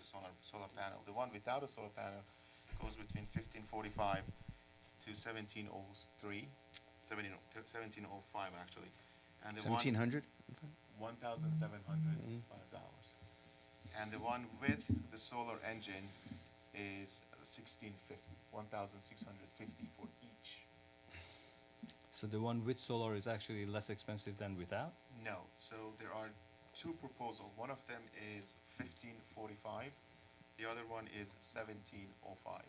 solar panel. The one without a solar panel goes between 1545 to 1703, 1705 actually. And the one 1700? $1,705. And the one with the solar engine is 1650, 1,650 for each. So the one with solar is actually less expensive than without? No, so there are two proposals. One of them is 1545, the other one is 1705.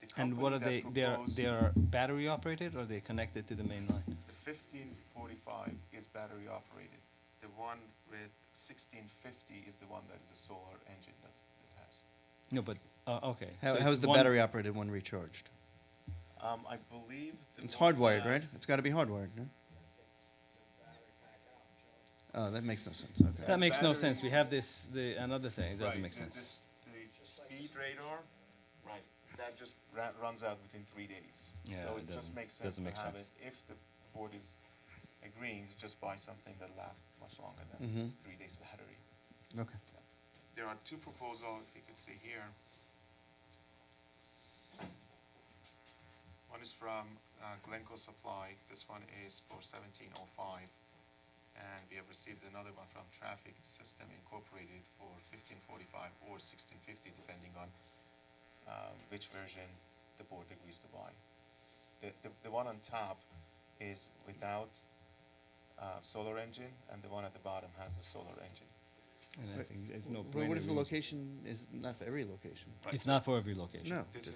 The And what are company they? that proposed They are battery operated, or they connected to the main line? the 1545 is battery operated. The one with 1650 is the one that is a solar engine that it has. No, but okay. How's the battery operated one recharged? I believe It's one hardwired, right? has- It's got to be hardwired, no? Oh, that makes no sense. Okay. That makes no battery- sense. We have this another thing. It doesn't Right, make sense. The speed radar, right, that just runs out within 3 days. Yeah, So it it just doesn't- makes sense doesn't to make have sense. it, if the board is agreeing to just buy something that lasts much longer than Mhm. just 3 days battery. Okay. There are two proposals, if you could see here. One is from Glencoe Supply. This one is for 1705. And we have received another one from Traffic System Incorporated for 1545 or 1650, depending on which version the board agrees to buy. The one on top is without solar engine, and the one at the bottom has the solar engine. And I think there's no. What is the reason- location? Is not for every location. Right, It's so not for every location. No. This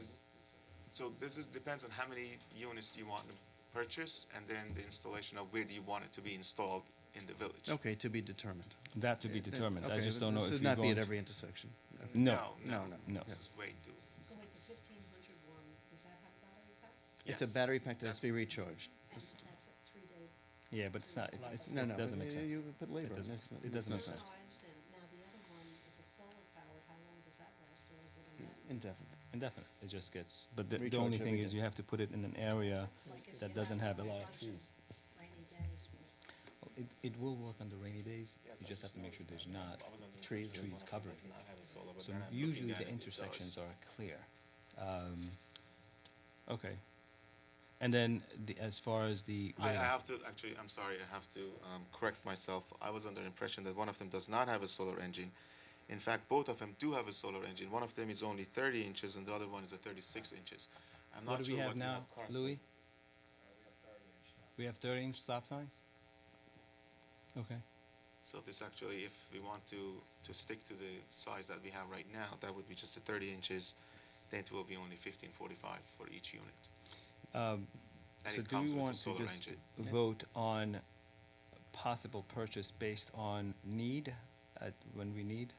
is depends on how many units do you want to purchase, and then the installation of where do you want it to be installed in the village. Okay, to be determined. That to be determined. I Okay, just but don't know this if should you're not be going at to- every intersection. No. No. This is way too. So wait, the 1500 one, does that have a battery pack? It's a Yes. battery pack that has to be That's- recharged. And that's a 3-day. Yeah, but it's not. No, it no. doesn't make sense. You put labor. It doesn't- That's not- it doesn't makes make no sense. No, I understand. Now, the other one, if it's solar powered, how long does that last, or is it indefinite? Indefinite. Indefinite. It just gets. But the Recharge only every thing is day. you have to put it in an area Like if that you doesn't have a like lot of bunch trees. Rainy days, where It will work on the rainy days. You just have to make sure there's not trees covering. So usually the intersections are clear. Okay. And then as far as the I radar- have to, actually, I'm sorry, I have to correct myself. I was under the impression that one of them does not have a solar engine. In fact, both of them do have a solar engine. One of them is only 30 inches and the other one is a 36 inches. I'm what not do we sure have what you now, have currently. Louis? We have 30-inch stop signs. Okay. So this actually, if we want to stick to the size that we have right now, that would be just a 30 inches. Then it will be only 1545 for each unit. Um, And so it do comes we with a want to solar just engine. vote on possible purchase based on need, when we need?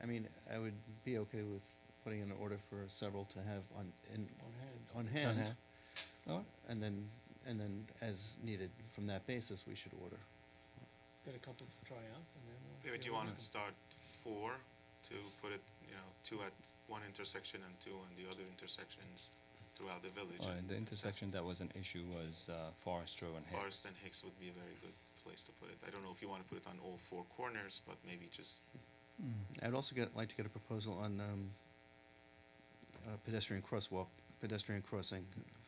I mean, I would be okay with putting in an order for several to have on hand, Oh, and then as needed from that basis, we should order. Get a couple to try out, and then we'll. Maybe do see you what want to happens. start 4 to put it, 2 at one intersection and 2 on the other intersections throughout the village. oh, and and the intersection that was an issue was Forest Row and Hicks. Forest and Hicks would be a very good place to put it. I don't know if you want to put it on all 4 corners, but maybe just, I'd also like to get a proposal on pedestrian crossing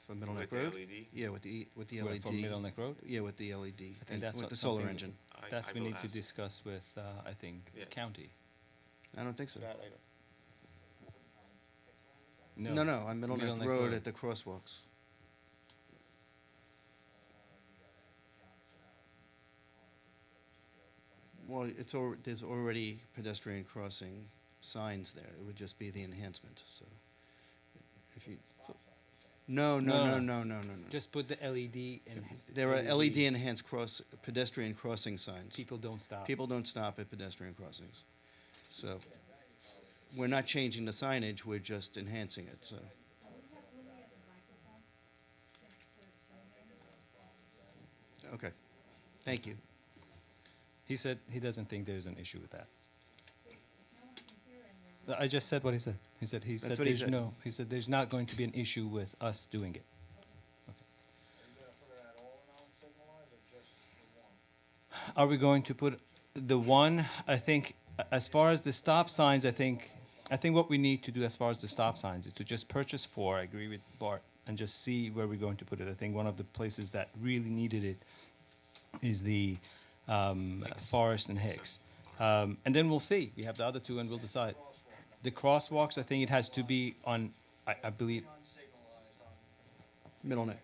for Middle with Neck the Road. LED. Yeah, with the Where, LED. from Middle Neck Road? Yeah, with the LED I think and that's with what the solar something- engine. That's I we will need to ask. discuss with, I think, Yeah. county. I don't think so. That I don't. No, on Middle Neck Road at the crosswalks. Well, there's already pedestrian crossing signs there. It would just be the enhancement, so. If you, no. Just put the LED in. There are LED enhanced pedestrian crossing signs. People don't stop. People don't stop at pedestrian crossings. So, we're not changing the signage, we're just enhancing it, so. Okay, thank you. He said he doesn't think there's an issue with that. I just said what he said. He said That's what he said. He said there's not going to be an issue with us doing it. Are we going to put the one, I think, as far as the stop signs, I think what we need to do as far as the stop signs is to just purchase 4, I agree with Bart, and just see where we're going to put it. I think one of the places that really needed it is the Forest and Hicks. And then we'll see. We have the other 2 and we'll decide. The crosswalks, I think it has to be on, I believe, Unsignalized on Middle neck.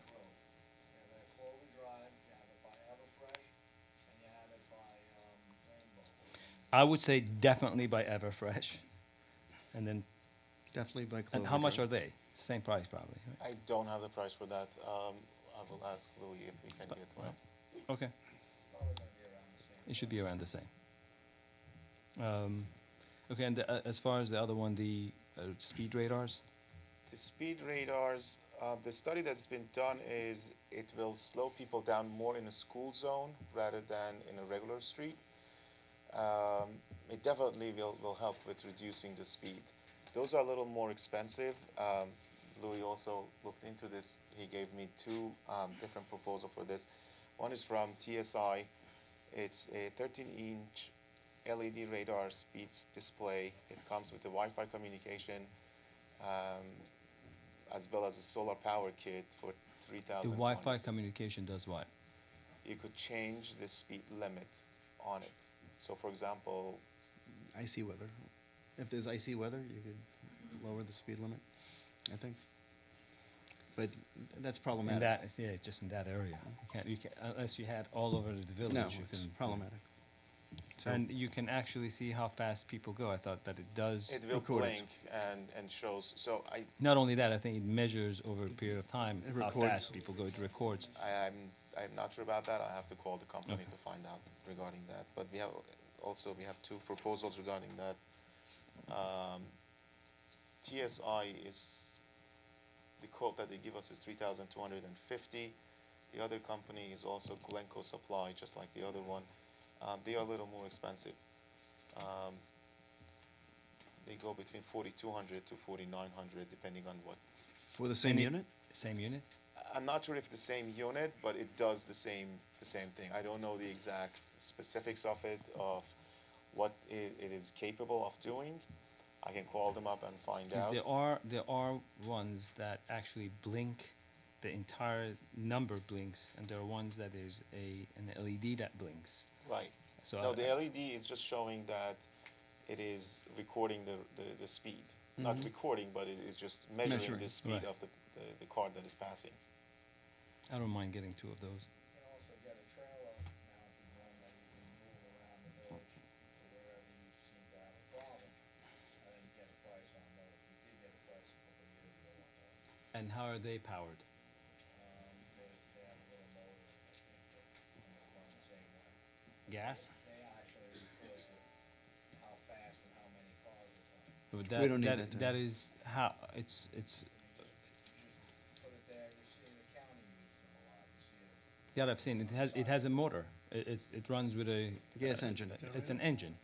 Road. You have it at Clover Drive, you have it by Everfresh, and you have it by Rainbow. I would say definitely by Everfresh. And then, Definitely by Clover. and how much Drive. are they? Same price probably, right? I don't have the price for that. I will ask Louis if he can get one. Okay. Probably gonna be around the same. It should be around the same. Okay, and as far as the other one, the speed radars? The speed radars, the study that's been done is it will slow people down more in a school zone rather than in a regular street. It definitely will help with reducing the speed. Those are a little more expensive. Louis also looked into this. He gave me 2 different proposals for this. One is from TSI. It's a 13-inch LED radar speeds display. It comes with a Wi-Fi communication, as well as a solar power kit for $3,000. The Wi-Fi communication does what? You could change the speed limit on it. So, for example, Icy weather. If there's icy weather, you could lower the speed limit, I think. But that's In problematic. that, yeah, just in that area. You can't, unless you had all over the village. No, you it's couldn't- problematic. So, And you can actually see how fast people go. I thought that it does. it will Record it. blink and shows. So Not only that, I think it measures over a period of time It how records. fast people go. It records. I'm not sure about that. I have to call the company to find out regarding that. But we have 2 proposals regarding that. TSI is the quote that they give us is 3,250. The other company is also Glencoe Supply, just like the other one. They are a little more expensive. They go between 4,200 to 4,900, depending on what. for the same Any- unit? Same unit? I'm not sure if it's the same unit, but it does the same thing. I don't know the exact specifics of it, of what it is capable of doing. I can call them up and find out. There are ones that actually blink. The entire number blinks, and there are ones that is an LED that blinks. Right. So No, the LED is just showing that it is recording the speed. Not recording, but it is just measuring Measuring, the speed right. of the car that is passing. I don't mind getting 2 of those. You can also get a trailer mounted one that you can move around the village to wherever you seem to have a problem. I didn't get a price on those. We did get a price a couple of years ago on those. And how are they powered? They have a little motor, I think, that and they run the same way. Gas? They actually record how fast and how many cars are coming. But We don't need that, That is how it's. You just put it there, you see the county uses them a lot, you see it. Yeah, I've seen it has a motor. It runs with a Gas engine. It's an engine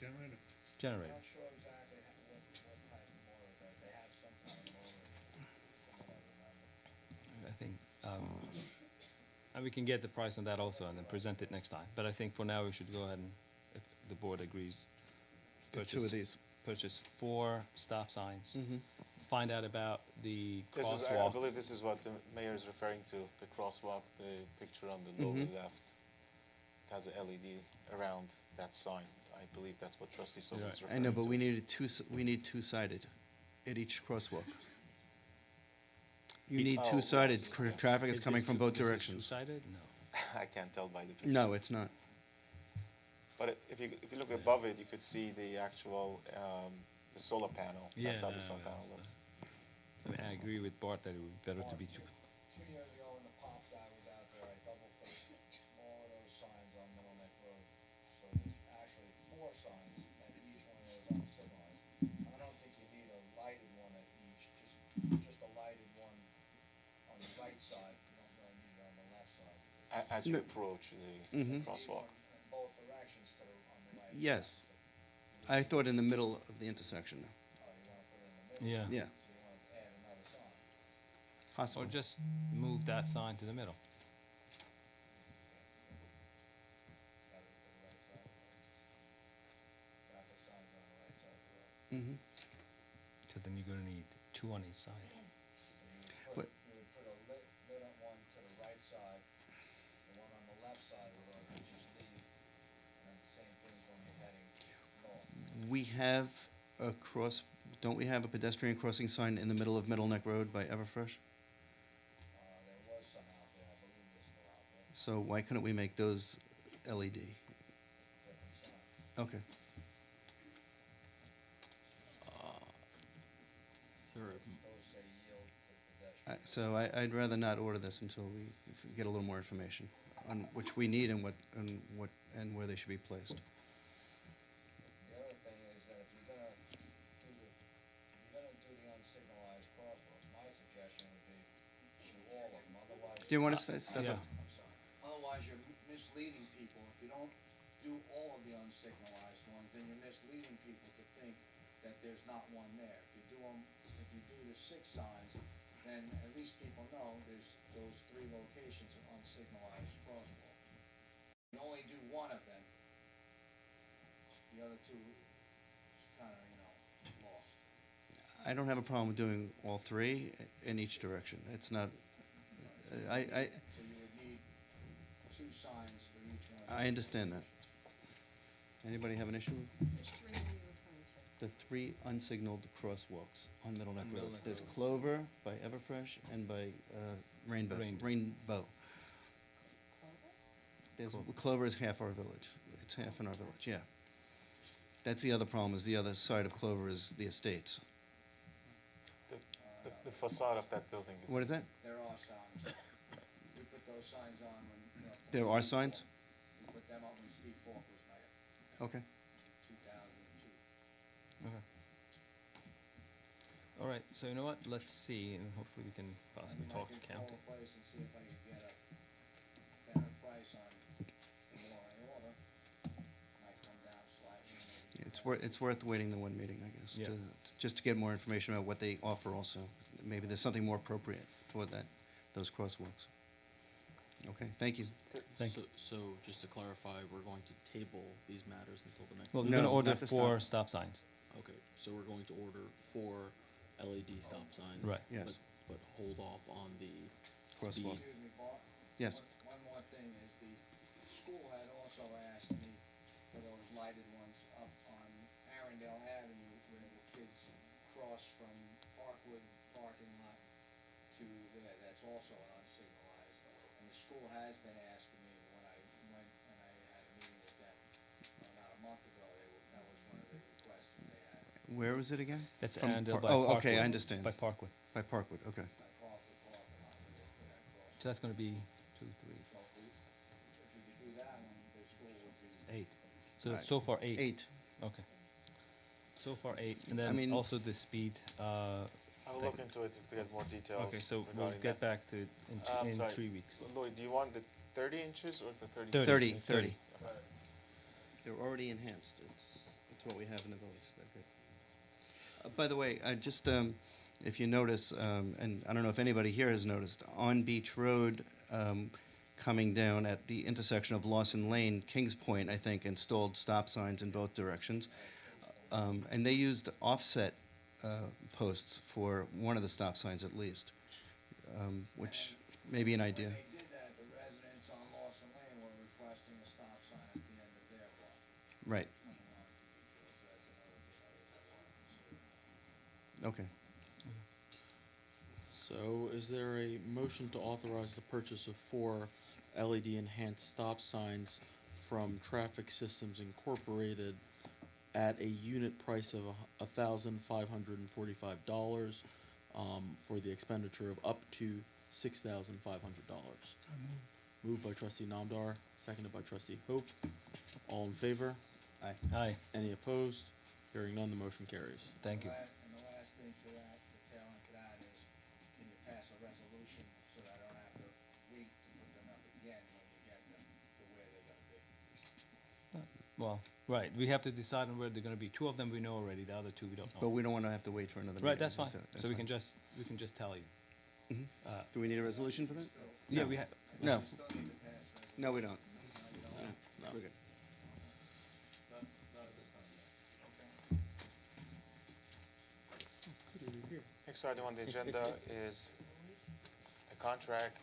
Generator. I'm generator. not sure exactly what type of motor, but they have some kind of motor, from what I remember. I think, and we can get the price on that also and then present it next time. But I think for now we should go ahead and, if the board agrees, Get 2 of these. purchase 4 stop signs. Mm-hmm. Find out about the I crosswalk. believe this is what the mayor is referring to, the crosswalk, the picture on the lower left. It has an LED around that sign. I believe that's what Trustee Silva Right. is I referring know, to. but we need 2-sided at each crosswalk. You need Oh, 2-sided. yes, yes. Traffic is coming from both Is this directions. two-sided? No. I can't tell by the picture. No, it's not. But if you look above it, you could see the actual, the solar panel. Yeah, That's how no, the solar no, panel it's looks. I mean, I agree with Bart that it would be better to be 2. 2 years ago when the pop guy was out there, I double faced all of those signs on Middle Neck Road. So there's actually 4 signs and each one of those unsignalized. I don't think you need a lighted one at each, just a lighted one on the right side. You don't really need it on the left side. As you No. approach the Mhm. crosswalk. In both directions to on the right side. Yes. I thought in the middle of the intersection. Oh, you wanna put it in the middle? Yeah. Yeah, So you wanna add another sign. Or possible. just move that sign to the middle. Mm-hmm. So then you're gonna need two on each side. What- You would put a lit up one to the right side, the one on the left side would just leave, and then the same thing when you're heading north. We have a cross, don't we have a pedestrian crossing sign in the middle of Middle Neck Road by Everfresh? There was some out there, I believe there's still out there, So why couldn't we make those LED? different signs. Okay. Is there a, Those say yield to pedestrian. So I'd rather not order this until we get a little more information on which we need and and where they should be placed. The other thing is that if you're gonna do the unsignalized crosswalks, my suggestion would be do all of them, otherwise. Do you want to step Yeah. up? I'm sorry. Otherwise, you're misleading people. If you don't do all of the unsignalized ones, then you're misleading people to think that there's not one there. If you do the 6 signs, then at least people know there's those 3 locations of unsignalized crosswalks. You only do one of them, the other 2 kind of, lost. I don't have a problem with doing all 3 in each direction. It's not, So you would need 2 signs for each one. I understand that. Anybody have an issue? Which 3 are you referring to? The 3 unsignaled crosswalks on Middle Neck On Road. Middle Neck There's Road. Clover by Everfresh and by Rainbow. Rainbow. Clover? There's, Clover is half our village. It's half in our village, yeah. That's the other problem, is the other side of Clover is the estates. The facade of that building is. What is that? There are signs. We put those signs on when. There are signs? We put them up when Steve Falk was mayor, Okay. 2002. Okay. All right, so you know what, let's see, and hopefully we can possibly I talk to can call county. the place and see if I can get a better price on the more I order. Might come down slightly. maybe It's worth waiting the one meeting, I guess, Yeah. just to get more information about what they offer also. Maybe there's something more appropriate for those crosswalks. Okay, thank you. Thank so just to clarify, we're going to table these matters until the next. Well, we're No, gonna order not the 4 stop signs. Okay, so we're going to order 4 LED stop signs. Right. Yes. But hold off on the Crosswalk. speed. Excuse me, Bart. Yes. One more thing is the school had also asked me for those lighted ones up on Arundel Avenue where the kids cross from Parkwood parking lot to there. That's also an unsignalized. And the school has been asking me when I went and I had a meeting with them about a month ago. That was one of the requests that they had. Where was it again? That's From Annandale Par- by oh, Parkwood. okay, I understand. By Parkwood. By Parkwood, okay. By Parkwood parking lot where they put that cross. So that's gonna be 2, 3, So if you could do that one, the school would be. 8. So Right. so far 8. 8. Okay. So far 8, and I then mean- also the speed, I'll look into it to get more details. okay, so we'll regarding get that. back to it in Sorry. 3 weeks. Lloyd, do you want the 30 inches or the 30? 30. 30. They're already enhanced. It's what we have in the village. They're good. By the way, just if you notice, and I don't know if anybody here has noticed, on Beach Road, coming down at the intersection of Lawson Lane, Kings Point, I think, installed stop signs in both directions. And they used offset posts for one of the stop signs at least, which may be an idea. When they did that, the residents on Lawson Lane were requesting a stop sign at the end of their block. Right, coming on to Beach Road, so that's another thing I would consider. okay. So is there a motion to authorize the purchase of 4 LED enhanced stop signs from Traffic Systems Incorporated at a unit price of $1,545 for the expenditure of up to $6,500? Moved by trustee Namdar, seconded by trustee Hope. All in favor? Aye, Any opposed? Hearing none, the motion carries. thank you. And the last thing to that, the tail end to that is, can you pass a resolution so that I don't have to wait to put them up again when you get them to where they're gonna be? Well, right, we have to decide on where they're gonna be. 2 of them we know already, the other 2 we don't know. But we don't want to have to wait for another meeting. Right, that's fine. that's So we fine. can just tell you. Mhm. Uh, Do we need a resolution for that? Yeah, No. we have, No, You still need to pass resolution. no, we don't. No, you don't. No, we're good. Next item on the agenda is a contract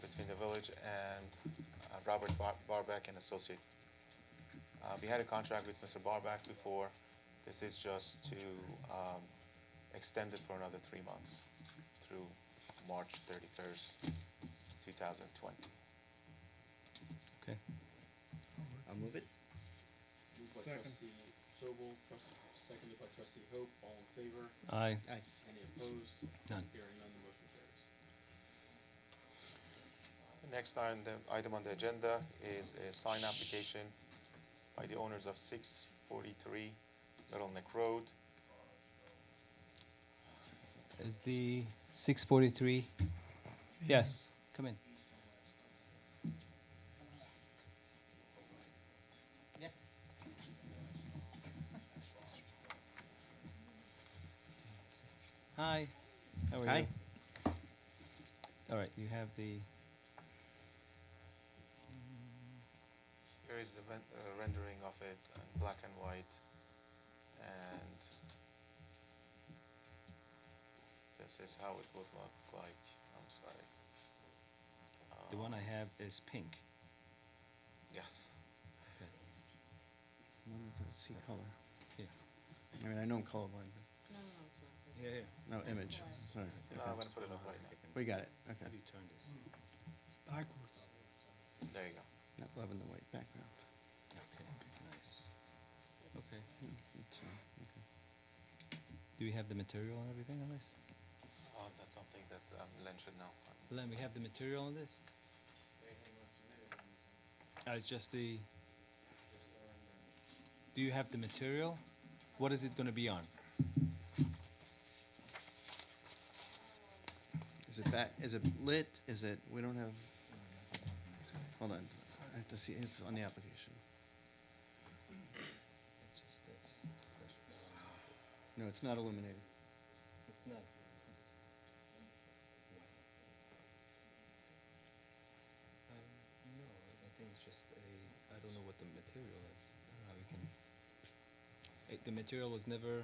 between the village and Robert Barback and Associate. We had a contract with Mr. Barback before. This is just to extend it for another 3 months through March 31st, 2020. Okay. I'll move it. Moved by Second. trustee Sobel, seconded by trustee Hope, all in favor? Aye. Aye. Any opposed? None. Hearing none, the motion carries. The next item on the agenda is a sign application by the owners of 643 Little Neck Road. Is the 643? Yes, come in. Hi, how are Hi. you? All right, you have the, Here is the rendering of it in black and white, and this is how it would look like. I'm sorry. the one I have is pink. Yes. See color. Here. I mean, I know I'm colorblind, but No, it's not. Yeah, yeah. no image. Sorry. No, I'm going to put it up right now. We got it. Okay. How do you turn this? Backwards. There you go. Not loving the white background. Okay, nice. Okay. It's, okay. Do we have the material and everything on this? That's something that Len should know. Len, we have the material on this? It's just the... Do you have the material? What is it going to be on? Is it back? Is it lit? Is it? We don't have. Hold on. I have to see. It's on the application. It's just this. No, it's not illuminated. It's not. No, I think it's just a, I don't know what the material is. I don't know how we can, the material was never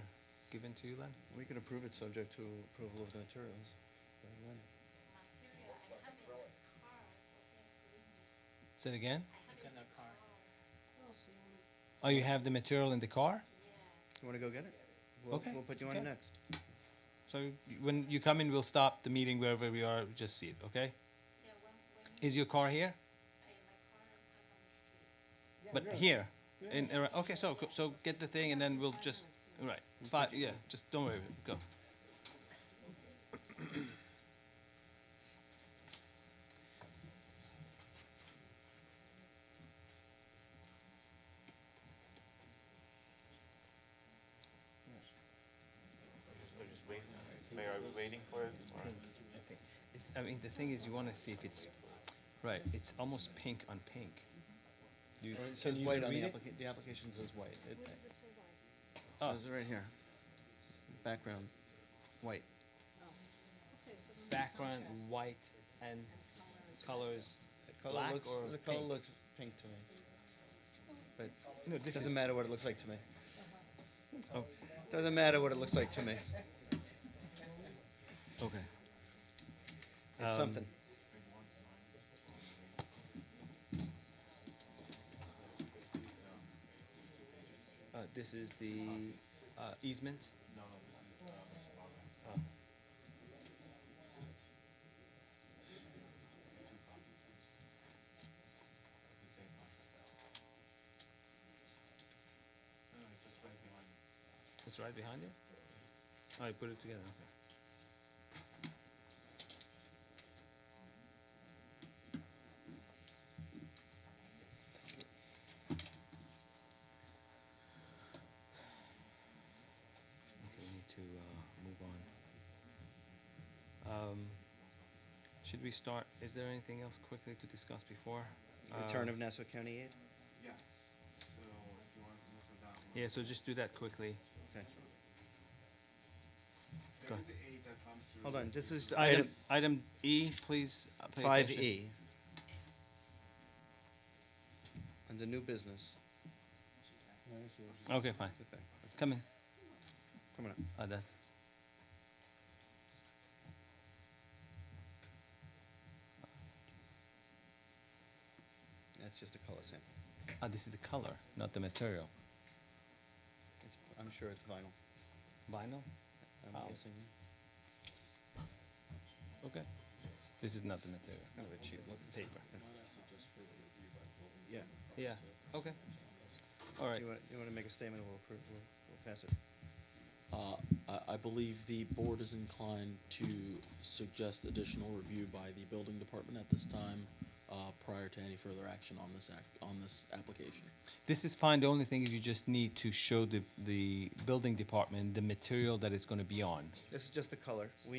given to you, Len? We could approve it subject to approval of the materials. Say it again? Oh, so you wanna, Oh, you have the material in the car? You want to go get it? Okay, We'll put you on okay. next. So when you come in, we'll stop the meeting wherever we are, just see it, okay? Is your car here? But here? Okay, so get the thing and then we'll just, right, it's fine, yeah, just don't worry, go. We're just waiting. Mayor, are we waiting for it? Or? Pink, I think. I mean, the thing is, you want to see if it's, right, it's almost pink on pink. You, Well, it says can you white on the read it? application. The application says white. It where does it say white? says it right here. Background, white. Oh, okay, so then it's Background contrast. white and Color is colors red. black or The color pink? looks pink to me. But No, it this doesn't is, matter what it looks like to me. oh, Doesn't matter what it looks like to me. okay. It's something. This is the easement? Oh. It's right behind it? Oh, you put it together, okay. Okay, we need to move on. Should we start, is there anything else quickly to discuss before? Return of Nassau County aid. Yes. So if you want to look at that one. Yeah, so just do that quickly. Okay. There is an aid that comes through. Hold on. This is Item E, please pay five attention. E. Under new business. Okay, fine. Get back. Come in. Coming up. That's, That's just a color sample. Ah, this is the color, not the material. I'm sure it's vinyl. Vinyl? I'm Wow. guessing. Okay. This is not the material. Kind of a cheap looking Paper. Yeah. Yeah, okay. All right. Do you want to make a statement? We'll approve. We'll pass it. I believe the board is inclined to suggest additional review by the building department at this time, prior to any further action on this application. This is fine. The only thing is you just need to show the building department the material that it's going to be on. This is just the color. They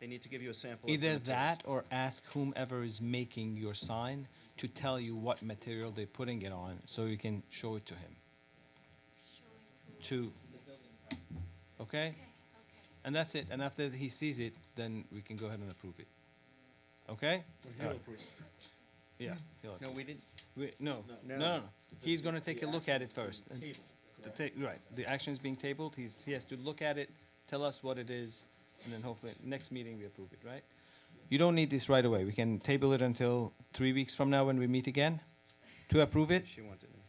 need to give you a sample. of the Either materials. that or ask whomever is making your sign to tell you what material they're putting it on so you can show it to him. To, okay? And that's it. And after he sees it, then we can go ahead and approve it. Okay? All right. Yeah. he'll No, we didn't. No. No. No. He's going to take a look at it first. And right. The action is being tabled. He has to look at it, tell us what it is, and then hopefully next meeting we approve it, right? You don't need this right away. We can table it until 3 weeks from now when we meet again to approve it. She wants it now.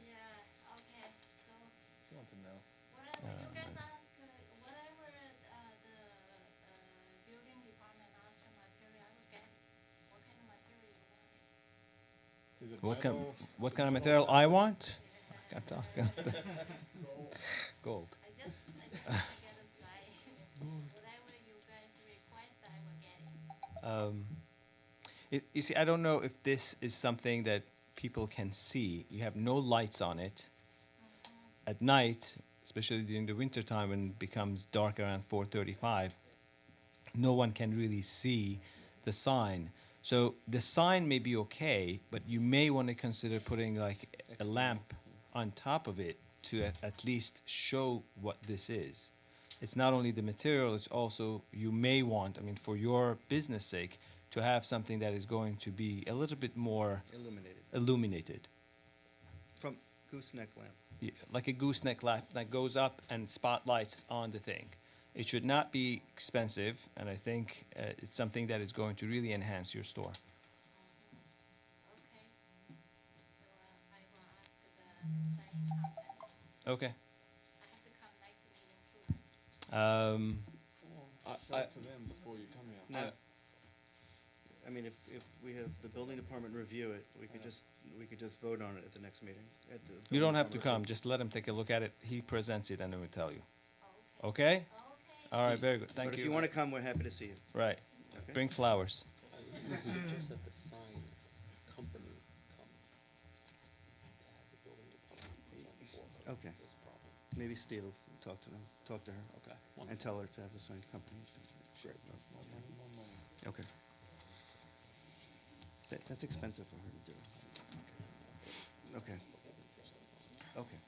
Yeah, okay, so He wants to know. whatever you guys ask, whatever the building department asks for material, I will get it. What kind of material you want? Is it What kind of material I want? Got Gold. I just want to get a sign. Whatever you guys request, I will get it. You see, I don't know if this is something that people can see. You have no lights on it. At night, especially during the winter time when it becomes dark around 4:35, no one can really see the sign. So the sign may be okay, but you may want to consider putting like a lamp on top of it to at least show what this is. It's not only the material, it's also, you may want, I mean, for your business sake, to have something that is going to be a little bit more illuminated. From gooseneck lamp. Yeah, like a gooseneck lamp that goes up and spotlights on the thing. It should not be expensive, and I think it's something that is going to really enhance your store. Okay. So I will ask the sign company. Okay. I have to come next meeting too. Show it to them before you come here. No. I mean, if we have the building department review it, we could just vote on it at the next meeting. At the You building don't have to department come, review. just let him take a look at it. He presents it and then we'll tell you. Okay. Okay? Okay. All right, very good. Thank But you. if you want to come, we're happy to see you. Right. Okay? Bring flowers. Suggest that the sign company come to have the building department present for Okay. this problem. Maybe Steve will talk to her. Okay. And tell her to have the sign company. Sure. Okay. That's expensive for her to do. Okay. Okay.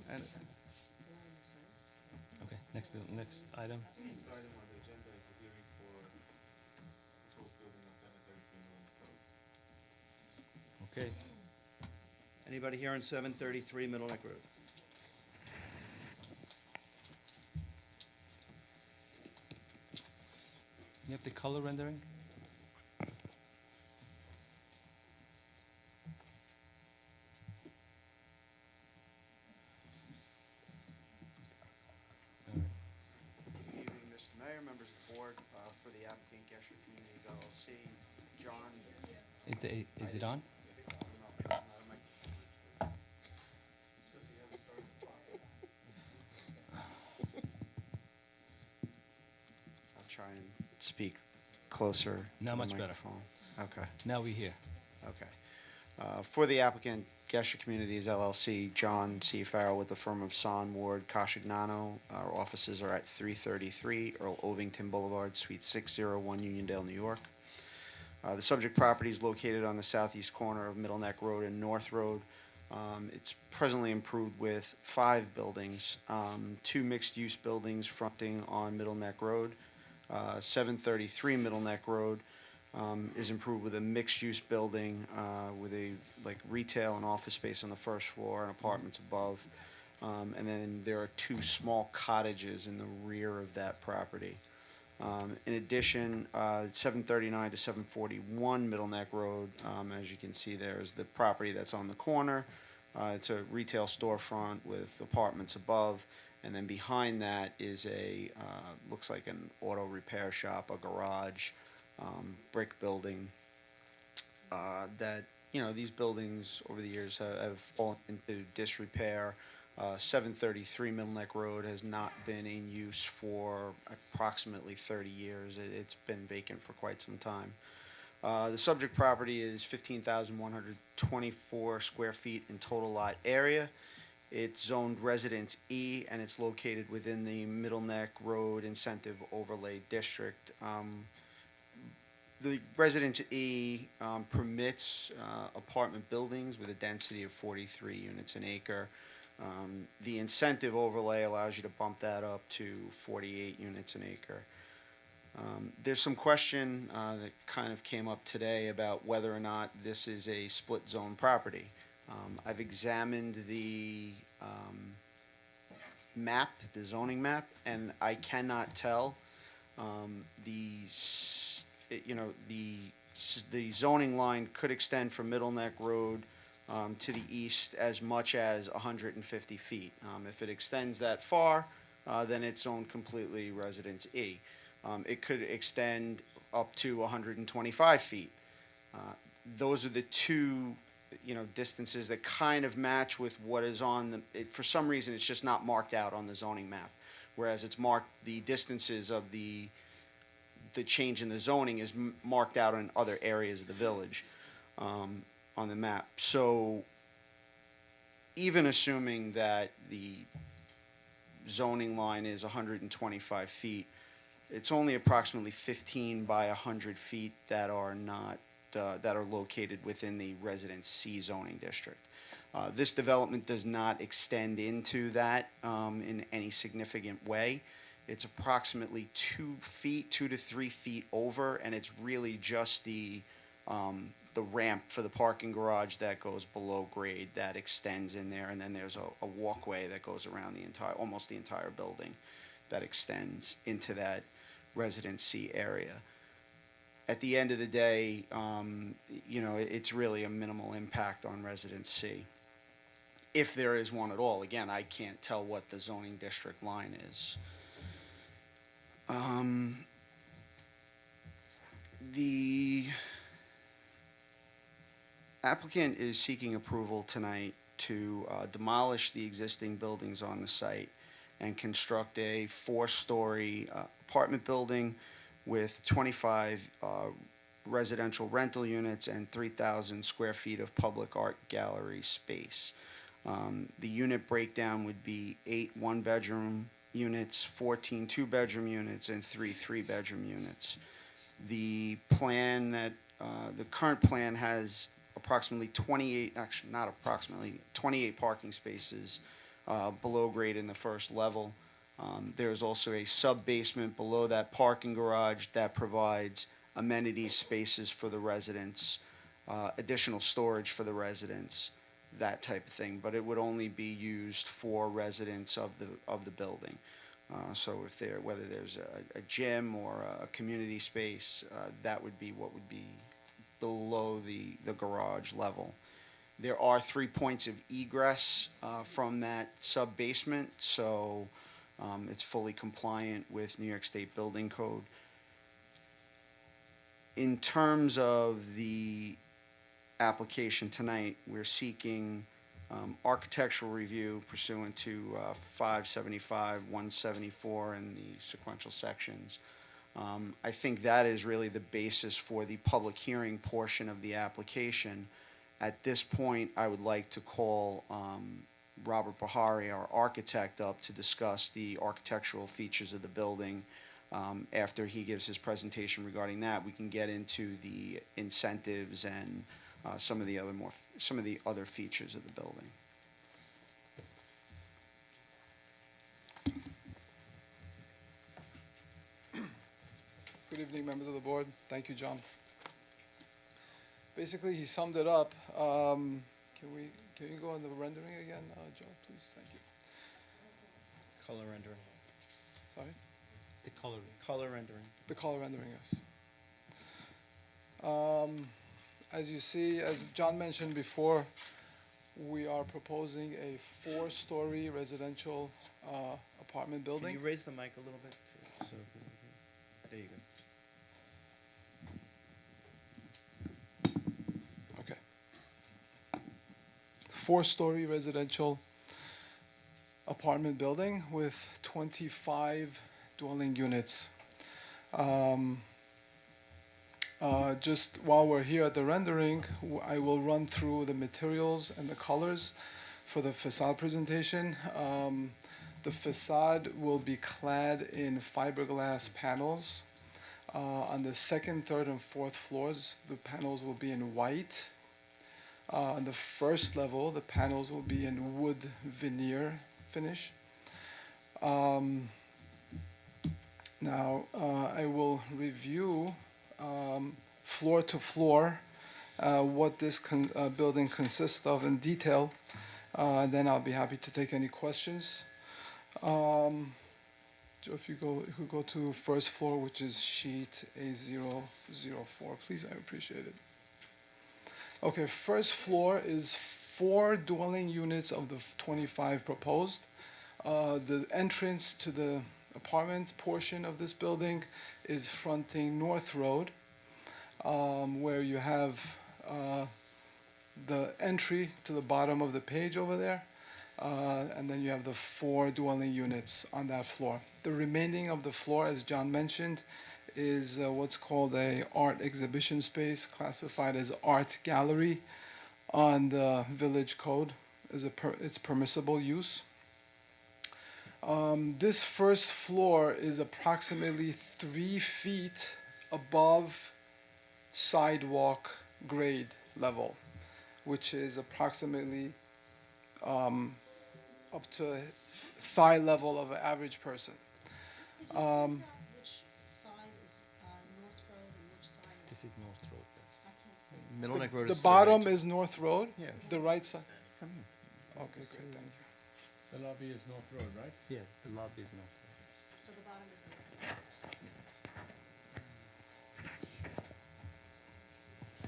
And Okay, next item. Next item on the agenda is a hearing for controls building on 733 Middle Road. Okay. anybody here on 733 Middle Neck Road? You have the color rendering? Good evening, Mr. Mayor, members of the board, for the applicant, Gesher Communities LLC, John. Is it on? I'll try and speak closer to Now the much better. microphone. Okay. Now we hear. Okay. For the applicant, Gesher Communities LLC, John C. Farrell with the firm of Son, Ward, Cascignano. Our offices are at 333 Earl Ovington Boulevard, Suite 601, Uniondale, New York. The subject property is located on the southeast corner of Middle Neck Road and North Road. It's presently improved with 5 buildings, 2 mixed-use buildings fronting on Middle Neck Road. 733 Middle Neck Road is improved with a mixed-use building with a retail and office space on the first floor and apartments above. And then there are 2 small cottages in the rear of that property. In addition, 739 to 741 Middle Neck Road, as you can see there, is the property that's on the corner. It's a retail storefront with apartments above, and then behind that is looks like an auto repair shop, a garage, brick building. That, these buildings over the years have fallen into disrepair. 733 Middle Neck Road has not been in use for approximately 30 years. It's been vacant for quite some time. The subject property is 15,124 square feet in total lot area. It's zoned Residence E, and it's located within the Middle Neck Road Incentive Overlay District. The Residence E permits apartment buildings with a density of 43 units an acre. The incentive overlay allows you to bump that up to 48 units an acre. There's some question that kind of came up today about whether or not this is a split zone property. I've examined the map, the zoning map, and I cannot tell. The zoning line could extend from Middle Neck Road to the east as much as 150 feet. If it extends that far, then it's zoned completely Residence E. It could extend up to 125 feet. Those are the two, distances that kind of match with what is on for some reason, it's just not marked out on the zoning map, whereas it's marked, the distances of the change in the zoning is marked out in other areas of the village on the map. So even assuming that the zoning line is 125 feet, it's only approximately 15 by 100 feet that are not that are located within the Residence C zoning district. This development does not extend into that in any significant way. It's approximately 2 to 3 feet over, and it's really just the ramp for the parking garage that goes below grade that extends in there, and then there's a walkway that goes around almost the entire building that extends into that Residence C area. At the end of the day, it's really a minimal impact on Residence C, if there is one at all. Again, I can't tell what the zoning district line is. The applicant is seeking approval tonight to demolish the existing buildings on the site and construct a 4-story apartment building with 25 residential rental units and 3,000 square feet of public art gallery space. The unit breakdown would be 8 one-bedroom units, 14 two-bedroom units, and 3 three-bedroom units. The current plan has approximately 28 parking spaces below grade in the first level. There's also a sub-basement below that parking garage that provides amenity spaces for the residents, additional storage for the residents, that type of thing. But it would only be used for residents of the building. So whether there's a gym or a community space, that would be what would be below the garage level. There are 3 points of egress from that sub-basement, so it's fully compliant with New York State Building Code. In terms of the application tonight, we're seeking architectural review pursuant to 575, 174, and the sequential sections. I think that is really the basis for the public hearing portion of the application. At this point, I would like to call Robert Bahari, our architect, up to discuss the architectural features of the building. After he gives his presentation regarding that, we can get into the incentives and some of the other features of the building. Good evening, members of the board. Thank you, John. Basically, he summed it up. Can you go on the rendering again, Joe, please? Thank you. Color rendering. Sorry? The Color rendering. The color rendering, yes. As you see, as John mentioned before, we are proposing a 4-story residential apartment Can building. you raise the mic a little bit? So, there you go. Okay. 4-story residential apartment building with 25 dwelling units. Just while we're here at the rendering, I will run through the materials and the colors for the facade presentation. The facade will be clad in fiberglass panels. On the second, third, and fourth floors, the panels will be in white. On the first level, the panels will be in wood veneer finish. Now, I will review floor to floor what this building consists of in detail. Then I'll be happy to take any questions. Joe, if you go to first floor, which is sheet A004, please, I appreciate it. Okay, first floor is 4 dwelling units of the 25 proposed. The entrance to the apartment portion of this building is fronting North Road, where you have the entry to the bottom of the page over there, and then you have the 4 dwelling units on that floor. The remaining of the floor, as John mentioned, is what's called a art exhibition space, classified as art gallery on the village code. It's permissible use. This first floor is approximately 3 feet above sidewalk grade level, which is approximately up to thigh level of an average person. Which side is North Road and which side is? This is North Road. I can't see. Middle Neck Road The is to bottom right. is North Road, Yeah. the right side. Come here. Okay, great, thank you. The lobby is North Road, right? Yeah, the lobby is North So the bottom is North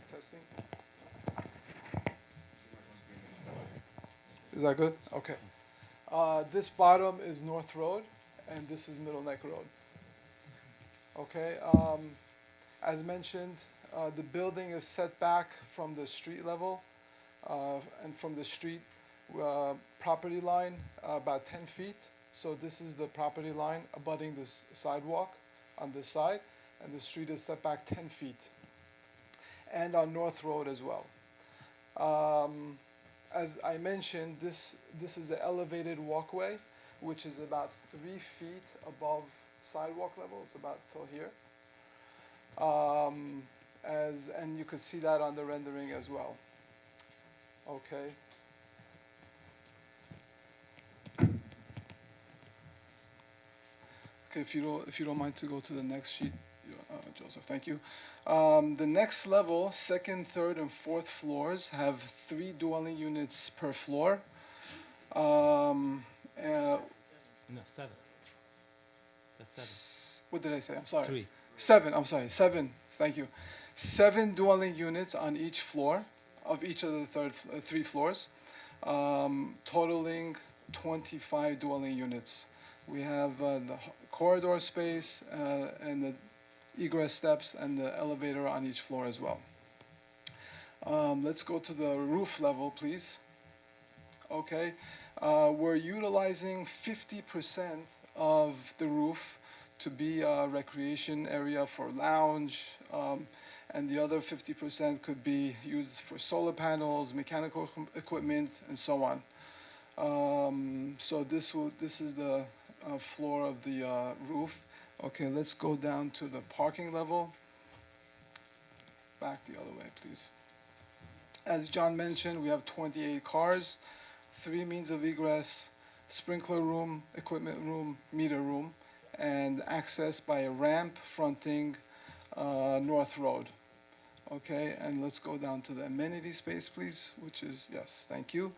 Road. Testing. Is that good? Okay. This bottom is North Road, and this is Middle Neck Road. Okay. As mentioned, the building is set back from the street level, and from the street property line about 10 feet. So this is the property line abutting this sidewalk on this side, and the street is set back 10 feet. And on North Road as well. As I mentioned, this is the elevated walkway, which is about 3 feet above sidewalk level. It's about till here. And you could see that on the rendering as well. Okay. Okay, if you don't mind to go to the next sheet, Joseph, thank you. The next level, second, third, and fourth floors have 3 dwelling units per floor. No, 7. That's What did I say? I'm sorry. 3. 7. I'm sorry. 7. Thank you. 7 dwelling units on each floor of each of the 3 floors, totaling 25 dwelling units. We have the corridor space and the egress steps and the elevator on each floor as well. Let's go to the roof level, please. Okay, we're utilizing 50% of the roof to be a recreation area for lounge, and the other 50% could be used for solar panels, mechanical equipment, and so on. So this is the floor of the roof. Okay, let's go down to the parking level. Back the other way, please. As John mentioned, we have 28 cars, 3 means of egress, sprinkler room, equipment room, meter room, and access by a ramp fronting North Road. Okay, and let's go down to the amenity space, please, which is, yes, thank you.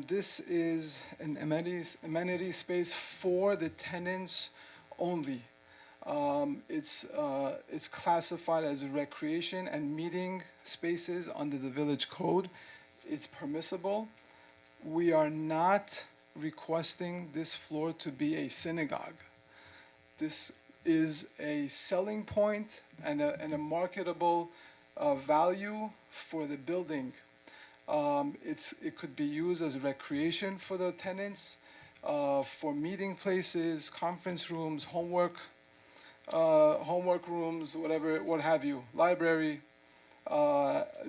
This is an amenity space for the tenants only. It's classified as recreation and meeting spaces under the village code. It's permissible. We are not requesting this floor to be a synagogue. This is a selling point and a marketable value for the building. It could be used as recreation for the tenants, for meeting places, conference rooms, homework rooms, whatever, what have you, library,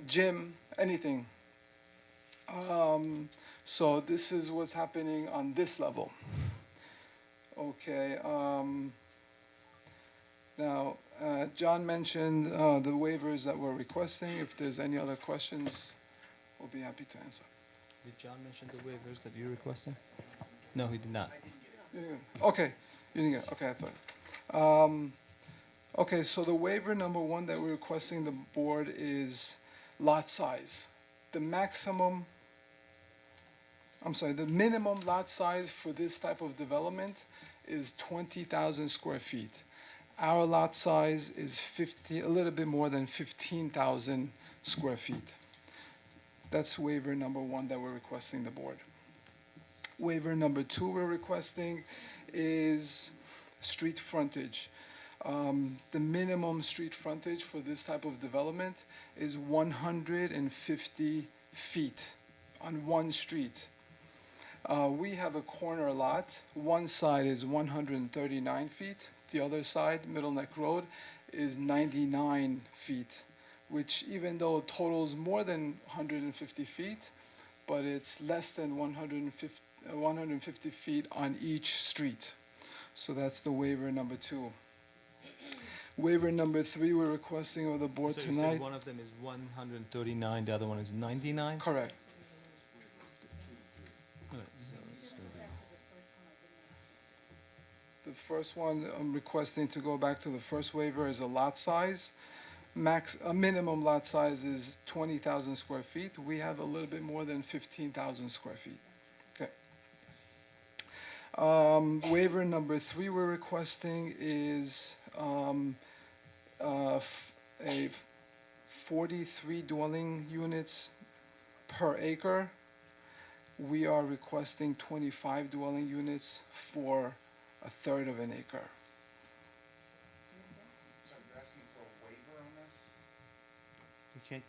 gym, anything. So this is what's happening on this level. Okay. Now, John mentioned the waivers that we're requesting. If there's any other questions, we'll be happy to answer. Did John mention the waivers that you're requesting? No, he did not. You didn't get it. Okay, you didn't get it. Okay, I thought. Okay, so the waiver number one that we're requesting the board is lot size. The minimum lot size for this type of development is 20,000 square feet. Our lot size is a little bit more than 15,000 square feet. That's waiver number one that we're requesting the board. Waiver number two we're requesting is street frontage. The minimum street frontage for this type of development is 150 feet on one street. We have a corner lot. One side is 139 feet. The other side, Middle Neck Road, is 99 feet, which even though totals more than 150 feet, but it's less than 150 feet on each street. So that's the waiver number two. Waiver number three we're requesting of the board So you tonight. said one of them is 139, the other one is 99? Correct. Alright, so it's gonna be- The first one I'm requesting to go back to the first waiver is a lot size. A minimum lot size is 20,000 square feet. We have a little bit more than 15,000 square feet. Okay. Waiver number three we're requesting is a 43 dwelling units per acre. We are requesting 25 dwelling units for a third of an acre. So you're asking for a waiver on this? You can't,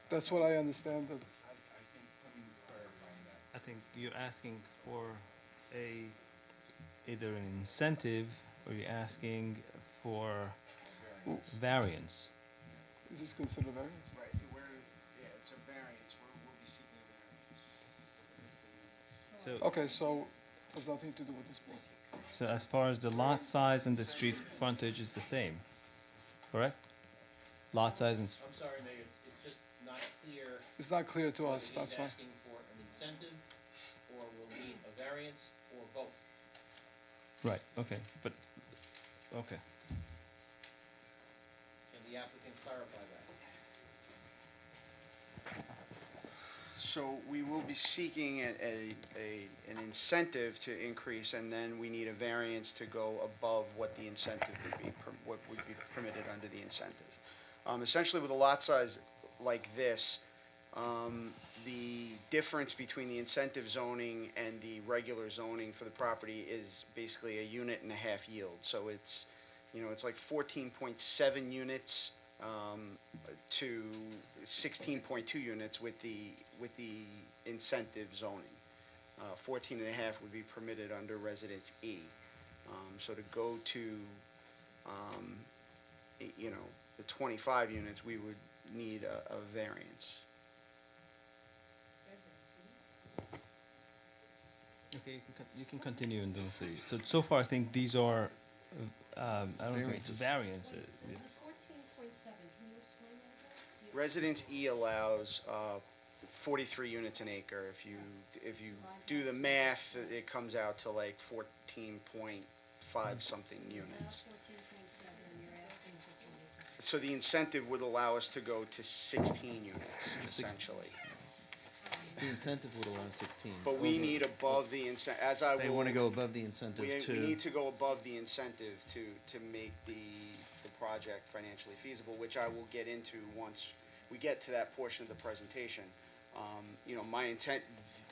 That's what I understand. That's, I think something's clarifying that. I think you're asking for either an incentive or you're asking for variance. is this considered variance? Right, it's a variance, we'll be seeking a variance. So, Okay, so has nothing to do with this board. so as far as the lot size and the street frontage is the same, correct? Lot size and, I'm sorry, Mayor, it's just not clear It's not clear to whether us, he's that's fine. asking for an incentive or will need a variance or both. right, okay, but, okay. Can the applicant clarify that? So we will be seeking an incentive to increase, and then we need a variance to go above what the incentive would be, what would be permitted under the incentive. Essentially, with a lot size like this, the difference between the incentive zoning and the regular zoning for the property is basically a unit and a half yield. So it's, it's like 14.7 units to 16.2 units with the incentive zoning. 14 and a half would be permitted under Residence E. So to go to, the 25 units, we would need a variance. Okay, you can continue and then see. So far, I think these are, I don't think it's variances. Yeah. 14.7, can you explain that again? Residence E allows 43 units an acre. If you do the math, it comes out to like 14.5 something units. 14.7, and you're asking for 25. So the incentive would allow us to go to 16 units, essentially. The incentive would allow 16. But we Over- need above the incentive, as I will. They want to go above the incentive We to. need to go above the incentive to make the project financially feasible, which I will get into once we get to that portion of the presentation. You know, my intent,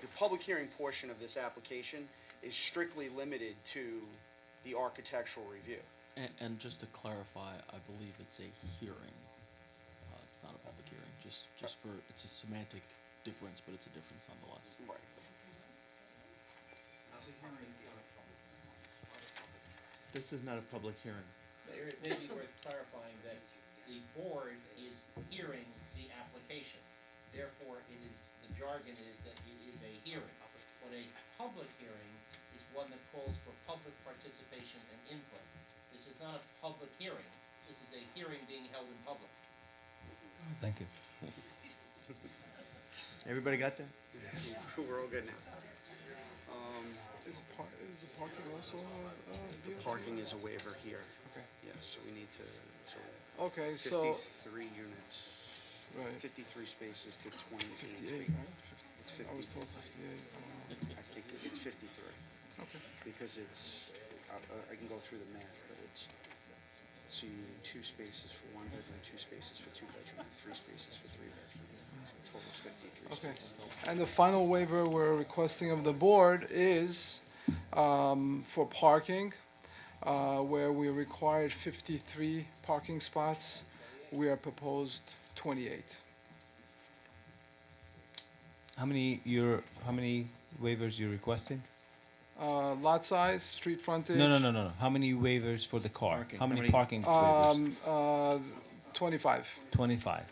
the public hearing portion of this application is strictly limited to the architectural review. And just to clarify, I believe it's a hearing. It's not a public hearing, just for, it's a semantic difference, but it's a difference nonetheless. Right. This is not a public hearing. Mayor, it may be worth clarifying that the board is hearing the application. Therefore, the jargon is that it is a hearing. But a public hearing is one that calls for public participation and input. This is not a public hearing. This is a hearing being held in public. Thank you. Everybody got that? We're all good now. Is the parking also The parking is a waiver here. Okay. Yes, so we need to, Okay, so 53 units, right. 53 spaces to 28 58, spaces. right? It's I was 50. told 58. I think it's 53, Okay. because it's, I can go through the math, but it's, so you need 2 spaces for 1 bedroom, 2 spaces for 2 bedroom, and 3 spaces for 3 bedroom. So total is 53 Okay. spaces. And the final waiver we're requesting of the board is for parking, where we required 53 parking spots. We are proposed 28. How many waivers you're requesting? Lot size, street frontage. No. How many waivers for the car? Parking. How How many many- parking waivers? 25. 25.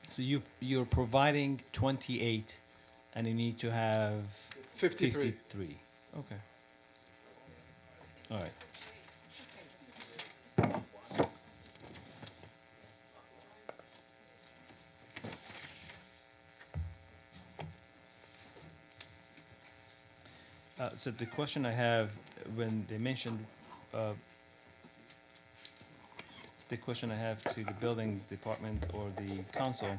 So you're providing 28, and you need to have 53. 53. Okay. All right. So the question I have, when they mentioned, the question I have to the building department or the council,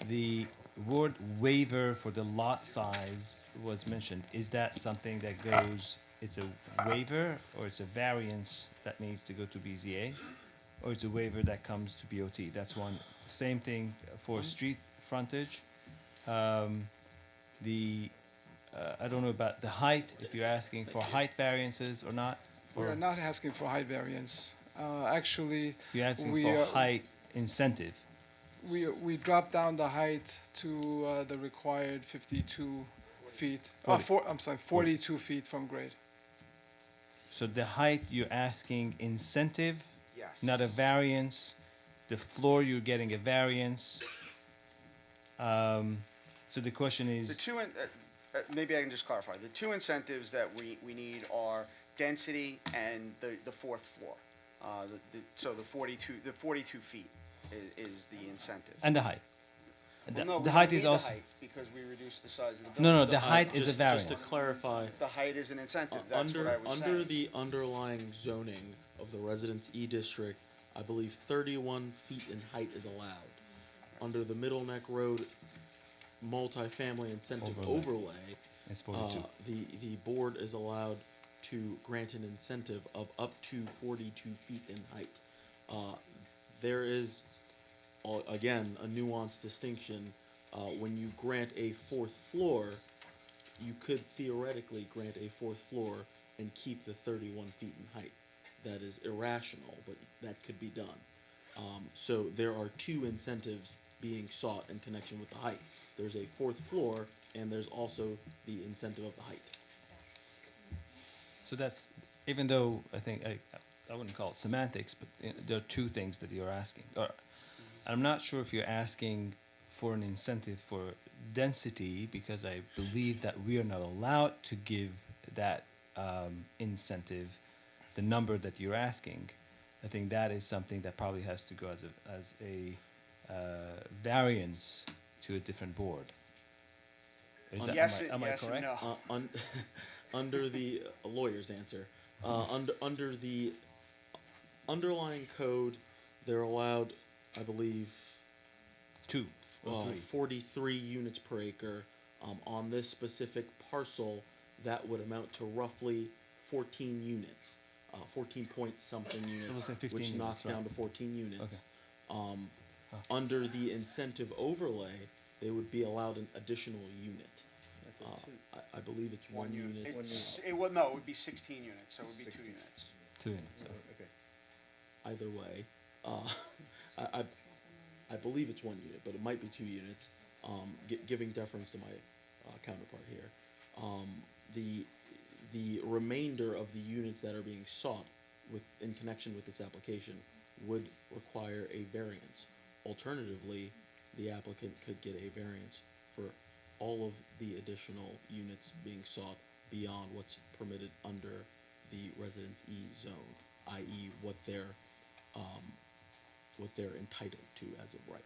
the word waiver for the lot size was mentioned. Is that something that goes, it's a waiver, or it's a variance that needs to go to BZA? Or it's a waiver that comes to BOT? That's one. Same thing for street frontage. I don't know about the height, if you're asking for height variances or not. We or are not asking for height variance. Actually, You're asking we, for height incentive. we dropped down the height to the required 52 feet. 40. 42 feet from grade. So the height you're asking incentive, Yes. not a variance. The floor you're getting a variance. So the question The is, two, maybe I can just clarify. The 2 incentives that we need are density and the 4th floor. So the 42 feet is the incentive. and the height. Well, no, we The don't height is need also, the height because we reduced the size of the building. no, the height is a Just variance. to clarify, The height is an incentive. That's what under I was saying. under the underlying zoning of the Residence E district, I believe 31 feet in height is allowed. Under the Middle Neck Road multifamily incentive overlay, It's 42. the board is allowed to grant an incentive of up to 42 feet in height. There is, again, a nuanced distinction. When you grant a 4th floor, you could theoretically grant a 4th floor and keep the 31 feet in height. That is irrational, but that could be done. So there are 2 incentives being sought in connection with the height. There's a 4th floor, and there's also the incentive of the height. So that's, even though I think, I wouldn't call it semantics, but there are 2 things that you're asking. Or, I'm not sure if you're asking for an incentive for density, because I believe that we are not allowed to give that incentive, the number that you're asking. I think that is something that probably has to go as a variance to a different board. Is that, Yes, am I yes and correct? no. Under the lawyer's answer, under the underlying code, they're allowed, I believe, 2. 3. 43 units per acre. On this specific parcel, that would amount to roughly 14 units, 14 point something units, we'll say 15 which units, knocks right. down to 14 units. Okay. Under the incentive overlay, they would be allowed an additional unit. I believe it's one unit. No, it would be 16 units, so it would be 2 units. 2 units. Okay. Either way, I believe it's 1 unit, but it might be 2 units. Giving deference to my counterpart here, the remainder of the units that are being sought in connection with this application would require a variance. Alternatively, the applicant could get a variance for all of the additional units being sought beyond what's permitted under the Residence E zone, i.e., what they're entitled to as of right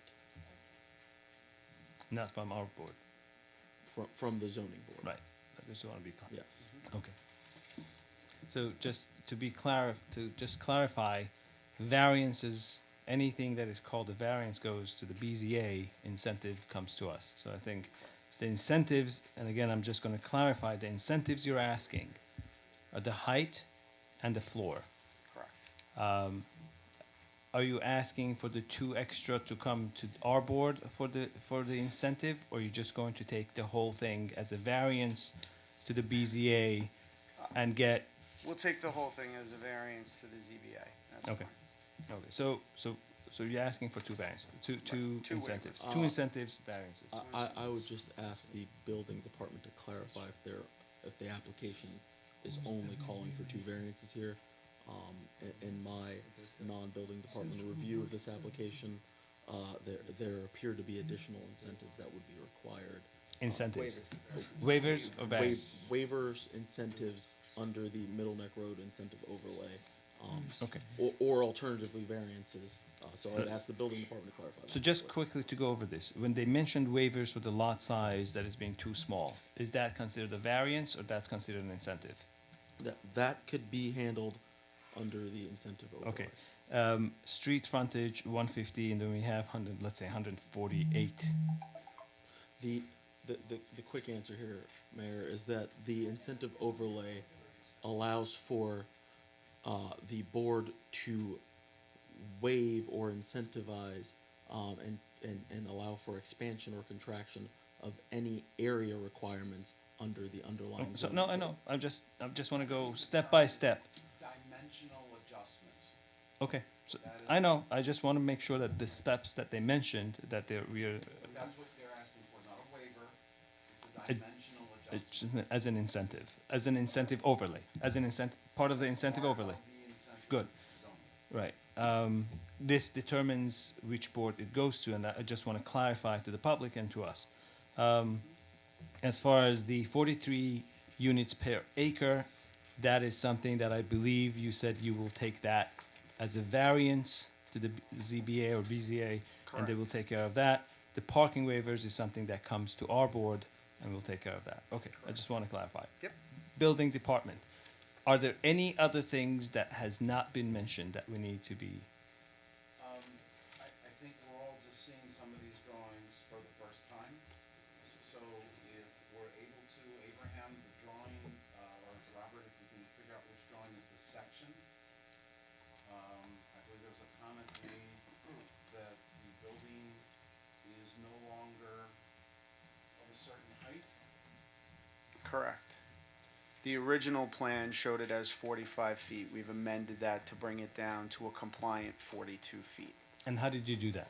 Not from our board. from the zoning board. Right. I just want to be clear. Yes. Okay. So just to be clarify, variances, anything that is called a variance goes to the BZA, incentive comes to us. So I think the incentives, and again, I'm just going to clarify, the incentives you're asking are the height and the floor. Correct. Are you asking for the 2 extra to come to our board for the incentive, or are you just going to take the whole thing as a variance to the BZA and get? We'll take the whole thing as a variance to the ZBA. That's Okay. fine. Okay. So you're asking for 2 variances, two Two incentives, waivers. 2 incentives, variances. I would just ask the building department to clarify if the application is only calling for 2 variances here. In my non-building department review of this application, there appear to be additional incentives that would be required. Incentives. Waivers or variances? Waivers, incentives under the Middle Neck Road incentive overlay. Okay. Or alternatively variances. So I'd ask the building department to clarify that. So just quickly to go over this, when they mentioned waivers for the lot size that is being too small, is that considered a variance or that's considered an incentive? That could be handled under the incentive overlay. Okay. Street frontage 150, and then we have 100, let's say 148. The quick answer here, Mayor, is that the incentive overlay allows for the board to waive or incentivize and allow for expansion or contraction of any area requirements under the underlying. So zoning no, I code. know. I just want to go step by step. Dimensional adjustments. Okay. So That is- I know. I just want to make sure that the steps that they mentioned that we are But that's what they're asking for, not a waiver. It's a It- dimensional it's adjustment. as an incentive overlay, as an incentive part of the incentive Part of overlay. the incentive Good. zone. Right. This determines which board it goes to, and I just want to clarify to the public and to us. As far as the 43 units per acre, that is something that I believe you said you will take that as a variance to the ZBA or BZA, and they will take care of that. The parking waivers is something that comes to our board, and we'll take care of that. Okay, I just want to clarify. Yep. Building department, are there any other things that has not been mentioned that we need to be? I think we're all just seeing some of these drawings for the first time. So if we're able to, Abraham, the drawing, or Robert, if we can figure out which drawing is the section. I believe there was a comment made that the building is no longer of a certain height. Correct. The original plan showed it as 45 feet. We've amended that to bring it down to a compliant 42 feet. And how did you do that?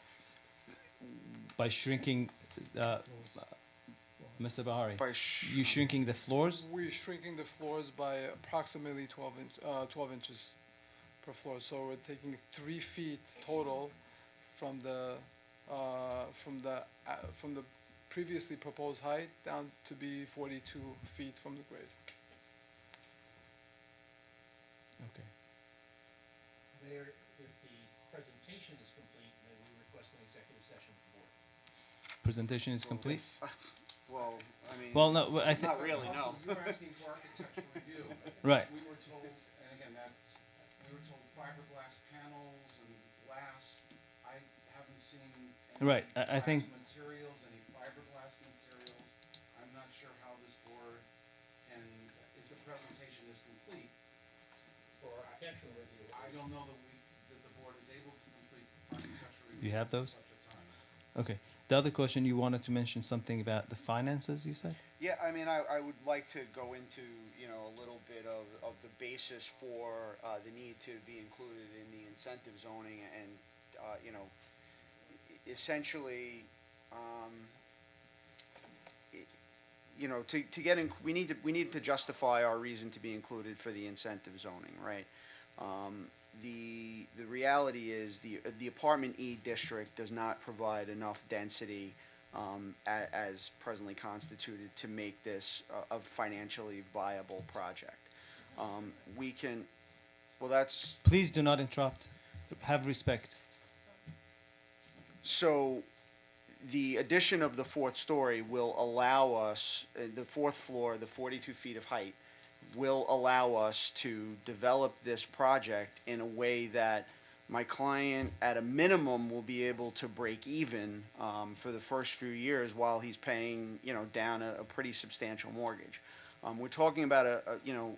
By shrinking, Mr. Bahari? You shrinking the floors? We're shrinking the floors by approximately 12 inches per floor. So we're taking 3 feet total from the previously proposed height down to be 42 feet from the grade. Okay. Mayor, if the presentation is complete, may we request an executive session of the board? Presentation is complete? Well, I mean, Well, no, I think, not really, no. You were asking for architectural review. Right. We were told, and again, we were told fiberglass panels and glass. I haven't seen any Right, I glass think- material is complete for architectural review. I don't know that the board is able to complete architectural You have those? at such a time. Okay. The other question, you wanted to mention something about the finances, you said? Yeah, I mean, I would like to go into, a little bit of the basis for the need to be included in the incentive zoning and, essentially, to get in, we need to justify our reason to be included for the incentive zoning, right? The reality is the apartment E district does not provide enough density as presently constituted to make this a financially viable project. We can, well, that's, Please do not interrupt. Have respect. so the addition of the fourth story will allow us, the fourth floor, the 42 feet of height, will allow us to develop this project in a way that my client, at a minimum, will be able to break even for the first few years while he's paying, down a pretty substantial mortgage. We're talking about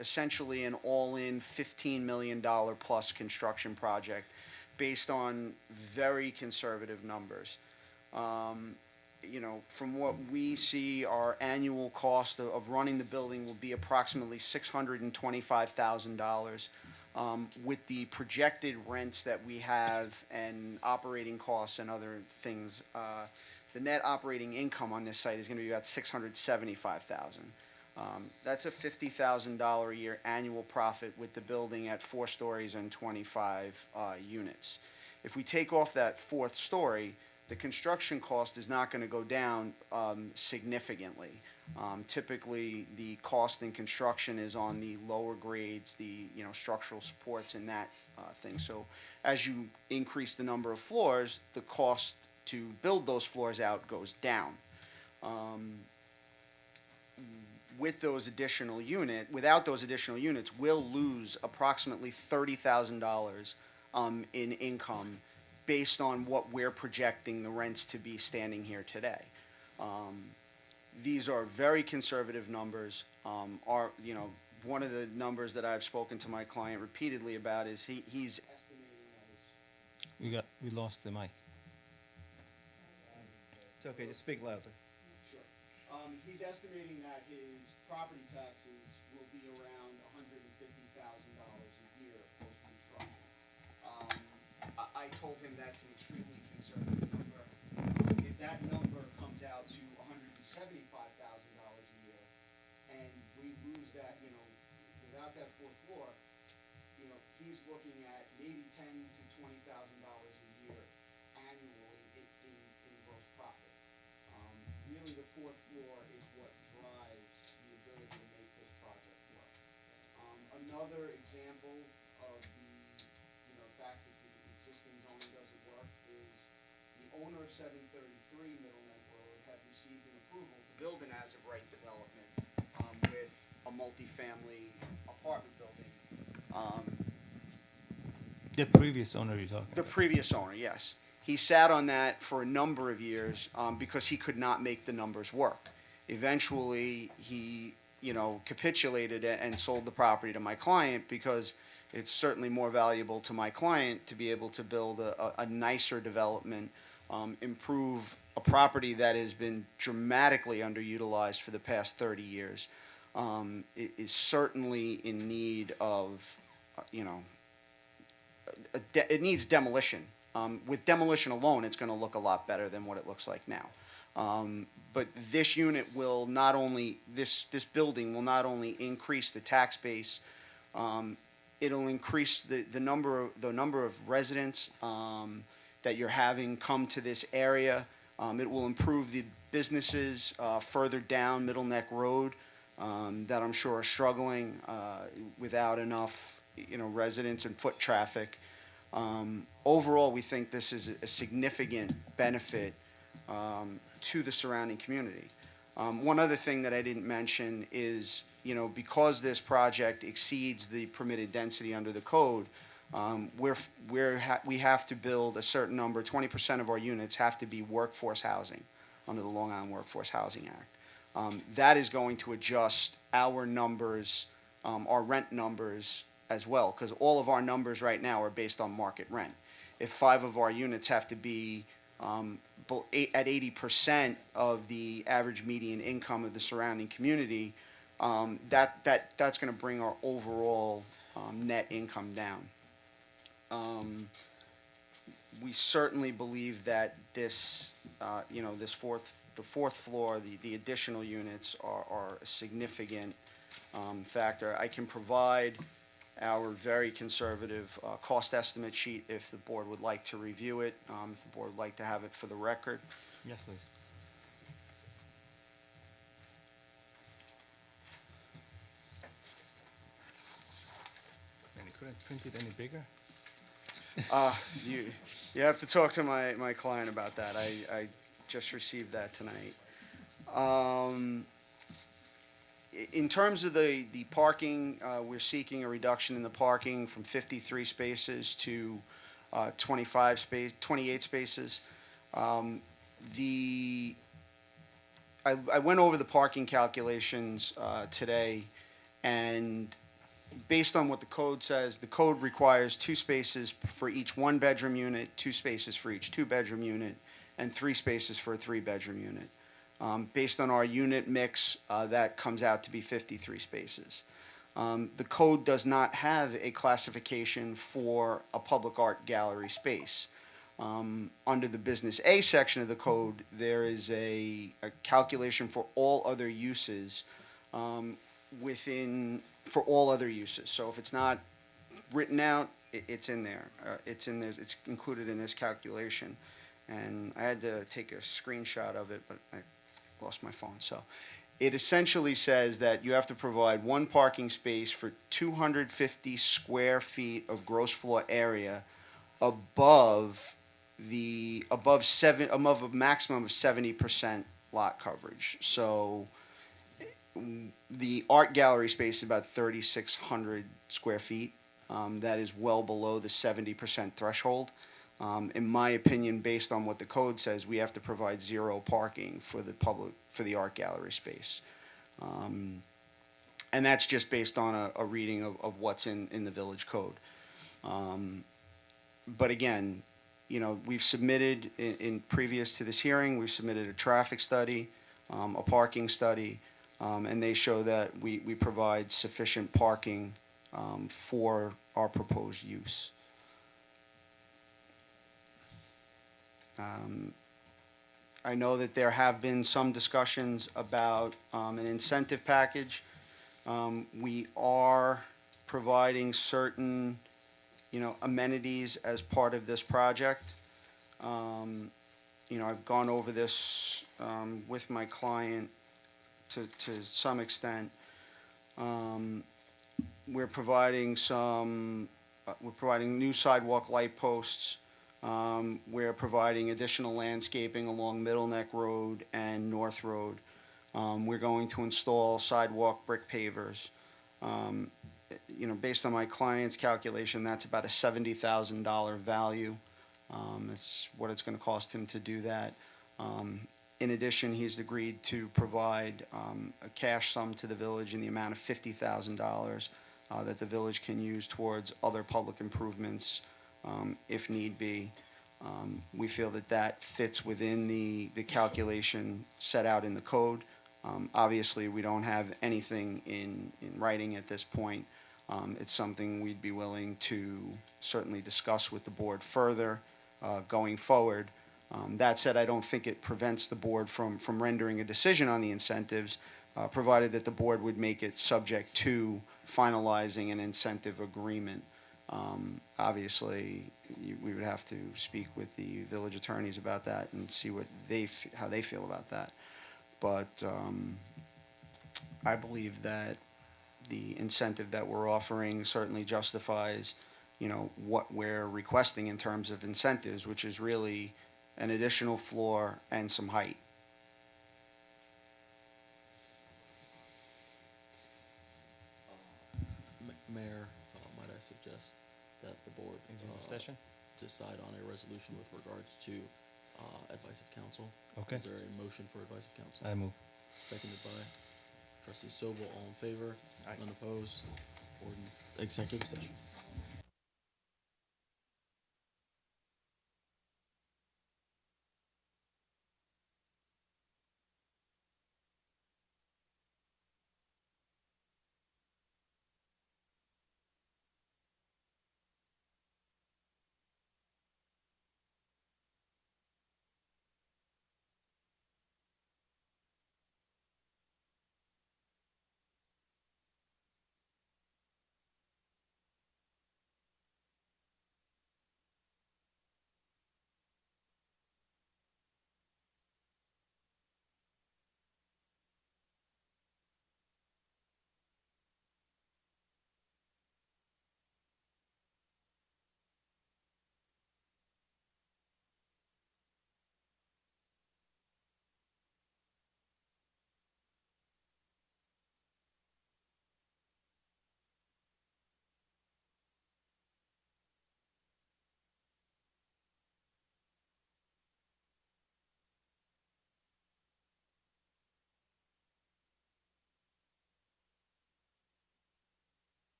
essentially an all-in $15 million plus construction project based on very conservative numbers. From what we see, our annual cost of running the building will be approximately $625,000. With the projected rents that we have and operating costs and other things, the net operating income on this site is going to be about $675,000. That's a $50,000 a year annual profit with the building at 4 stories and 25 units. If we take off that fourth story, the construction cost is not going to go down significantly. Typically, the cost in construction is on the lower grades, the structural supports and that thing. So as you increase the number of floors, the cost to build those floors out goes down. Without those additional units, we'll lose approximately $30,000 in income based on what we're projecting the rents to be standing here today. These are very conservative numbers. One of the numbers that I've spoken to my client repeatedly about is he's estimating that his... We lost the mic. It's okay, just speak louder. Sure. He's estimating that his property taxes will be around $150,000 a year post-construction. I told him that's an extremely conservative number. If that number comes out to $175,000 a year, and we lose that, without that fourth floor, he's looking at maybe $10,000 to $20,000 a year annually in gross profit. Really, the fourth floor is what drives the ability to make this project work. Another example of the fact that the existing zoning doesn't work is the owner of 733 Middle Neck Road had received an approval to build an as-of-right development with a multifamily apartment building. The previous owner you're talking The about. previous owner, yes. He sat on that for a number of years because he could not make the numbers work. Eventually, he, capitulated and sold the property to my client because it's certainly more valuable to my client to be able to build a nicer development, improve a property that has been dramatically underutilized for the past 30 years. It is certainly in need of, it needs demolition. With demolition alone, it's going to look a lot better than what it looks like now. But this unit will not only, this building will not only increase the tax base, it'll increase the number of residents that you're having come to this area. It will improve the businesses further down Middle Neck Road that I'm sure are struggling without enough, residents and foot traffic. Overall, we think this is a significant benefit to the surrounding community. One other thing that I didn't mention is, because this project exceeds the permitted density under the code, we have to build a certain number, 20% of our units have to be workforce housing under the Long Island Workforce Housing Act. That is going to adjust our numbers our rent numbers as well, because all of our numbers right now are based on market rent. If 5 of our units have to be at 80% of the average median income of the surrounding community, that's going to bring our overall net income down. We certainly believe that this, the fourth floor, the additional units are a significant factor. I can provide our very conservative cost estimate sheet if the board would like to review it, if the board would like to have it for the record. Yes, please. And you couldn't print it any bigger? You have to talk to my client about that. I just received that tonight. In terms of the parking, we're seeking a reduction in the parking from 53 spaces to 28 spaces. I went over the parking calculations today, and based on what the code says, the code requires 2 spaces for each 1-bedroom unit, 2 spaces for each 2-bedroom unit, and 3 spaces for a 3-bedroom unit. Based on our unit mix, that comes out to be 53 spaces. The code does not have a classification for a public art gallery space. Under the Business A section of the code, there is a calculation for all other uses for all other uses. So if it's not written out, it's in there. It's included in this calculation. And I had to take a screenshot of it, but I lost my phone. So it essentially says that you have to provide 1 parking space for 250 square feet of gross floor area above a maximum of 70% lot coverage. So the art gallery space is about 3,600 square feet. That is well below the 70% threshold. In my opinion, based on what the code says, we have to provide 0 parking for the art gallery space. And that's just based on a reading of what's in the village code. But again, we've submitted, in previous to this hearing, we've submitted a traffic study, a parking study, and they show that we provide sufficient parking for our proposed use. I know that there have been some discussions about an incentive package. We are providing certain, amenities as part of this project. I've gone over this with my client to some extent. We're providing new sidewalk light posts. We're providing additional landscaping along Middle Neck Road and North Road. We're going to install sidewalk brick pavers. Based on my client's calculation, that's about a $70,000 value. It's what it's going to cost him to do that. In addition, he's agreed to provide a cash sum to the village in the amount of $50,000 that the village can use towards other public improvements if need be. We feel that fits within the calculation set out in the code. Obviously, we don't have anything in writing at this point. It's something we'd be willing to certainly discuss with the board further going forward. That said, I don't think it prevents the board from rendering a decision on the incentives, provided that the board would make it subject to finalizing an incentive agreement. Obviously, we would have to speak with the village attorneys about that and see how they feel about that. But I believe that the incentive that we're offering certainly justifies, what we're requesting in terms of incentives, which is really an additional floor and some height. Mayor, might I suggest that the board Executive session? decide on a resolution with regards to advice of counsel? Okay. Is there a motion for advice of counsel? I move. Seconded by Trustee Sobel, all in favor? Aye. None opposed? Ordinance, executive session.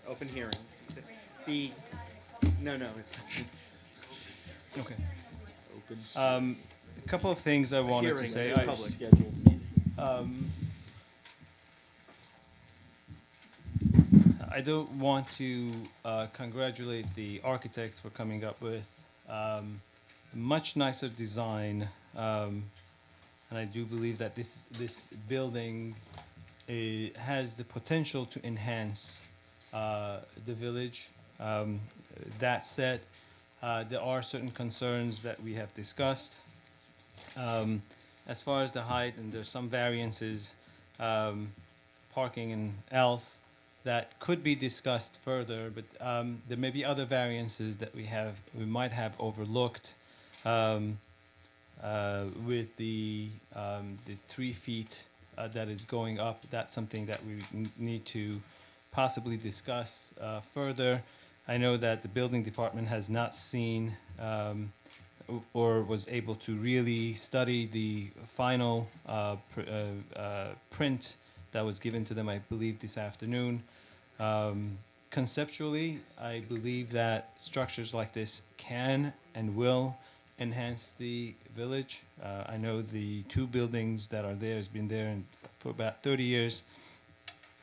open hearing. The, no, no. Okay. Open. A couple of things I wanted to hearing, say. a public. Scheduled meeting. I don't want to congratulate the architects for coming up with a much nicer design, and I do believe that this building has the potential to enhance the village. That said, there are certain concerns that we have discussed. As far as the height, and there's some variances, parking and else, that could be discussed further, but there may be other variances that we might have overlooked with the 3 feet that is going up. That's something that we need to possibly discuss further. I know that the building department has not seen or was able to really study the final print that was given to them, I believe, this afternoon. Conceptually, I believe that structures like this can and will enhance the village. I know the 2 buildings that are there has been there for about 30 years.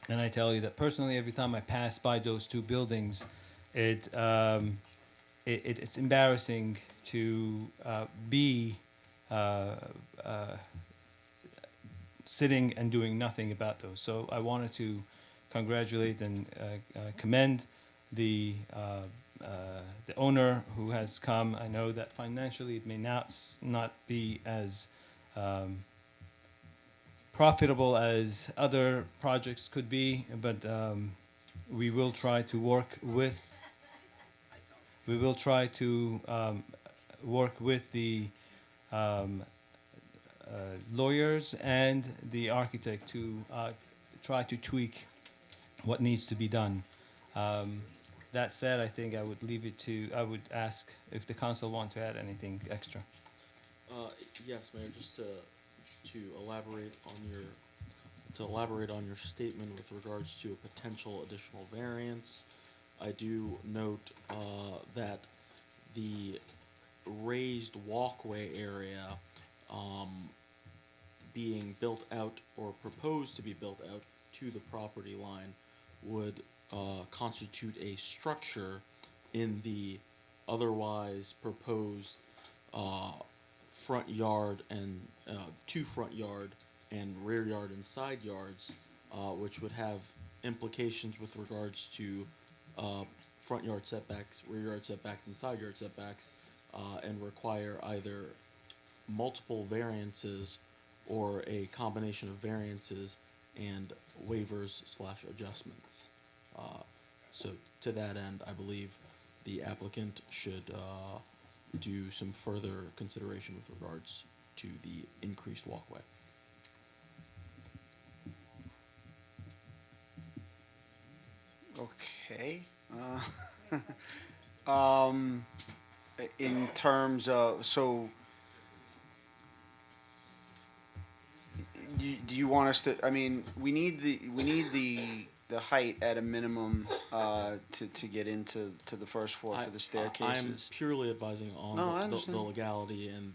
And I tell you that personally, every time I pass by those 2 buildings, it's embarrassing to be sitting and doing nothing about those. So I wanted to congratulate and commend the owner who has come. I know that financially it may not be as profitable as other projects could be, but we will try to work with. We will try to work with the lawyers and the architect to try to tweak what needs to be done. That said, I think I would ask if the council want to add anything extra. Yes, Mayor, just to elaborate on your statement with regards to a potential additional variance, I do note that the raised walkway area being built out or proposed to be built out to the property line would constitute a structure in the otherwise proposed front yard and 2 front yard and rear yard and side yards, which would have implications with regards to front yard setbacks, rear yard setbacks, and side yard setbacks, and require either multiple variances or a combination of variances and waivers / adjustments. So to that end, I believe the applicant should do some further consideration with regards to the increased walkway. Okay. In terms of, so, do you want us to, I mean, we need the height at a minimum to get into the first floor for the I'm staircases. purely advising on No, I the understand. legality and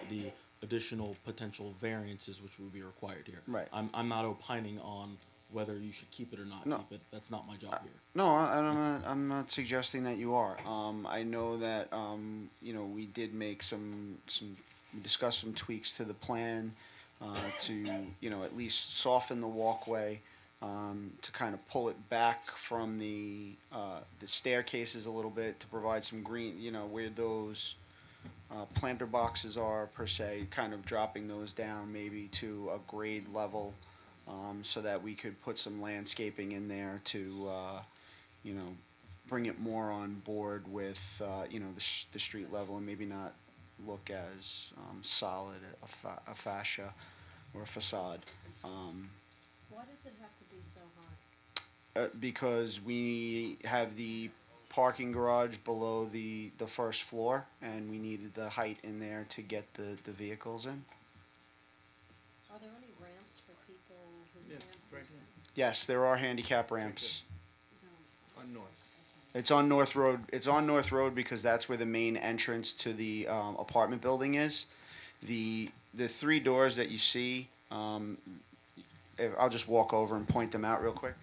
the additional potential variances which would be required here. Right. I'm not opining on whether you should keep it or not No. keep it. That's not my job here. No, I'm not suggesting that you are. I know that we did make we discussed some tweaks to the plan to at least soften the walkway, to kind of pull it back from the staircases a little bit, to provide some green, where those planter boxes are per se, kind of dropping those down maybe to a grade level, so that we could put some landscaping in there to bring it more on board with the street level, and maybe not look as solid a fascia or a facade. Why does it have to be so high? Because we have the parking garage below the first floor, and we needed the height in there to get the vehicles in. Are there any ramps for people who can't use them? Yes, there are handicap ramps. Is that on the side? On North. It's on North Road. It's on North Road because that's where the main entrance to the apartment building is. The three doors that you see, I'll just walk over and point them out real quick.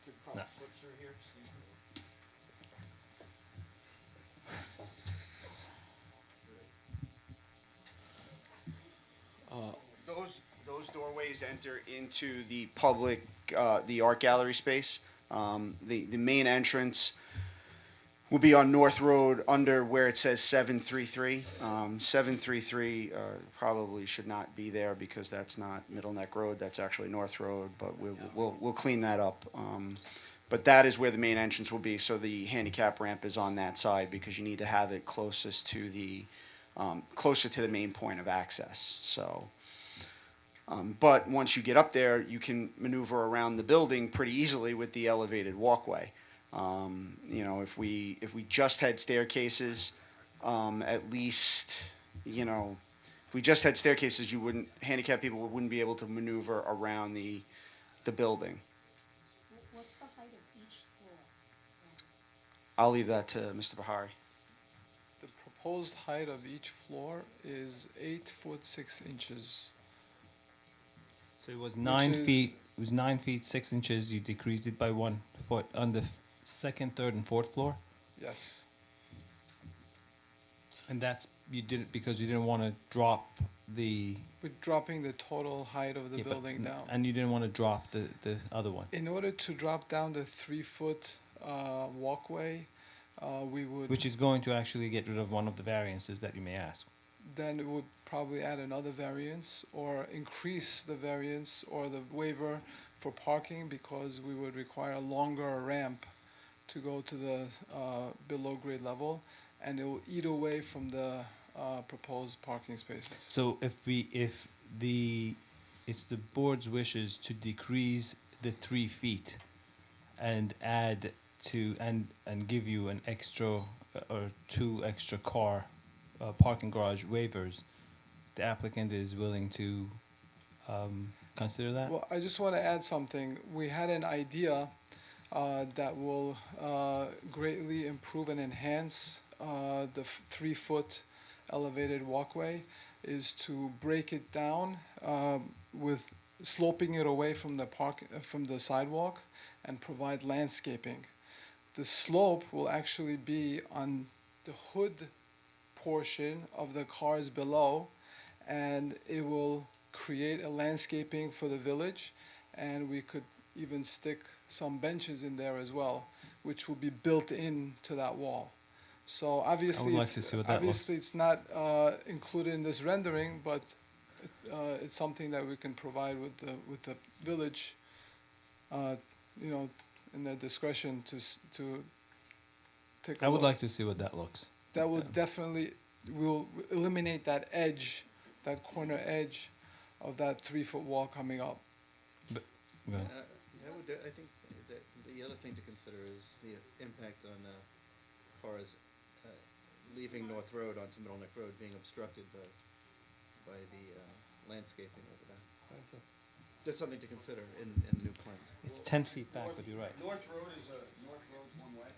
Could probably No. flip through here, excuse me. Those doorways enter into the public, the art gallery space. The main entrance will be on North Road under where it says 733. 733 probably should not be there because that's not Middle Neck Road. That's actually North Road, but we'll clean that up. But that is where the main entrance will be. So the handicap ramp is on that side because you need to have it closest to the closer to the main point of access. So. But once you get up there, you can maneuver around the building pretty easily with the elevated walkway. You know, if we just had staircases, at least, you know, if we just had staircases, handicapped people wouldn't be able to maneuver around the building. What's the height of each floor? I'll leave that to Mr. Bahari. The proposed height of each floor is 8 foot 6 inches. So it was 9 is- feet. It was 9 feet 6 inches. You decreased it by 1 foot on the second, third, and fourth floor, Yes. and that's you did it because you didn't want to drop the We're dropping the total height of the yeah, but building n- down. and you didn't want to drop the other one. In order to drop down the 3 foot walkway, we would Which is going to actually get rid of one of the variances that you may ask. then it would probably add another variance or increase the variance or the waiver for parking because we would require a longer ramp to go to the below grade level, and it will eat away from the proposed parking spaces. So if it's the board's wishes to decrease the 3 feet and add to and give you an extra or 2 extra car parking garage waivers, the applicant is willing to consider that? Well, I just want to add something. We had an idea that will greatly improve and enhance the 3 foot elevated walkway is to break it down with sloping it away from the sidewalk and provide landscaping. The slope will actually be on the hood portion of the cars below, and it will create a landscaping for the village, and we could even stick some benches in there as well, which will be built in to that wall. So obviously, like to see what that looks. it's not included in this rendering, but it's something that we can provide with the village, you know, in their discretion to take a I would look. like to see what that looks. That will definitely will eliminate that edge, that corner edge of that 3 foot wall coming up. Go ahead. I think that the other thing to consider is the impact on cars leaving North Road onto Middle Neck Road being obstructed by the landscaping over there. Just something to consider in the new plan. It's 10 feet back, but you're right. North Road's one way.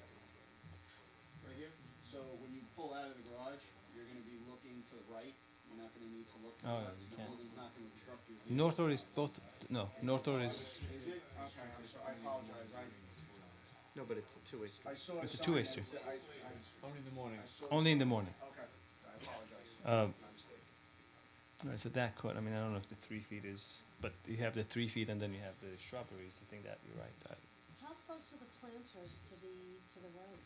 Right here. So when you pull out of the garage, you're going to be looking to the right. You're not going to need to look to the Oh, left. you The can't. building's not going to obstruct your view. North Road is both. No, North Road is. Is it? Okay, I'm sorry. I apologize. No, but it's a two-way street. I saw It's a sign two-way that street. said- Only in the morning. I saw Only in the sign- morning. Okay, I apologize. Um, My mistake. All right, so that could. I mean, I don't know if the 3 feet is, but you have the 3 feet and then you have the shrubberies. I think that you're right. How close are the planters to the road?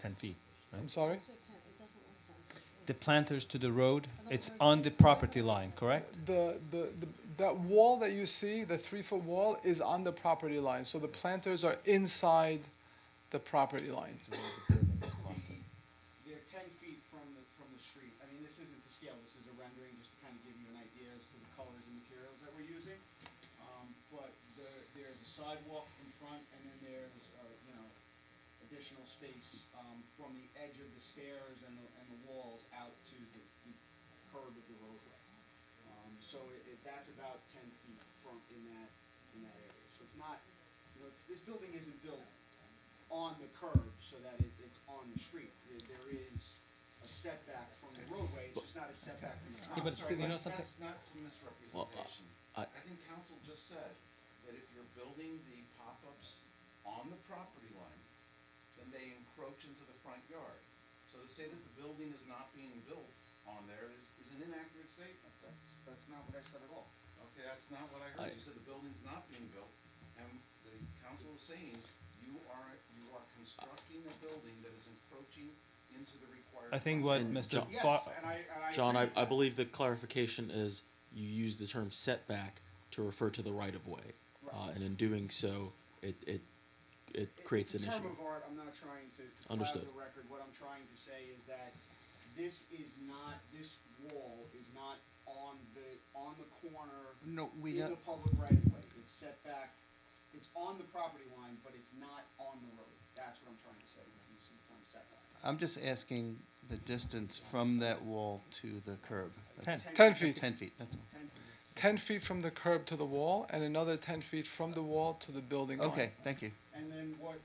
10 feet. I'm sorry? It doesn't look 10. The planters to the road. In other It's words, on the property line, correct? That wall that you see, the 3 foot wall, is on the property line. So the planters are inside the property line. They're 10 feet from the street. I mean, this isn't to scale. This is a rendering just to kind of give you an idea as to the colors and materials that we're using. But there's a sidewalk in front, and then there's additional space from the edge of the stairs and the walls out to the curb of the roadway. So that's about 10 feet from in that area. So it's not, this building isn't built on the curb so that it's on the street. There is a setback from the roadway. It's just not a setback from the top. Yeah, but Sorry, still, you know that's something? not some misrepresentation. I- I think council just said that if you're building the pop-ups on the property line, then they encroach into the front yard. So to say that the building is not being built on there is an inaccurate statement. That's not what I said at all. Okay, that's not what I heard. You said the building's not being built, and the council is saying you are constructing a building that is encroaching into the required. I think front what And Mr. John- Yes, Bar- and I John, agree with I that. believe the clarification is you use the term setback to refer to the right-of-way. Right. And in doing so, it creates an It's a issue. term of art. I'm not trying to cloud Understood. the record. What I'm trying to say is that this wall is not on the corner No, we in don't. the public right of way. It's set back. It's on the property line, but it's not on the road. That's what I'm trying to say when I use the term setback. I'm just asking the distance from that wall to the curb. 10. 10 feet. 10 feet, that's all. 10 feet. 10 feet from the curb to the wall, and another 10 feet from the wall to the building line. Okay, thank you. And then what,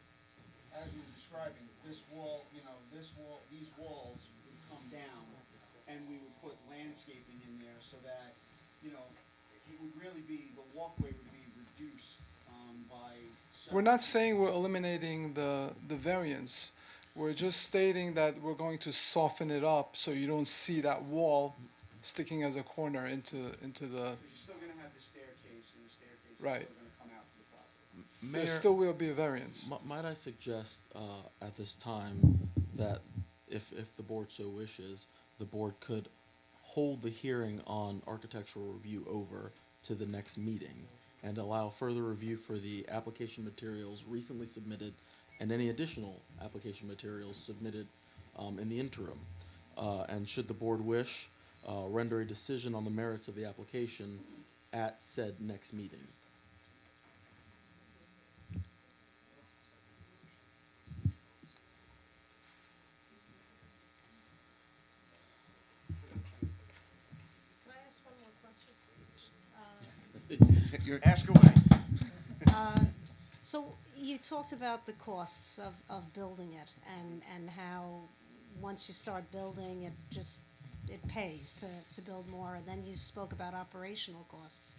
as you were describing, this wall, these walls would come down, and we would put landscaping in there so that, it would really be, the walkway would be reduced by. We're not saying we're eliminating the variance. We're just stating that we're going to soften it up so you don't see that wall sticking as a corner into the. Because you're still going to have the staircase, and the staircase is Right. still going to come out to the property. There Mayor, still will be a variance. might I suggest at this time that if the board so wishes, the board could hold the hearing on architectural review over to the next meeting and allow further review for the application materials recently submitted and any additional application materials submitted in the interim. And should the board wish, render a decision on the merits of the application at said next meeting. Can I ask one more question? You're- Ask away. So you talked about the costs of building it and how once you start building it pays to build more, and then you spoke about operational costs.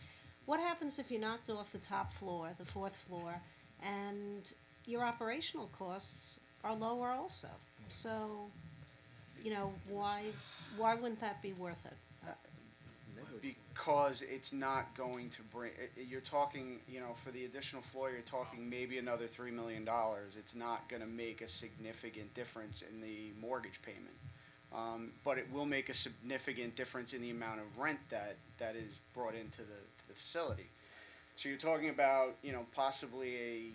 What happens if you knocked off the top floor, the fourth floor, and your operational costs are lower also? So, why wouldn't that be worth it? Because it's not going to bring, you're talking, for the additional floor, you're talking maybe another $3 million. It's not going to make a significant difference in the mortgage payment. But it will make a significant difference in the amount of rent that is brought into the facility. So you're talking about, possibly a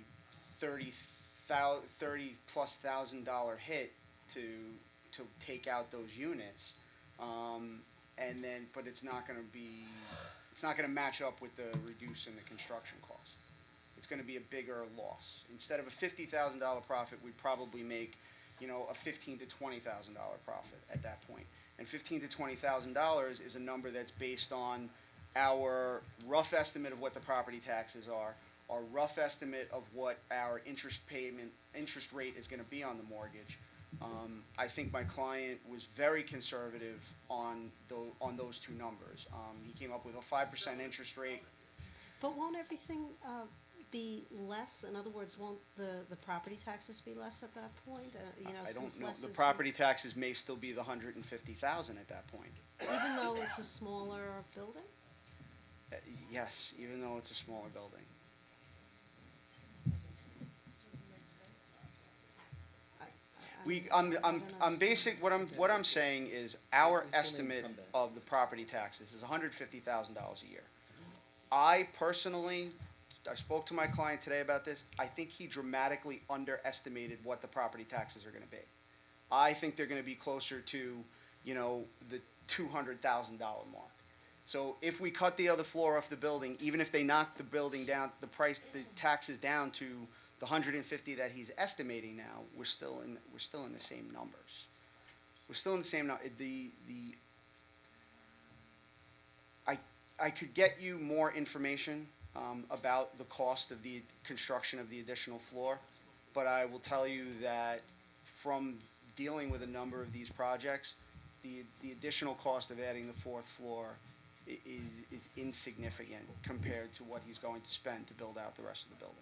$30,000+ hit to take out those units. And then, but it's not going to match up with the reduce in the construction cost. It's going to be a bigger loss. Instead of a $50,000 profit, we'd probably make, a $15,000 to $20,000 profit at that point. And $15,000 to $20,000 is a number that's based on our rough estimate of what the property taxes are, our rough estimate of what our interest rate is going to be on the mortgage. I think my client was very conservative on those two numbers. He came up with a 5% interest rate. But won't everything be less? In other words, won't the property taxes be less at that point? I Since don't know. less The is- property taxes may still be the $150,000 at that point. Even though it's a smaller building? Yes, even though it's a smaller building. What I'm saying is our estimate of the property taxes is $150,000 a year. I personally, I spoke to my client today about this. I think he dramatically underestimated what the property taxes are going to be. I think they're going to be closer to, the $200,000 mark. So if we cut the other floor off the building, even if they knock the building down, the taxes down to the 150 that he's estimating now, we're still in the same numbers. We're still in the same, I could get you more information about the cost of the construction of the additional floor, but I will tell you that from dealing with a number of these projects, the additional cost of adding the fourth floor is insignificant compared to what he's going to spend to build out the rest of the building.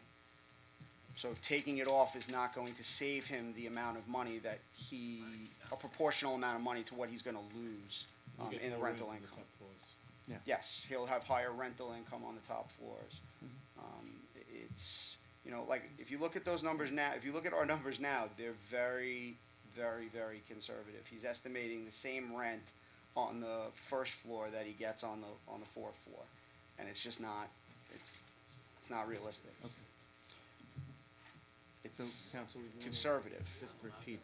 So taking it off is not going to save him the amount of money that a proportional amount of money to what he's going to lose We'll get in more rental rent on the income. top floors. Yes, he'll have higher rental income on the top floors. It's, like, if you look at those numbers now, if you look at our numbers now, they're very, very, very conservative. He's estimating the same rent on the first floor that he gets on the fourth floor. And it's just not, it's not realistic. So, It's Council, you wanna conservative. just repeat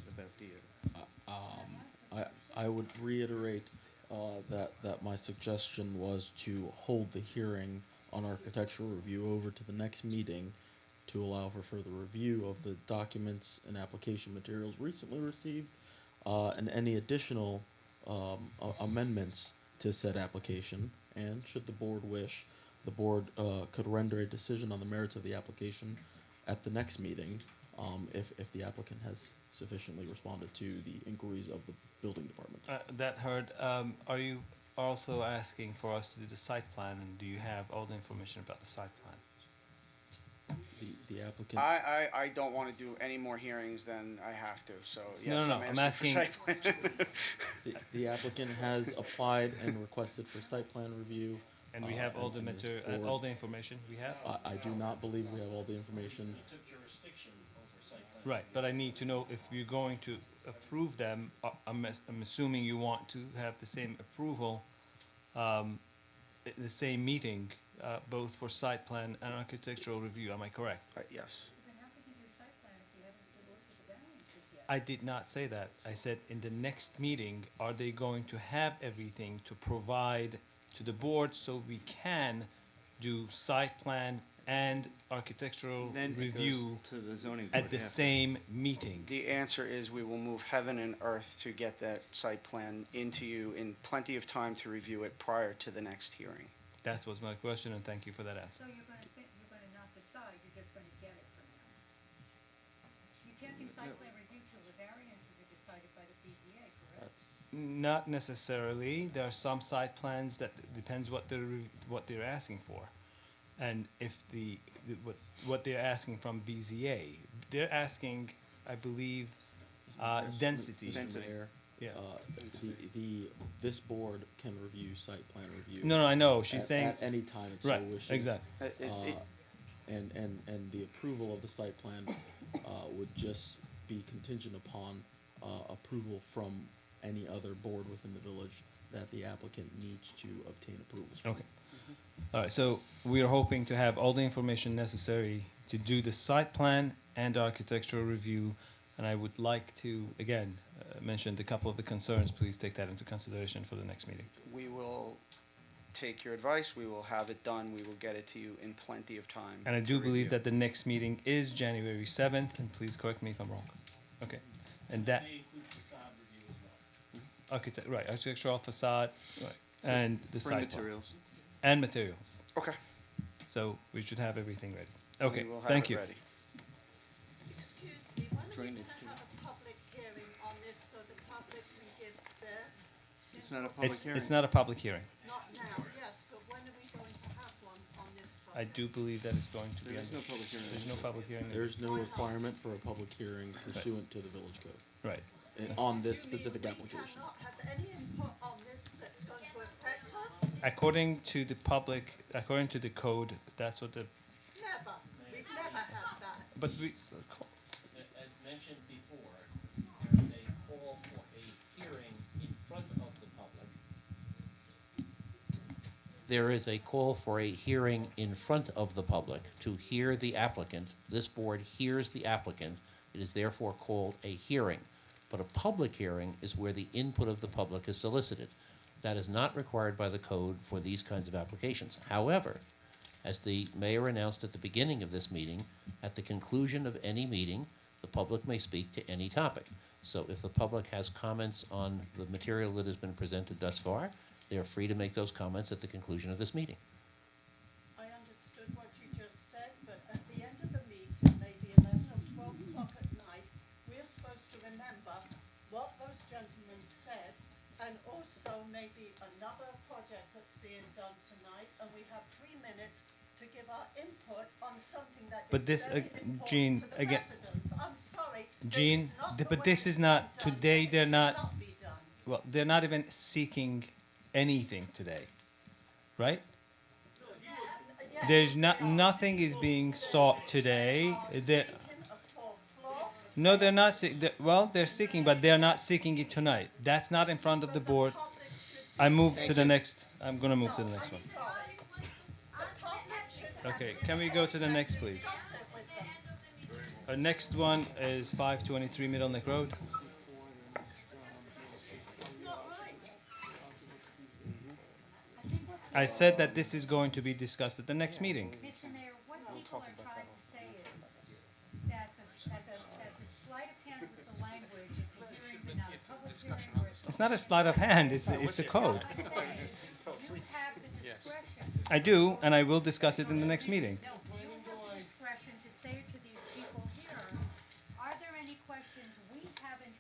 about the, I would reiterate that my suggestion was to hold the hearing on architectural review over to the next meeting to allow for further review of the documents and application materials recently received, and any additional amendments to said application. And should the board wish, the board could render a decision on the merits of the application at the next meeting, if the applicant has sufficiently responded to the inquiries of the building department. That heard. Are you also asking for us to do the site plan, and do you have all the information about the site plan? The applicant. I don't want to do any more hearings than I have to, so yes, No, I'm asking- for site plan. The applicant has applied and requested for site plan review. And we have all the and this material, board- all the information we have? I do not believe we have all the information. You took jurisdiction over site plan. Right, but I need to know if you're going to approve them. I'm assuming you want to have the same approval, the same meeting, both for site plan and architectural review. Am I correct? Yes. Then how could you do site plan if you haven't looked at the variances yet? I did not say that. I said in the next meeting, are they going to have everything to provide to the board so we can do site plan and architectural then it goes review to the zoning board at the after. same meeting? The answer is we will move heaven and earth to get that site plan into you in plenty of time to review it prior to the next hearing. That was my question, and thank you for that answer. So you're gonna not decide, you're just gonna get it for now? You can't do site plan review till the variances are decided by the BZA, correct? Not necessarily. There are some site plans that depends what they're asking for, and if what they're asking from BZA, they're asking, I believe, density. Mr. Mayor, Yeah. this board can review site plan review. No, I know. She's saying at any time it right. so wishes. Exactly. And the approval of the site plan would just be contingent upon approval from any other board within the village that the applicant needs to obtain approvals from. Okay. All right. So we are hoping to have all the information necessary to do the site plan and architectural review. And I would like to, again, mention a couple of the concerns. Please take that into consideration for the next meeting. We will take your advice, we will have it done, we will get it to you in plenty of time. And I to do believe review. that the next meeting is January 7th, and please correct me if I'm wrong. Okay. And that, May include facade review as well. right, architectural facade, right, and the Bring site plan. materials. And materials. Okay. So we should have everything ready. Okay, We will have thank it you. ready. Excuse me, when are we Drainage, gonna have a public hearing on this so the public can give their, It's not a public hearing. It's not a public hearing. not now, yes, but when are we going to have one on this I project? do believe that it's going to be. There is under- no public hearing. There's no public hearing. There's no requirement for a public hearing pursuant to the village code Right. on this You mean specific we application. cannot have any input on this that's going to affect us? According to the according to the code, that's what the, Never, we've never had that. but we, As mentioned before, there is a call for a hearing in front of the public. There is a call for a hearing in front of the public to hear the applicant. This board hears the applicant. It is therefore called a hearing. But a public hearing is where the input of the public is solicited. That is not required by the code for these kinds of applications. However, As the mayor announced at the beginning of this meeting, at the conclusion of any meeting, the public may speak to any topic. So if the public has comments on the material that has been presented thus far, they are free to make those comments at the conclusion of this meeting. I understood what you just said, but at the end of the meeting, maybe 11 or 12 o'clock at night, we're supposed to remember what those gentlemen said, and also maybe another project that's being done tonight, and we have 3 minutes to give our input on something that But is this, very Jean, important to the again- residents. I'm sorry, Jean, this is not th- the but way this it's is not, been done, today and it they're should not, not be done. well, they're not even seeking anything today, right? Yes, There's they not, are. nothing is being sought today. They're, Seeking a full floor. no, they're not, well, they're seeking, but they're not seeking it tonight. That's not in front of the board. I move to the next, I'm gonna move to the next one. Sorry. The public should Okay, can we go to the next, please? discuss it with them. Our next one is 523 Middle Neck Road. It's not right. I said that this is going to be discussed at the next meeting. Mr. Mayor, what people are trying to say is that the sleight of hand with the language, it's a hearing but not a public hearing, or it's. It's not a sleight of hand, it's a code. What I'm saying is, you have the discretion. I do, and I will discuss it in the next meeting. No, you have the discretion to say to these people here, are there any questions that we haven't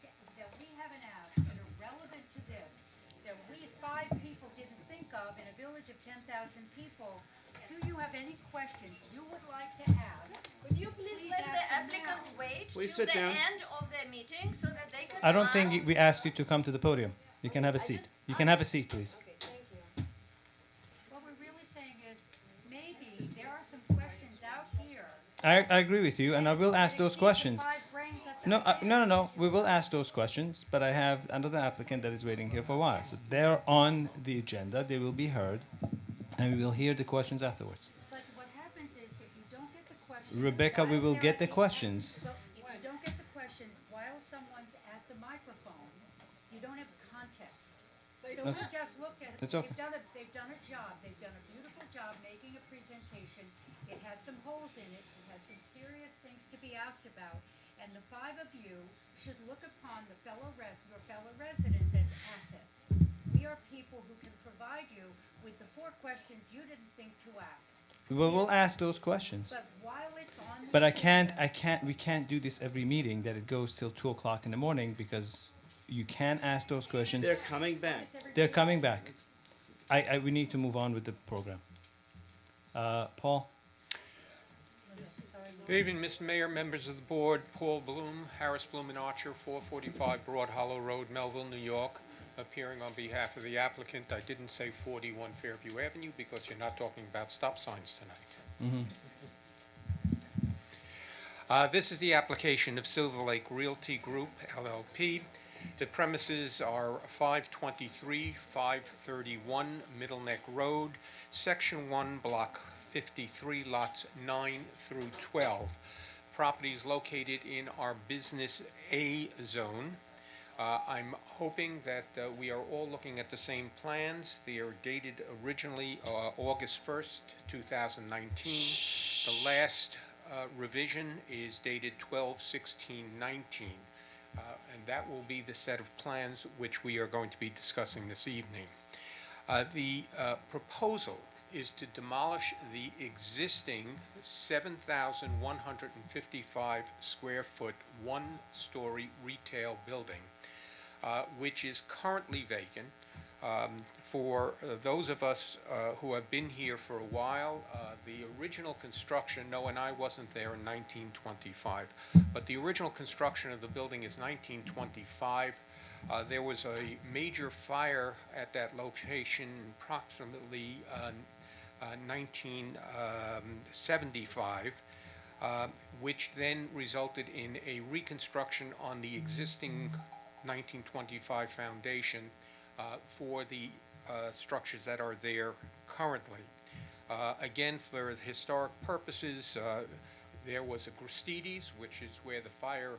asked that are relevant to this, that we 5 people didn't think of in a village of 10,000 people? Do you have any questions you would like to ask? Could you please let the ask them applicant now. wait Please till sit the down. end of the meeting so that they can I don't ask? think we asked you to come to the podium. You can have a seat. You can have a seat, please. Okay, thank you. What we're really saying is, maybe there are some questions out here. I agree with you, and I will ask that those exceed the questions. 5 brains at the No, table. no. We will ask those questions, but I have another applicant that is waiting here for a while. So they're on the agenda. They will be heard, and we will hear the questions afterwards. But what happens is, if you don't get the questions. Rebecca, we while will they're get at the end, questions. but if you don't get the questions while someone's at the microphone, you don't have context. So we Okay. just looked at it. It's okay. They've done a job. They've done a beautiful job making a presentation. It has some holes in it. It has some serious things to be asked about. And the 5 of you should look upon your fellow residents as assets. We are people who can provide you with the 4 questions you didn't think to ask. We'll ask those questions. But while it's on the But agenda- we can't do this every meeting, that it goes till 2 o'clock in the morning, because you can ask those questions. They're coming back. They're coming back. We need to move on with the program. Paul? Good evening, Mr. Mayor, members of the board. Paul Bloom, Harris Bloom and Archer, 445 Broad Hollow Road, Melville, New York, appearing on behalf of the applicant. I didn't say 41 Fairview Avenue because you're not talking about stop signs tonight. This is the application of Silver Lake Realty Group, LLP. The premises are 523, 531 Middle Neck Road, Section 1, Block 53, lots 9 through 12. Property is located in our Business A zone. I'm hoping that we are all looking at the same plans. They are dated originally August 1st, 2019. The last revision is dated 12/16/19. And that will be the set of plans which we are going to be discussing this evening. The proposal is to demolish the existing 7,155 square foot, one-story retail building, which is currently vacant. For those of us who have been here for a while, the original construction, no, and I wasn't there in 1925, but the original construction of the building is 1925. There was a major fire at that location approximately 1975, which then resulted in a reconstruction on the existing 1925 foundation for the structures that are there currently. Again, for historic purposes, there was a Gristedes, which is where the fire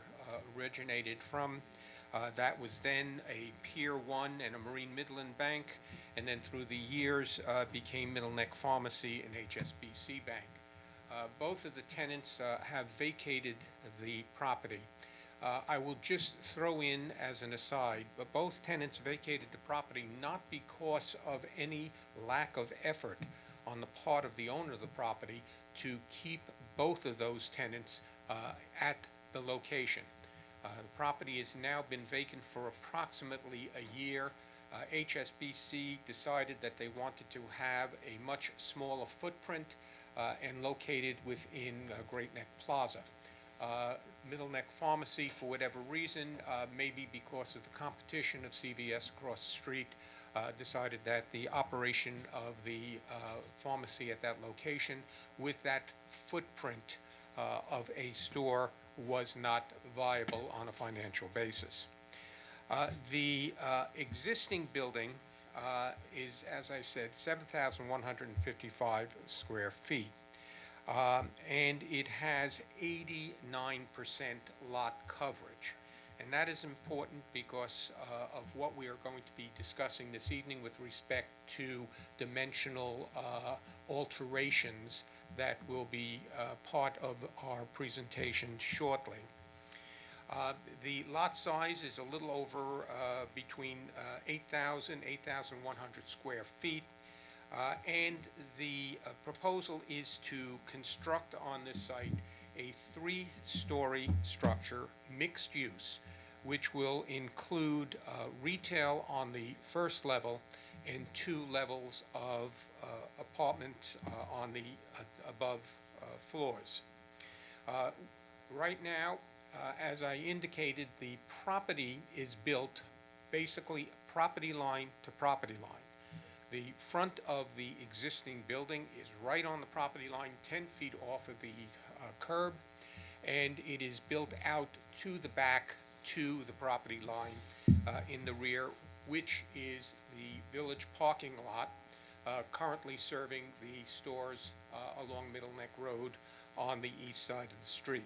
originated from. That was then a Pier 1 and a Marine Midland Bank, and then through the years became Middle Neck Pharmacy and HSBC Bank. Both of the tenants have vacated the property. I will just throw in as an aside, but both tenants vacated the property not because of any lack of effort on the part of the owner of the property to keep both of those tenants at the location. The property has now been vacant for approximately a year. HSBC decided that they wanted to have a much smaller footprint and located within Great Neck Plaza. Middle Neck Pharmacy, for whatever reason, maybe because of the competition of CVS across the street, decided that the operation of the pharmacy at that location with that footprint of a store was not viable on a financial basis. The existing building is, as I said, 7,155 square feet. And it has 89% lot coverage. And that is important because of what we are going to be discussing this evening with respect to dimensional alterations that will be part of our presentation shortly. The lot size is a little over between 8,000, 8,100 square feet. And the proposal is to construct on this site a 3-story structure, mixed use, which will include retail on the first level and 2 levels of apartments on the above floors. Right now, as I indicated, the property is built basically property line to property line. The front of the existing building is right on the property line, 10 feet off of the curb, and it is built out to the back to the property line in the rear, which is the village parking lot, currently serving the stores along Middle Neck Road on the east side of the street.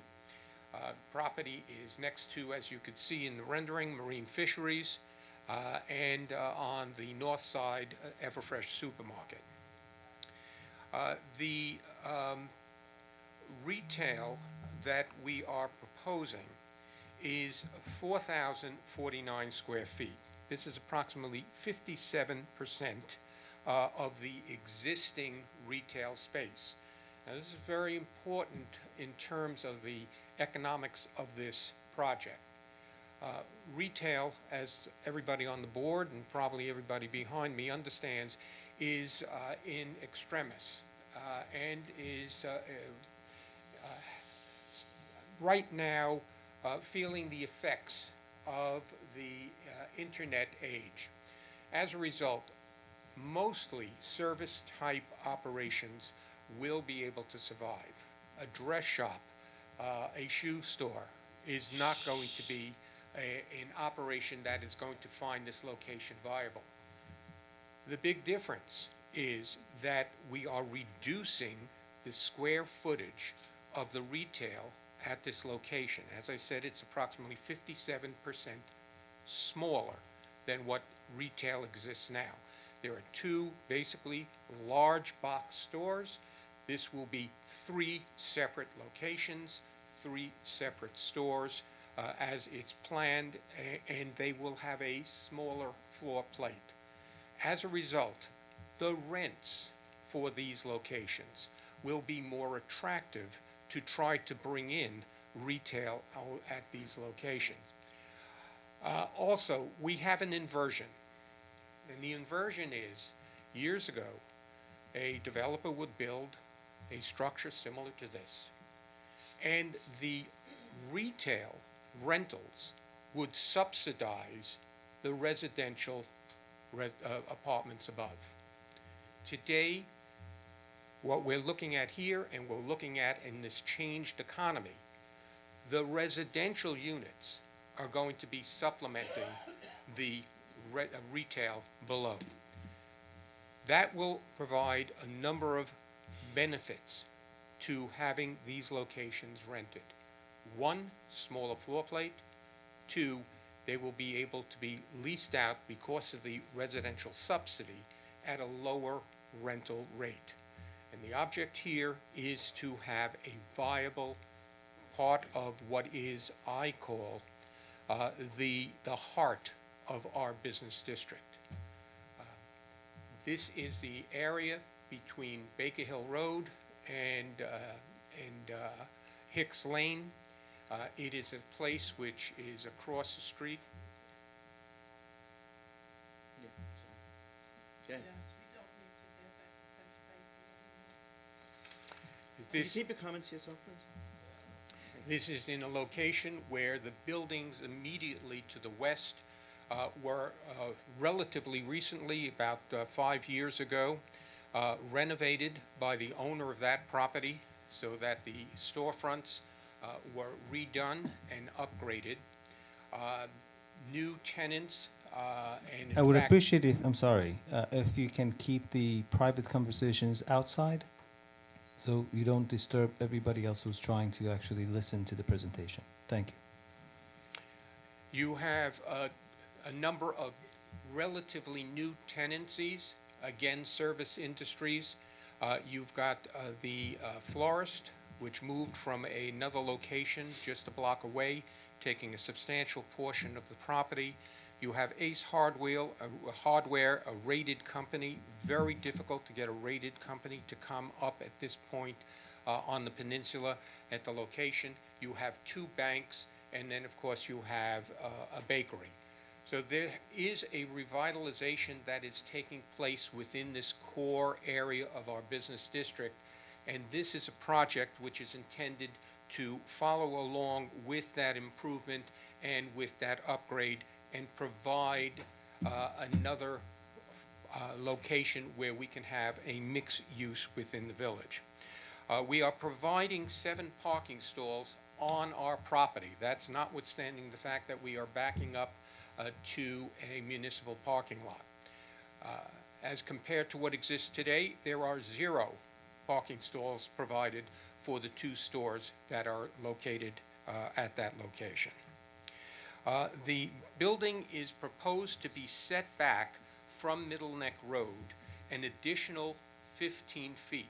Property is next to, as you could see in the rendering, Marine Fisheries, and on the north side, Everfresh Supermarket. The retail that we are proposing is 4,049 square feet. This is approximately 57% of the existing retail space. Now, this is very important in terms of the economics of this project. Retail, as everybody on the board and probably everybody behind me understands, is in extremis and is right now feeling the effects of the internet age. As a result, mostly service-type operations will be able to survive. A dress shop, a shoe store is not going to be an operation that is going to find this location viable. The big difference is that we are reducing the square footage of the retail at this location. As I said, it's approximately 57% smaller than what retail exists now. There are 2 basically large box stores. This will be 3 separate locations, 3 separate stores as it's planned, and they will have a smaller floor plate. As a result, the rents for these locations will be more attractive to try to bring in retail at these locations. Also, we have an inversion. And the inversion is, years ago, a developer would build a structure similar to this. And the retail rentals would subsidize the residential apartments above. Today, what we're looking at here and we're looking at in this changed economy, the residential units are going to be supplementing the retail below. That will provide a number of benefits to having these locations rented. 1, smaller floor plate. 2, they will be able to be leased out because of the residential subsidy at a lower rental rate. And the object here is to have a viable part of what is, I call, the heart of our business district. This is the area between Baker Hill Road and Hicks Lane. It is a place which is across the street. Okay. Yes, we don't need to give it French paper anymore. Can you This, keep your comments to yourself, please? this is in a location where the buildings immediately to the west were relatively recently, about 5 years ago, renovated by the owner of that property so that the storefronts were redone and upgraded. New tenants and in I would fact, appreciate it, I'm sorry, if you can keep the private conversations outside, so you don't disturb everybody else who's trying to actually listen to the presentation. Thank you. you have a number of relatively new tenancies, again, service industries. You've got the florist, which moved from another location just a block away, taking a substantial portion of the property. You have Ace Hardware, a rated company. Very difficult to get a rated company to come up at this point on the peninsula at the location. You have 2 banks, and then, of course, you have a bakery. So there is a revitalization that is taking place within this core area of our business district, and this is a project which is intended to follow along with that improvement and with that upgrade and provide another location where we can have a mixed use within the village. We are providing 7 parking stalls on our property. That's notwithstanding the fact that we are backing up to a municipal parking lot. As compared to what exists today, there are 0 parking stalls provided for the 2 stores that are located at that location. The building is proposed to be set back from Middle Neck Road an additional 15 feet.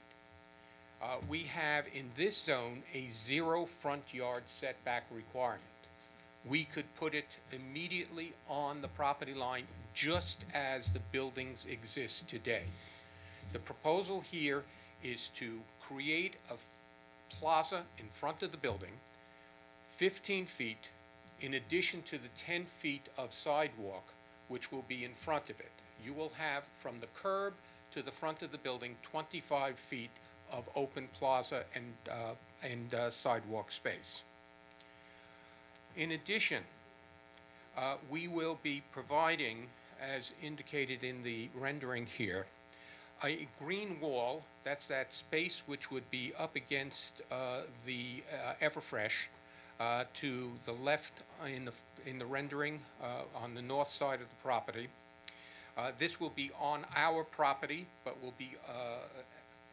We have in this zone a 0 front yard setback requirement. We could put it immediately on the property line just as the buildings exist today. The proposal here is to create a plaza in front of the building, 15 feet, in addition to the 10 feet of sidewalk which will be in front of it. You will have from the curb to the front of the building 25 feet of open plaza and sidewalk space. In addition, we will be providing, as indicated in the rendering here, a green wall. That's that space which would be up against the Everfresh to the left in the rendering on the north side of the property. This will be on our property, but will be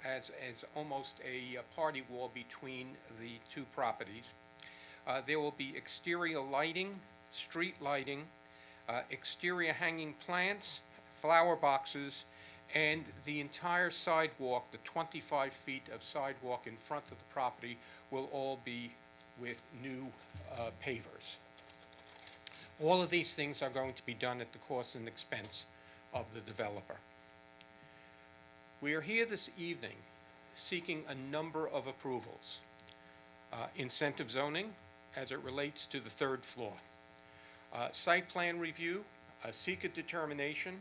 as almost a party wall between the 2 properties. There will be exterior lighting, street lighting, exterior hanging plants, flower boxes, and the entire sidewalk, the 25 feet of sidewalk in front of the property, will all be with new pavers. All of these things are going to be done at the cost and expense of the developer. We are here this evening seeking a number of approvals. Incentive zoning as it relates to the 3rd floor. Site plan review, a seeker determination,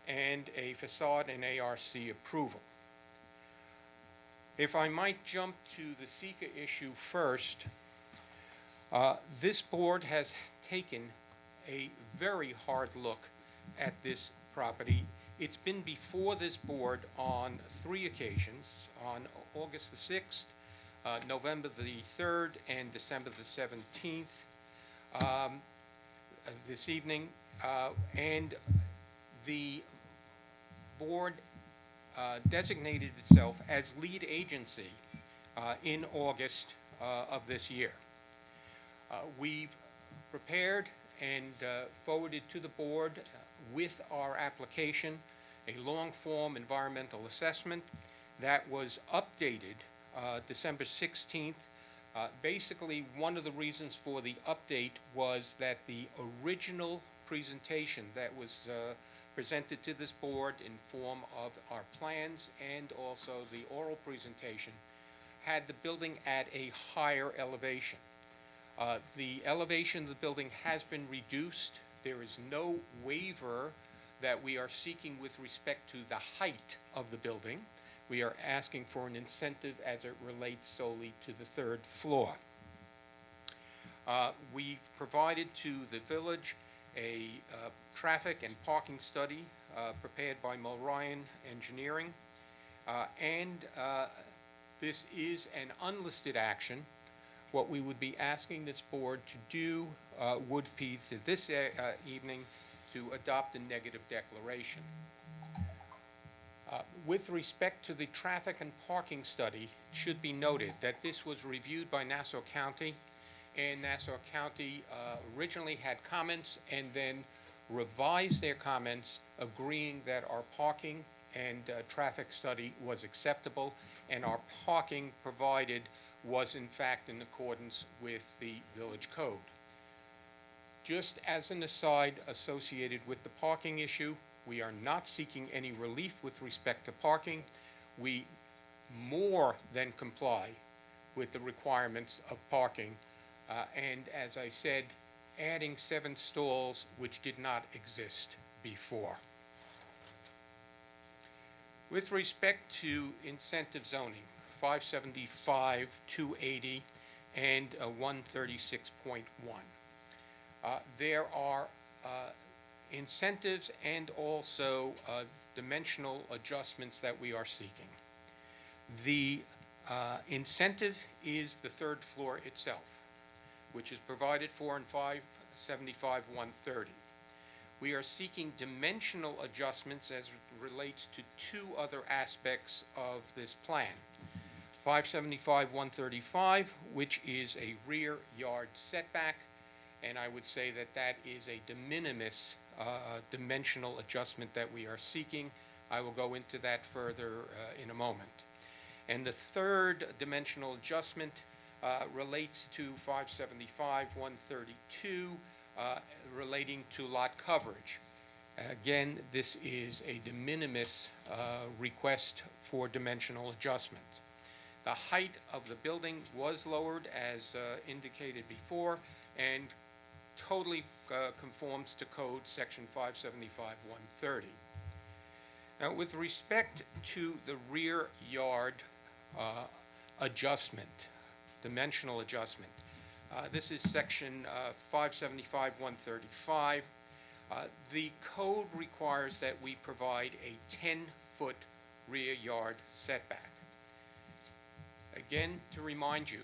and a facade and ARC approval. If I might jump to the seeker issue first, this board has taken a very hard look at this property. It's been before this board on 3 occasions, on August the 6th, November the 3rd, and December the 17th this evening, and the board designated itself as lead agency in August of this year. We've prepared and forwarded to the board with our application a long-form environmental assessment that was updated December 16th. Basically, one of the reasons for the update was that the original presentation that was presented to this board in form of our plans and also the oral presentation had the building at a higher elevation. The elevation of the building has been reduced. There is no waiver that we are seeking with respect to the height of the building. We are asking for an incentive as it relates solely to the third floor. We've provided to the village a traffic and parking study prepared by Mulryan Engineering. This is an unlisted action. What we would be asking this board to do would be to this evening to adopt a negative declaration. With respect to the traffic and parking study, it should be noted that this was reviewed by Nassau County, and Nassau County originally had comments and then revised their comments, agreeing that our parking and traffic study was acceptable, and our parking provided was in fact in accordance with the village code. Just as an aside associated with the parking issue, we are not seeking any relief with respect to parking. We more than comply with the requirements of parking, and as I said, adding 7 stalls which did not exist before. With respect to incentive zoning, 575, 280, and 136.1. There are incentives and also dimensional adjustments that we are seeking. The incentive is the third floor itself, which is provided for in 575, 130. We are seeking dimensional adjustments as it relates to 2 other aspects of this plan. 575, 135, which is a rear yard setback, and I would say that that is a de minimis dimensional adjustment that we are seeking. I will go into that further in a moment. And the third dimensional adjustment relates to 575, 132, relating to lot coverage. Again, this is a de minimis request for dimensional adjustment. The height of the building was lowered as indicated before and totally conforms to code section 575, 130. Now, with respect to the rear yard adjustment, dimensional adjustment, this is section 575, 135. The code requires that we provide a 10-foot rear yard setback. Again, to remind you,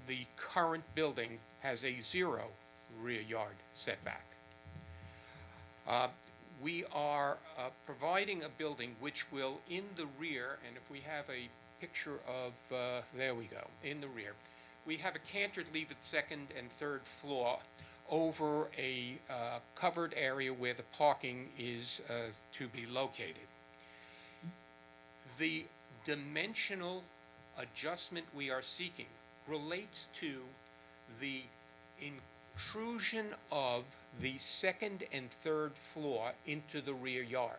the current building has a 0 rear yard setback. We are providing a building which will, in the rear, and if we have a picture of, there we go, in the rear, we have a cantered leave at 2nd and 3rd floor over a covered area where the parking is to be located. The dimensional adjustment we are seeking relates to the intrusion of the 2nd and 3rd floor into the rear yard.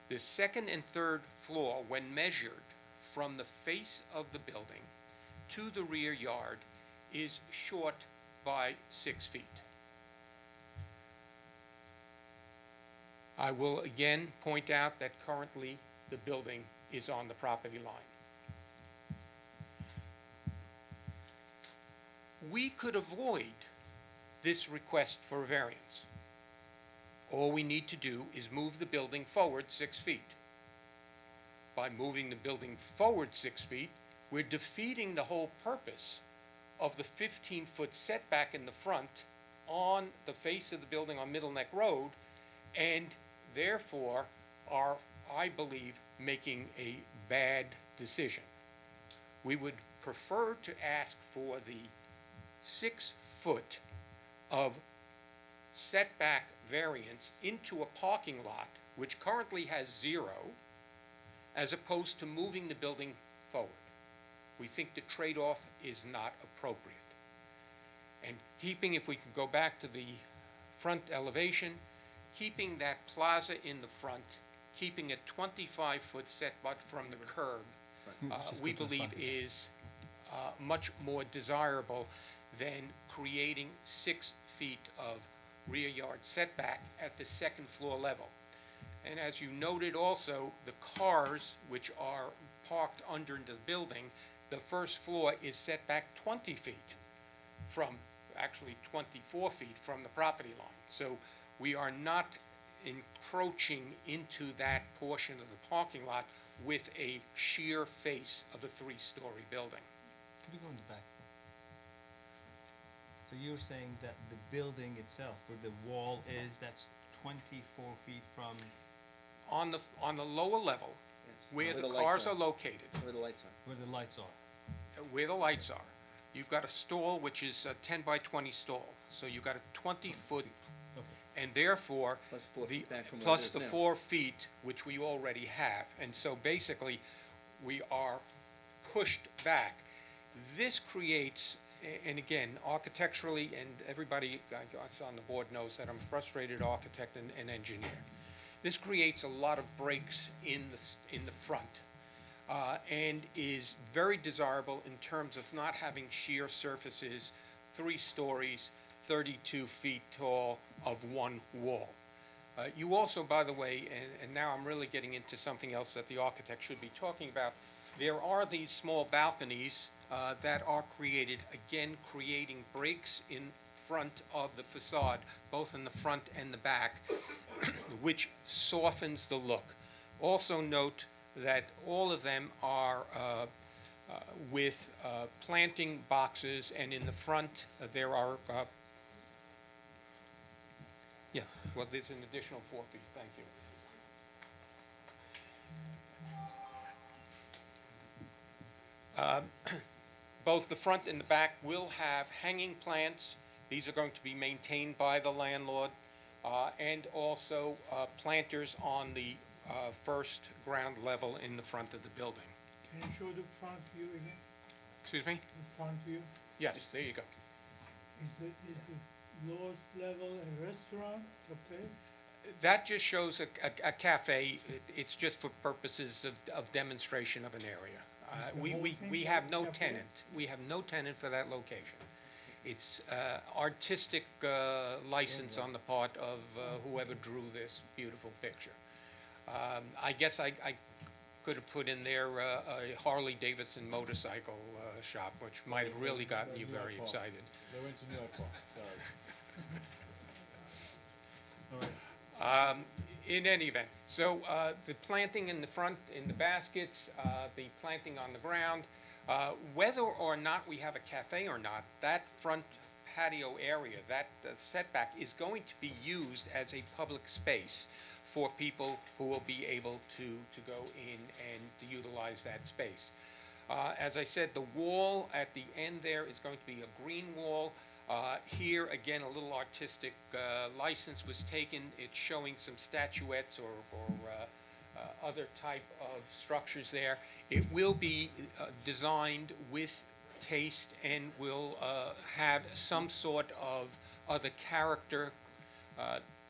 The 2nd and 3rd floor, when measured from the face of the building to the rear yard, is short by 6 feet. I will again point out that currently the building is on the property line. We could avoid this request for a variance. All we need to do is move the building forward 6 feet. By moving the building forward 6 feet, we're defeating the whole purpose of the 15-foot setback in the front on the face of the building on Middle Neck Road, and therefore are, I believe, making a bad decision. We would prefer to ask for the 6-foot of setback variance into a parking lot, which currently has 0, as opposed to moving the building forward. We think the trade-off is not appropriate. And keeping, if we can go back to the front elevation, keeping that plaza in the front, keeping a 25-foot setback from the curb, Just we go to the believe frontage. is much more desirable than creating 6 feet of rear yard setback at the second floor level. And as you noted also, the cars which are parked under the building, the first floor is set back 20 feet from, actually 24 feet from the property line. So we are not encroaching into that portion of the parking lot with a sheer face of a 3-story building. Could you go in the back? So you're saying that the building itself, where the wall is, that's 24 feet from... On the lower level, where Where the the lights cars are. are located, Where the lights are. where the lights are. where the lights are, you've got a stall which is a 10 by 20 stall. So you've got a 20-foot, Okay. and therefore, Plus 4 feet back from where it plus is the now. 4 feet, which we already have. And so basically, we are pushed back. This creates, and again, architecturally, and everybody on the board knows that I'm a frustrated architect and engineer. This creates a lot of breaks in the front, and is very desirable in terms of not having sheer surfaces, 3 stories, 32 feet tall of one wall. You also, by the way, and now I'm really getting into something else that the architect should be talking about, there are these small balconies that are created, again, creating breaks in front of the facade, both in the front and the back, which softens the look. Also note that all of them are with planting boxes, and in the front there are, yeah, well, there's an additional 4 feet, thank you. Both the front and the back will have hanging plants. These are going to be maintained by the landlord, and also planters on the first ground level in the front of the building. Can you show the front view again? Excuse me? The front view? Yes, there you go. Is the lowest level a restaurant, cafe? That just shows a cafe. It's just for purposes of demonstration of an area. the We whole thing have no cafe? tenant. We have no tenant for that location. It's artistic license on the part of whoever drew this beautiful picture. I guess I could have put in there a Harley Davidson motorcycle shop, which might have really gotten you very excited. They went to New York Park, sorry. In any event, so the planting in the front, in the baskets, the planting on the ground, whether or not we have a cafe or not, that front patio area, that setback is going to be used as a public space for people who will be able to go in and to utilize that space. As I said, the wall at the end there is going to be a green wall. Here, again, a little artistic license was taken. It's showing some statuettes or other type of structures there. It will be designed with taste and will have some sort of other character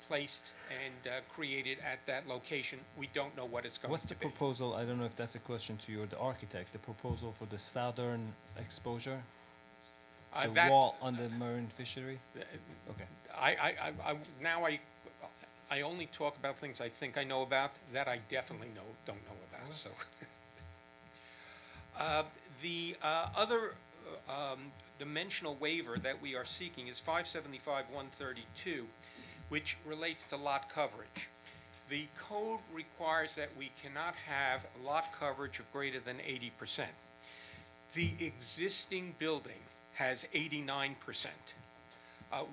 placed and created at that location. We don't know what it's going What's to the be. proposal? I don't know if that's a question to you or the architect. The proposal for the southern exposure? The That- wall on the marine fishery? Okay. I only talk about things I think I know about that I definitely don't know about. So, the other dimensional waiver that we are seeking is 575-132, which relates to lot coverage. The code requires that we cannot have lot coverage of greater than 80%. The existing building has 89%.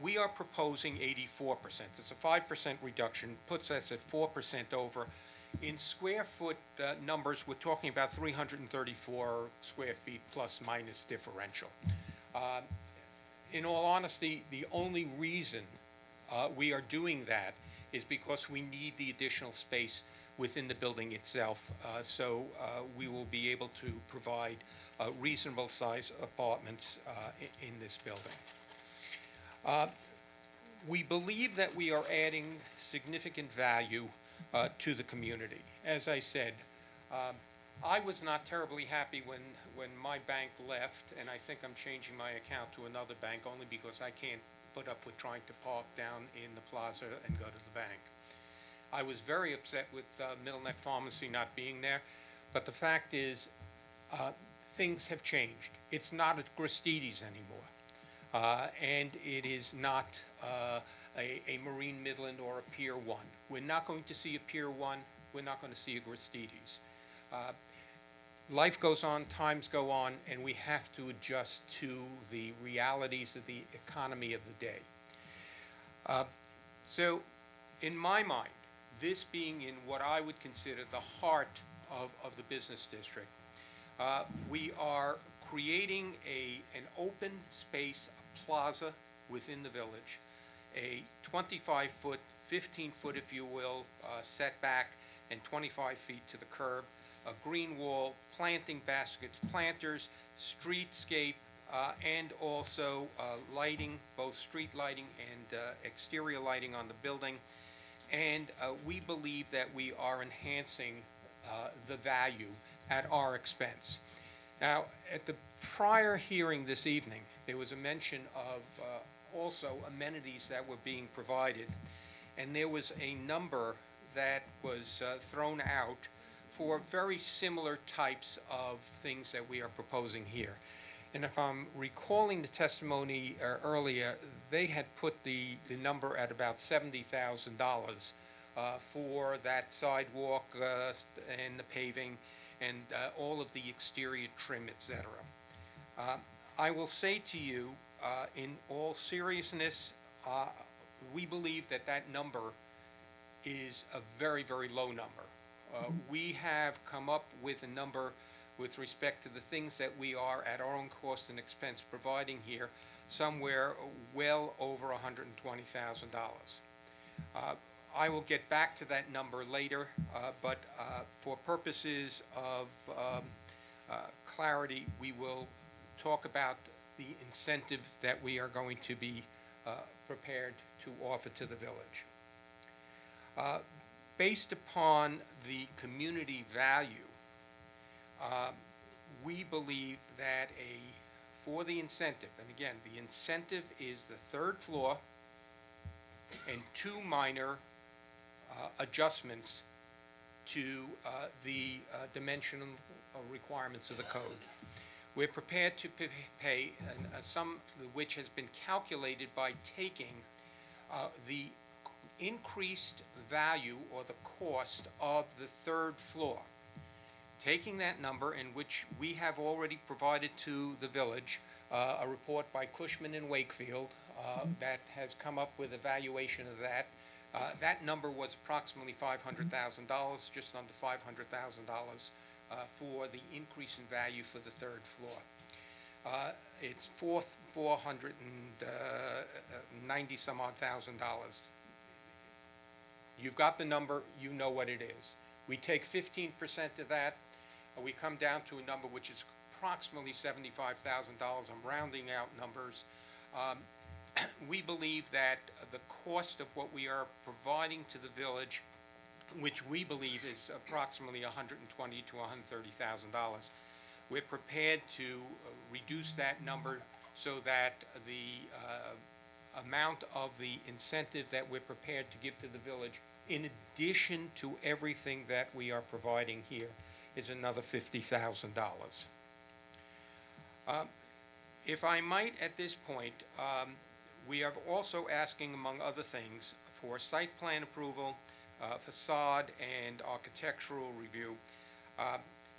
We are proposing 84%. It's a 5% reduction, puts us at 4% over. In square foot numbers, we're talking about 334 square feet plus minus differential. In all honesty, the only reason we are doing that is because we need the additional space within the building itself. So we will be able to provide reasonable size apartments in this building. We believe that we are adding significant value to the community. As I said, I was not terribly happy when my bank left, and I think I'm changing my account to another bank only because I can't put up with trying to park down in the plaza and go to the bank. I was very upset with Middle Neck Pharmacy not being there, but the fact is things have changed. It's not at Gristedes anymore. And it is not a Marine Midland or a Pier 1. We're not going to see a Pier 1. We're not going to see a Gristedes. Life goes on, times go on, and we have to adjust to the realities of the economy of the day. So, in my mind, this being in what I would consider the heart of the business district, we are creating an open space, a plaza within the village, a 25-foot, 15-foot, if you will, setback, and 25 feet to the curb, a green wall, planting baskets, planters, streetscape, and also lighting, both street lighting and exterior lighting on the building. And we believe that we are enhancing the value at our expense. Now, at the prior hearing this evening, there was a mention of also amenities that were being provided, and there was a number that was thrown out for very similar types of things that we are proposing here. And if I'm recalling the testimony earlier, they had put the number at about $70,000 for that sidewalk and the paving and all of the exterior trim, etc. I will say to you, in all seriousness, we believe that that number is a very, very low number. We have come up with a number with respect to the things that we are at our own cost and expense providing here, somewhere well over $120,000. I will get back to that number later, but for purposes of clarity, we will talk about the incentive that we are going to be prepared to offer to the village. Based upon the community value, we believe that for the incentive, and again, the incentive is the third floor and two minor adjustments to the dimensional requirements of the code. We're prepared to pay a sum which has been calculated by taking the increased value or the cost of the third floor, taking that number, in which we have already provided to the village a report by Cushman and Wakefield that has come up with a valuation of that. That number was approximately $500,000, just under $500,000 for the increase in value for the third floor. It's $490 some odd thousand dollars. You've got the number, you know what it is. We take 15% of that, and we come down to a number which is approximately $75,000. I'm rounding out numbers. We believe that the cost of what we are providing to the village, which we believe is approximately $120,000 to $130,000, we're prepared to reduce that number so that the amount of the incentive that we're prepared to give to the village, in addition to everything that we are providing here, is another $50,000. If I might at this point, we are also asking, among other things, for site plan approval, facade, and architectural review.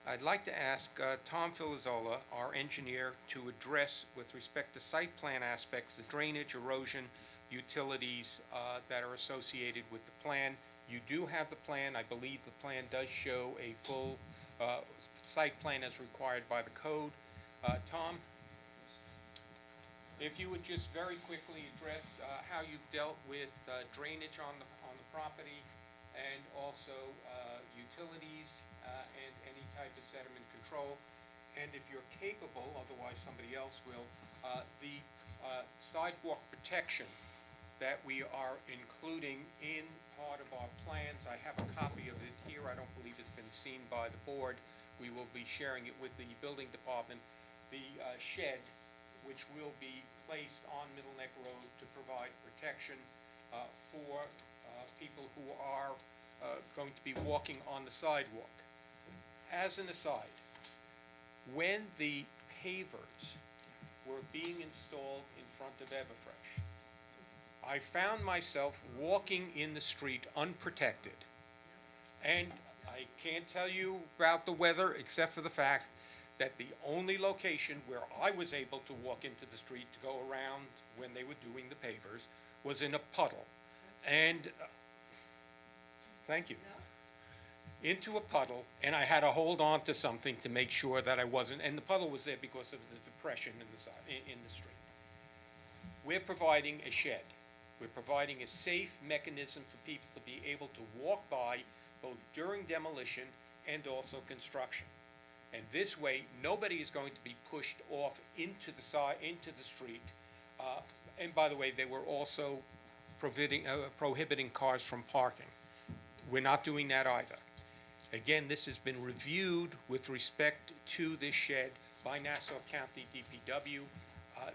I'd like to ask Tom Filizzola, our engineer, to address, with respect to site plan aspects, the drainage, erosion, utilities that are associated with the plan. You do have the plan. I believe the plan does show a full site plan as required by the code. Tom? If you would just very quickly address how you've dealt with drainage on the property, and also utilities and any type of sediment control. And if you're capable, otherwise somebody else will, the sidewalk protection that we are including in part of our plans. I have a copy of it here. I don't believe it's been seen by the board. We will be sharing it with the building department. The shed, which will be placed on Middle Neck Road to provide protection for people who are going to be walking on the sidewalk. As an aside, when the pavers were being installed in front of Everfresh, I found myself walking in the street unprotected. And I can't tell you about the weather except for the fact that the only location where I was able to walk into the street to go around when they were doing the pavers was in a puddle. And, thank you, into a puddle, and I had to hold on to something to make sure that I wasn't, and the puddle was there because of the depression in the street. We're providing a shed. We're providing a safe mechanism for people to be able to walk by both during demolition and also construction. And this way, nobody is going to be pushed off into the street. And by the way, they were also prohibiting cars from parking. We're not doing that either. Again, this has been reviewed with respect to this shed by Nassau County DPW.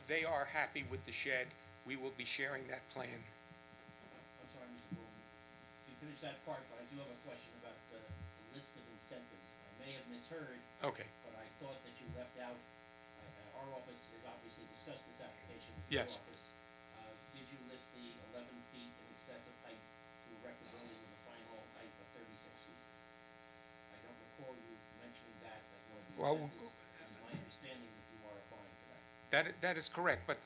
They are happy with the shed. We will be sharing that plan. I'm sorry, Mr. Bowman. You finished that part, but I do have a question about the list of incentives. I may have misheard. Okay. But I thought that you left out, our office has obviously discussed this application with Yes. your office. Did you list the 11 feet in excessive height to erect a building with a final height of 36 feet? I don't recall you mentioning that as one of the incentives. It's my understanding that you are applying for that. That is correct, but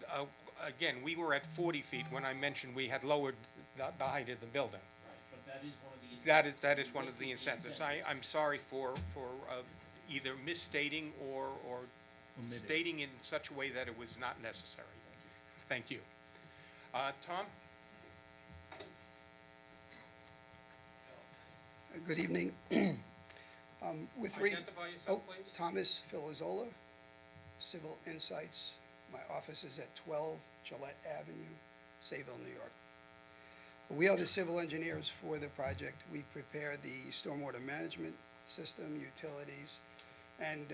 again, we were at 40 feet when I mentioned we had lowered the height of the building. Right, but that is one of the incentives. That is one of the incentives. I'm sorry for either misstating or stating in such a way that it was not necessary. Thank you. Tom? Good evening. Identify yourself, please. Thomas Filizzola, Civil Insights. My office is at 12 Gillette Avenue, Sayville, New York. We are the civil engineers for the project. We prepare the stormwater management system, utilities, and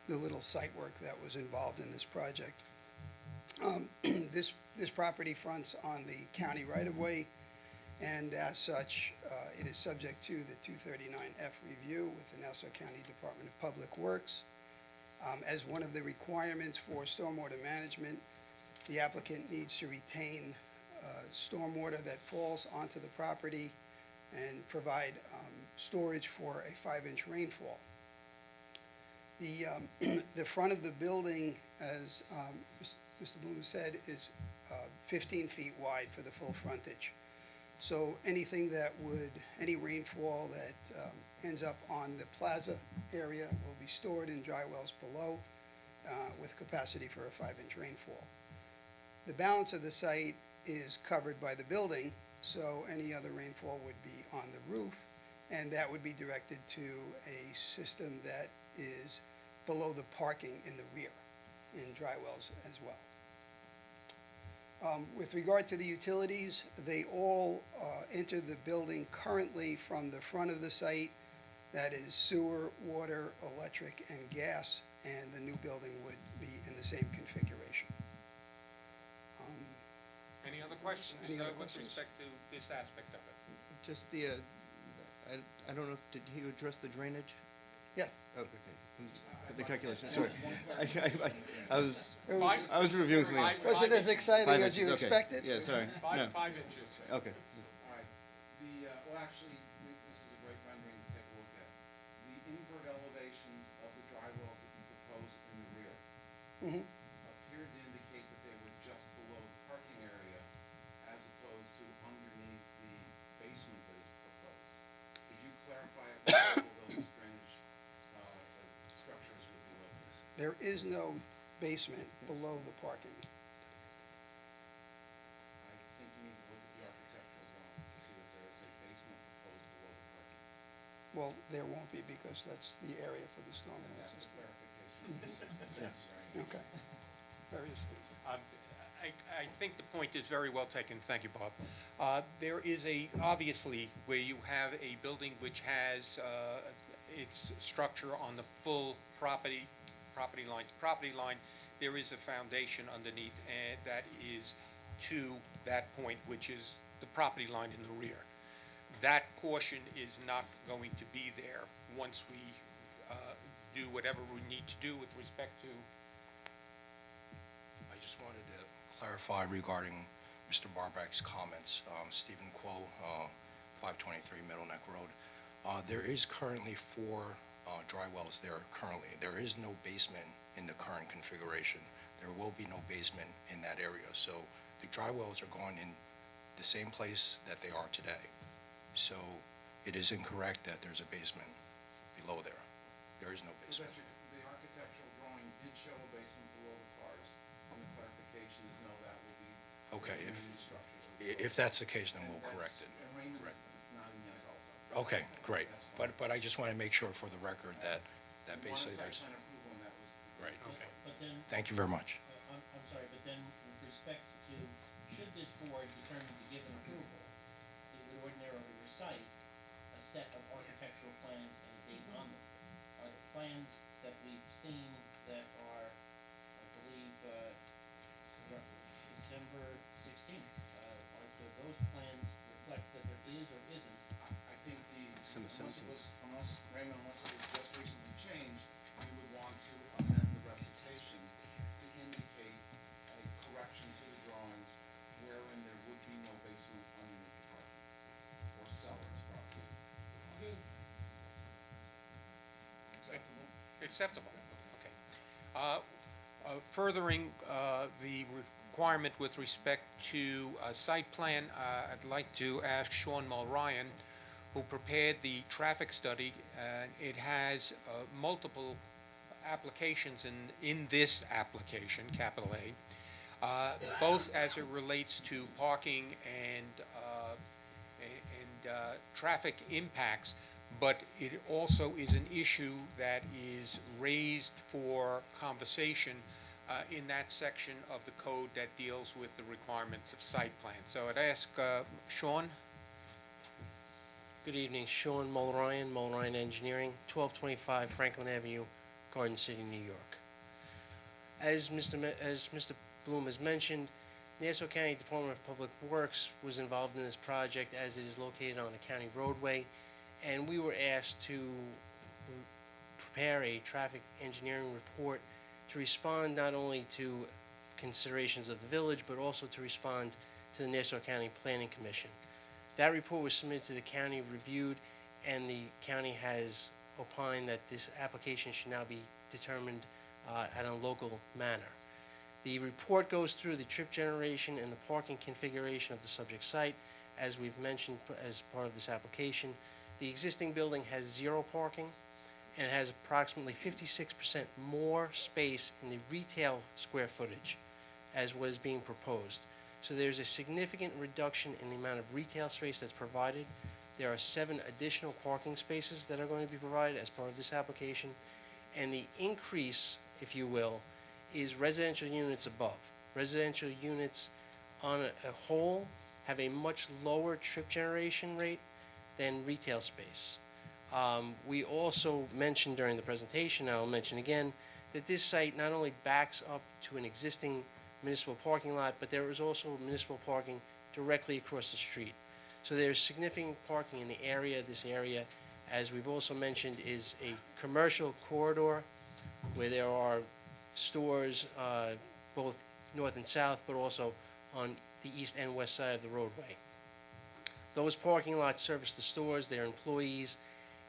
the little site work that was involved in this project. This property fronts on the county right-of-way, and as such, it is subject to the 239F review with the Nassau County Department of Public Works. As one of the requirements for stormwater management, the applicant needs to retain stormwater that falls onto the property and provide storage for a 5-inch rainfall. The front of the building, as Mr. Bloom said, is 15 feet wide for the full frontage. So anything that any rainfall that ends up on the plaza area will be stored in dry wells below with capacity for a 5-inch rainfall. The balance of the site is covered by the building, so any other rainfall would be on the roof, and that would be directed to a system that is below the parking in the rear in dry wells as well. With regard to the utilities, they all enter the building currently from the front of the site. That is sewer, water, electric, and gas, and the new building would be in the same configuration. Any other questions Any other with questions? respect to this aspect of it? Just I don't know, did he address the drainage? Yes. Oh, okay. The calculation, sorry. I was reviewing something else. Was it as exciting 5 as you inches, okay. expected? Yeah, sorry. No. 5 inches. Okay. All right. Well, actually, this is a great rendering to take a look at. The invert elevations of the dry wells that you proposed in the rear appeared to indicate that they were just below the parking area as opposed to underneath the basement that is proposed. Could you clarify where those drainage structures would be located? There is no basement below the parking. Well, there won't be because that's the area for the stormwater That's the system. clarification. Yes. Okay, very astute. I think the point is very well taken. Thank you, Bob. There is obviously, where you have a building which has its structure on the full property line to property line, there is a foundation underneath, and that is to that point, which is the property line in the rear. That portion is not going to be there once we do whatever we need to do with respect to. I just wanted to clarify regarding Mr. Barback's comments. Stephen Quo, 523 Middle Neck Road. There is currently 4 dry wells there currently. There is no basement in the current configuration. There will be no basement in that area. So the dry wells are going in the same place that they are today. So it is incorrect that there's a basement below there. There is no So basement. the architectural drawing did show a basement below the cars, and the clarification is no, that will be. Okay, in the new structures. if that's the case, then And we'll that's- correct it. And Raymond's nodding yes also. Okay, great. That's fine. But I just want to make sure for the record that We wanted basically site there's, plan approval, and that was. right, okay. But then, Thank you very much. I'm sorry, but then with respect to, should this board determine to give an approval, it would ordinarily recite a set of architectural plans and a date on them. Are the plans that we've seen that are, I believe, December 16th, do those plans reflect that there is or isn't? I think December unless it 17th. was, Raymond, unless it was just recently changed, we would want to amend the recitation to indicate a correction to the drawings wherein there would be no basement underneath the parking or cellar as properly. Acceptable? Acceptable, okay. Furthering the requirement with respect to site plan, I'd like to ask Sean Mulryan, who prepared the traffic study. It has multiple applications in this application, capital A, both as it relates to parking and traffic impacts, but it also is an issue that is raised for conversation in that section of the code that deals with the requirements of site plan. So I'd ask Sean. Good evening, Sean Mulryan, Mulryan Engineering, 1225 Franklin Avenue, Garden City, New York. As Mr. Bloom has mentioned, Nassau County Department of Public Works was involved in this project as it is located on a county roadway, and we were asked to prepare a traffic engineering report to respond not only to considerations of the village, but also to respond to the Nassau County Planning Commission. That report was submitted to the county, reviewed, and the county has opined that this application should now be determined at a local manner. The report goes through the trip generation and the parking configuration of the subject site. As we've mentioned as part of this application, the existing building has 0 parking and has approximately 56% more space in the retail square footage as was being proposed. So there's a significant reduction in the amount of retail space that's provided. There are 7 additional parking spaces that are going to be provided as part of this application. And the increase, if you will, is residential units above. Residential units on a whole have a much lower trip generation rate than retail space. We also mentioned during the presentation, I'll mention again, that this site not only backs up to an existing municipal parking lot, but there is also municipal parking directly across the street. So there's significant parking in the area. This area, as we've also mentioned, is a commercial corridor where there are stores both north and south, but also on the east and west side of the roadway. Those parking lots service the stores, their employees,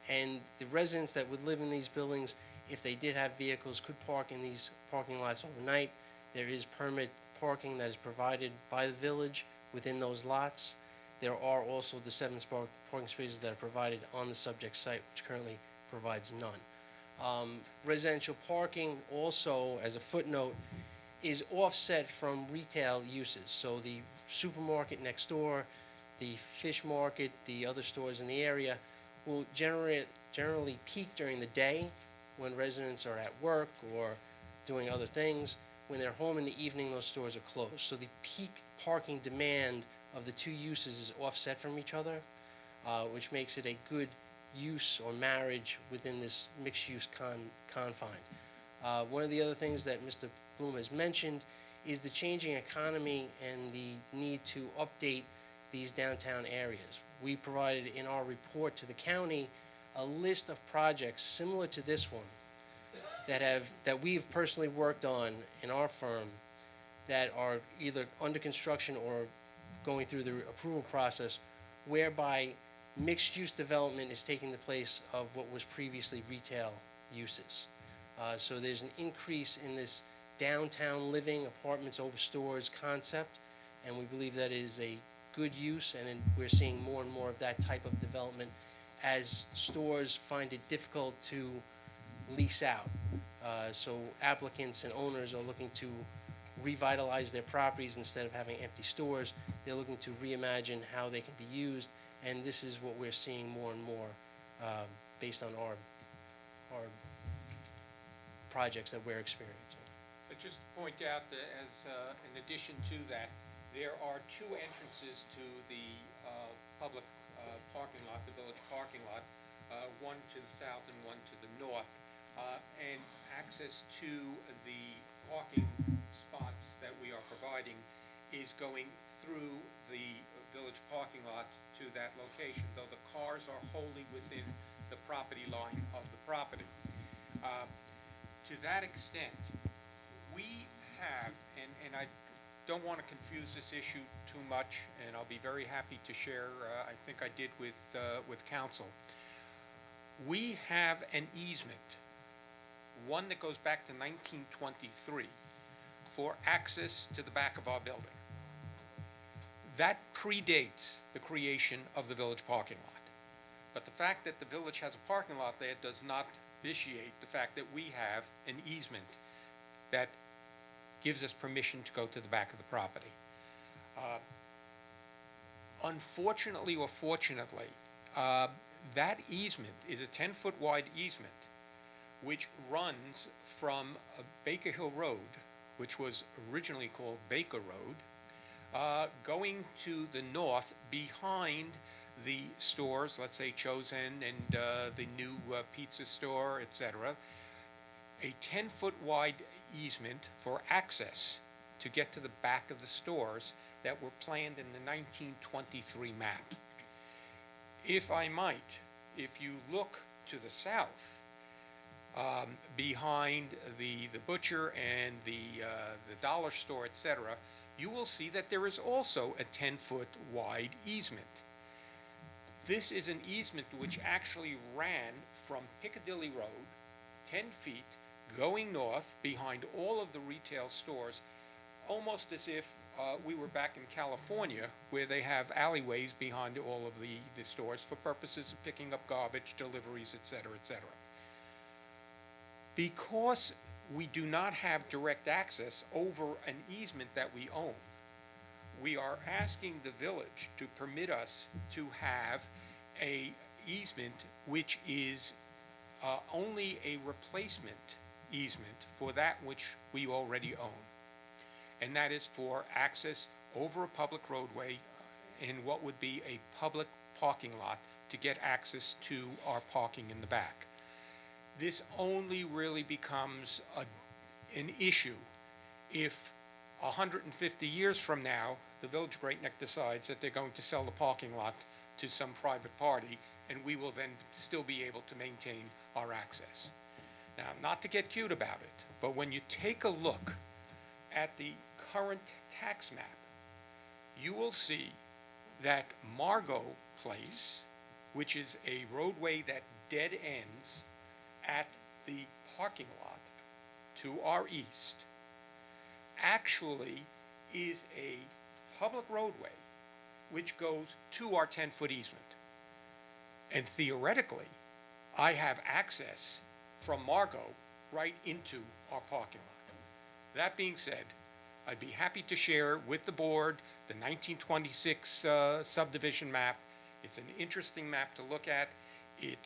and the residents that would live in these buildings, if they did have vehicles, could park in these parking lots overnight. There is permit parking that is provided by the village within those lots. There are also the 7 parking spaces that are provided on the subject site, which currently provides none. Residential parking also, as a footnote, is offset from retail uses. So the supermarket next door, the fish market, the other stores in the area will generally peak during the day when residents are at work or doing other things. When they're home in the evening, those stores are closed. So the peak parking demand of the two uses is offset from each other, which makes it a good use or marriage within this mixed-use confine. One of the other things that Mr. Bloom has mentioned is the changing economy and the need to update these downtown areas. We provided in our report to the county a list of projects similar to this one that we've personally worked on in our firm that are either under construction or going through the approval process, whereby mixed-use development is taking the place of what was previously retail uses. So there's an increase in this downtown living, apartments over stores concept, and we believe that is a good use, and we're seeing more and more of that type of development as stores find it difficult to lease out. So applicants and owners are looking to revitalize their properties instead of having empty stores. They're looking to reimagine how they can be used, and this is what we're seeing more and more based on our projects that we're experiencing. But just to point out that as in addition to that, there are two entrances to the public parking lot, the village parking lot, one to the south and one to the north, and access to the parking spots that we are providing is going through the village parking lot to that location, though the cars are wholly within the property line of the property. To that extent, we have, and I don't want to confuse this issue too much, and I'll be very happy to share, I think I did with council. We have an easement, one that goes back to 1923, for access to the back of our building. That predates the creation of the village parking lot. But the fact that the village has a parking lot there does not vitiate the fact that we have an easement that gives us permission to go to the back of the property. Unfortunately or fortunately, that easement is a 10-foot wide easement which runs from Baker Hill Road, which was originally called Baker Road, going to the north behind the stores, let's say Chosen and the new pizza store, etc. A 10-foot wide easement for access to get to the back of the stores that were planned in the 1923 map. If I might, if you look to the south, behind the butcher and the dollar store, etc., you will see that there is also a 10-foot wide easement. This is an easement which actually ran from Piccadilly Road, 10 feet, going north behind all of the retail stores, almost as if we were back in California, where they have alleyways behind all of the stores for purposes of picking up garbage, deliveries, etc., etc. Because we do not have direct access over an easement that we own, we are asking the village to permit us to have a easement which is only a replacement easement for that which we already own. And that is for access over a public roadway in what would be a public parking lot to get access to our parking in the back. This only really becomes an issue if 150 years from now, the Village of Great Neck decides that they're going to sell the parking lot to some private party, and we will then still be able to maintain our access. Now, not to get cute about it, but when you take a look at the current tax map, you will see that Margot Place, which is a roadway that dead ends at the parking lot to our east, actually is a public roadway which goes to our 10-foot easement. And theoretically, I have access from Margot right into our parking lot. That being said, I'd be happy to share with the board the 1926 subdivision map. It's an interesting map to look at. it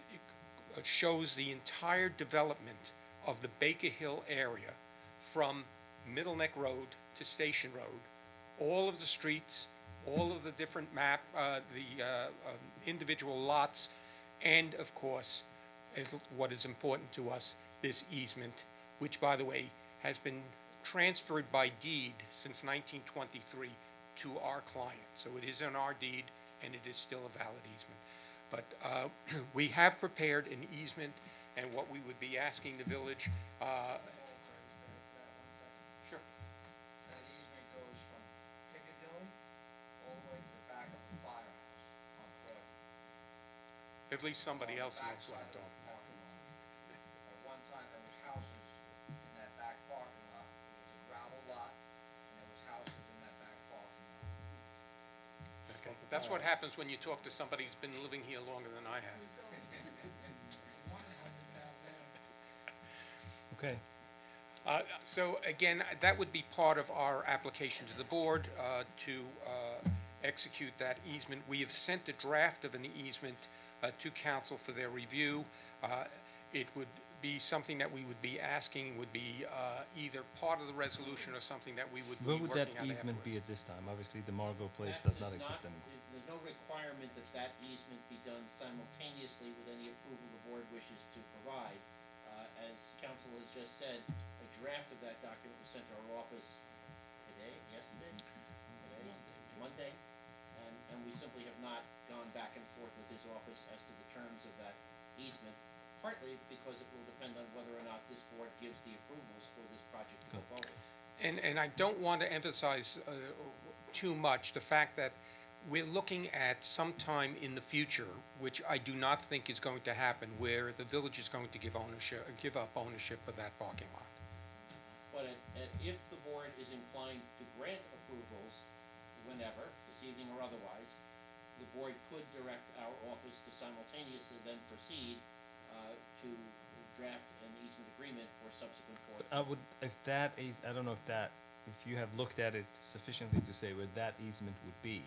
shows the entire development of the Baker Hill area from Middle Neck Road to Station Road, all of the streets, all of the different individual lots, and of course, what is important to us, this easement, which, by the way, has been transferred by deed since 1923 to our client. So it is in our deed, and it is still a valid easement. But we have prepared an easement, and what we would be asking the village. Sure. That easement goes from Piccadilly all the way to the back of the firehouse on Croydon. At least somebody On the else knows what I'm backside of talking the parking lot. At one time, there was houses in that back parking lot. It was a gravel lot, and there was houses in that back parking lot. Okay. That's what happens when you talk to somebody who's been living here longer than I have. Okay. So again, that would be part of our application to the board to execute that easement. We have sent a draft of an easement to council for their review. It would be something that we would be asking would be either part of the resolution or something that we would be Where working would out that easement be afterwards. at this time? Obviously, the Margot place That does not is exist anymore. There's no requirement that that easement be done simultaneously with any approval the board wishes to provide. As council has just said, a draft of that document was sent to our office yesterday, Monday, and we simply have not gone back and forth with his office as to the terms of that easement, partly because it will depend on whether or not this board gives the approvals for this project to go forward. And I don't want to emphasize too much the fact that we're looking at some time in the future, which I do not think is going to happen, where the village is going to give up ownership of that parking lot. But if the board is inclined to grant approvals whenever, this evening or otherwise, the board could direct our office to simultaneously then proceed to draft an easement agreement for subsequent board. I don't know if you have looked at it sufficiently to say where that easement would be.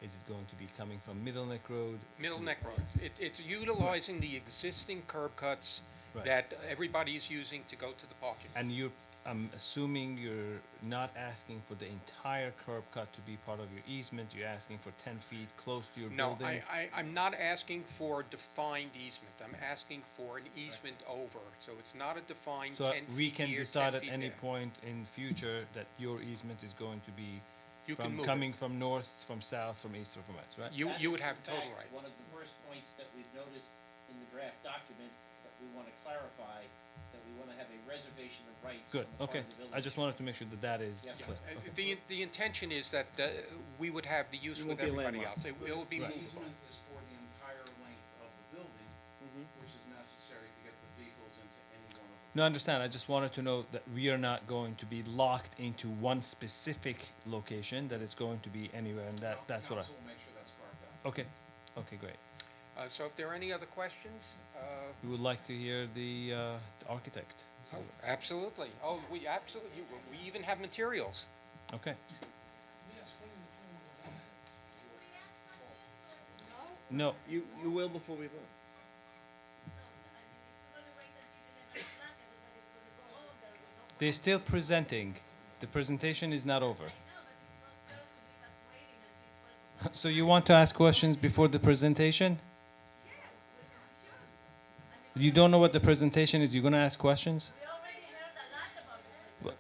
Is it going to be coming from Middle Neck Road? Middle Neck Road. It's utilizing the existing curb cuts Right. that everybody is using to go to the parking lot. And I'm assuming you're not asking for the entire curb cut to be part of your easement. You're asking for 10 feet close to your No, building. I'm not asking for a defined easement. I'm asking for an easement over. So it's not a defined 10 So feet we can here, decide 10 at feet any there. point in the future that your easement is going to be You can move it. coming from north, from south, from east, or from west, right? You That would is, have in total fact, right. one of the first points that we've noticed in the draft document that we want to clarify, that we want to have a reservation of rights Good, on the part okay. of the village. I just wanted to make sure that that is Yes, clear. sir. Okay. The intention is that we would have the use You with won't be everybody landlocked. else. It will be Right. The movable. easement is for the entire length of the building, which is necessary to get the vehicles into any one of the. No, I understand. I just wanted to know that we are not going to be locked into one specific location, that it's going to be anywhere, and that's what I... Council will make sure that's carved out. Okay, okay, great. So if there are any other questions? We would like to hear the architect. So, Absolutely. Oh, we absolutely, we even have materials. okay. No, You will before we vote. they're still presenting. The presentation is not over. So you want to ask questions before the presentation? You don't know what the presentation is, you're going to ask questions?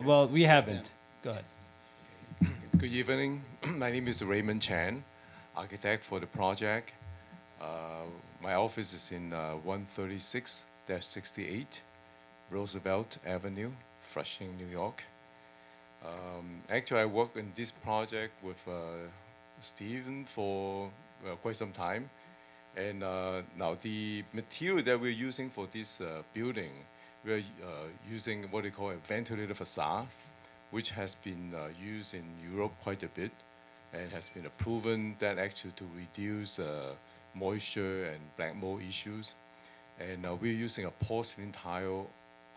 Well, we haven't. Go ahead. Good evening. My name is Raymond Chan, architect for the project. My office is in 136-68 Roosevelt Avenue, Flushing, New York. Actually, I worked in this project with Stephen for quite some time. And now the material that we're using for this building, we're using what they call a ventilated facade, which has been used in Europe quite a bit and has been proven that actually to reduce moisture and black mold issues. And we're using a porcelain tile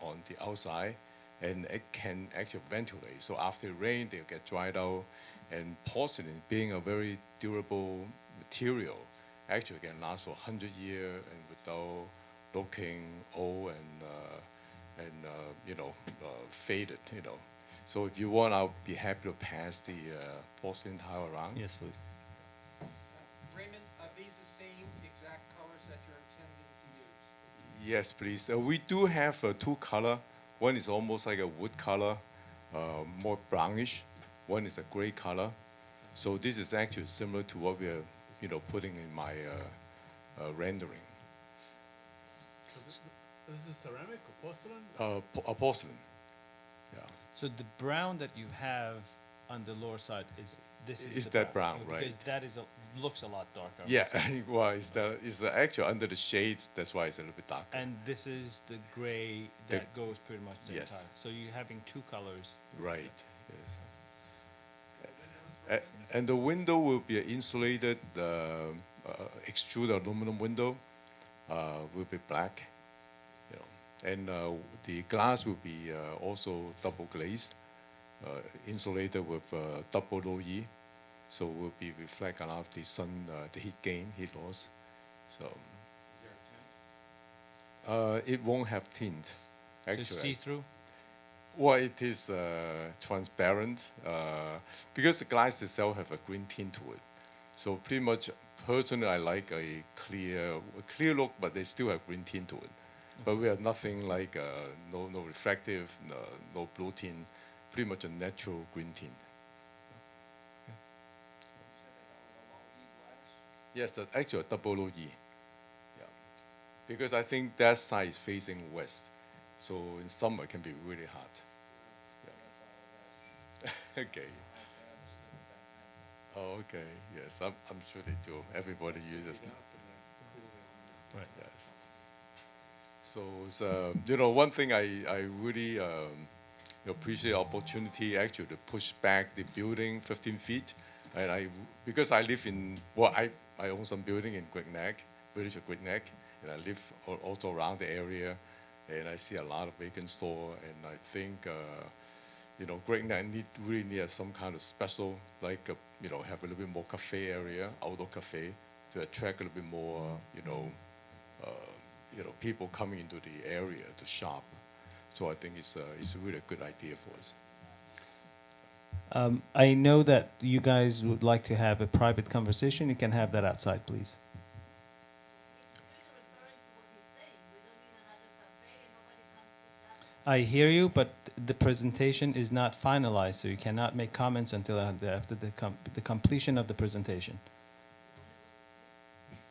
on the outside, and it can actually ventilate. So after rain, they'll get dried out. And porcelain, being a very durable material, actually can last for 100 years and without looking old and faded. So if you want, I'll be happy to pass the porcelain tile around. Yes, please. Raymond, are these the same exact colors that you're intending to use? Yes, please. We do have two color. One is almost like a wood color, more brownish. One is a gray color. So this is actually similar to what we are, putting in my rendering. So this is ceramic or porcelain? A porcelain. Yeah. So the brown that you have on the lower side is the that brown, because right? that looks a lot darker. Yeah, well, it's the actual under the shades. That's why it's a little bit darker. And this is the gray that goes pretty much the Yes. entire. So you're having two colors. Right. Yes. And the window will be an insulated extruded aluminum window. Will be black. And the glass will be also double glazed, insulated with double low E, so will be reflect a lot of the sun, the heat gain, heat loss. So. Is there a tint? It won't have tint. Actually. So see-through. Well, it is transparent because the glass itself have a green tint to it. So pretty much, personally, I like a clear look, but they still have green tint to it. But we have nothing like no reflective, no blue tint, pretty much a natural green tint. Yes, actually a double low E. Yeah, because I think that side is facing west, so in summer it can be really hot. Yeah. Okay. Oh, okay. Yes, I'm sure they do. Everybody uses them. Right. Yes. So it's, one thing I really appreciate the opportunity actually to push back the building 15 feet. And because I live I own some building in Great Neck, village of Great Neck, and I live also around the area, and I see a lot of vacant store, and I think Great Neck really needs some kind of special, like have a little bit more cafe area, outdoor cafe, to attract a little bit more, people coming into the area to shop. So I think it's really a good idea for us. I know that you guys would like to have a private conversation. You can have that outside, please. I hear you, but the presentation is not finalized, so you cannot make comments until after the completion of the presentation.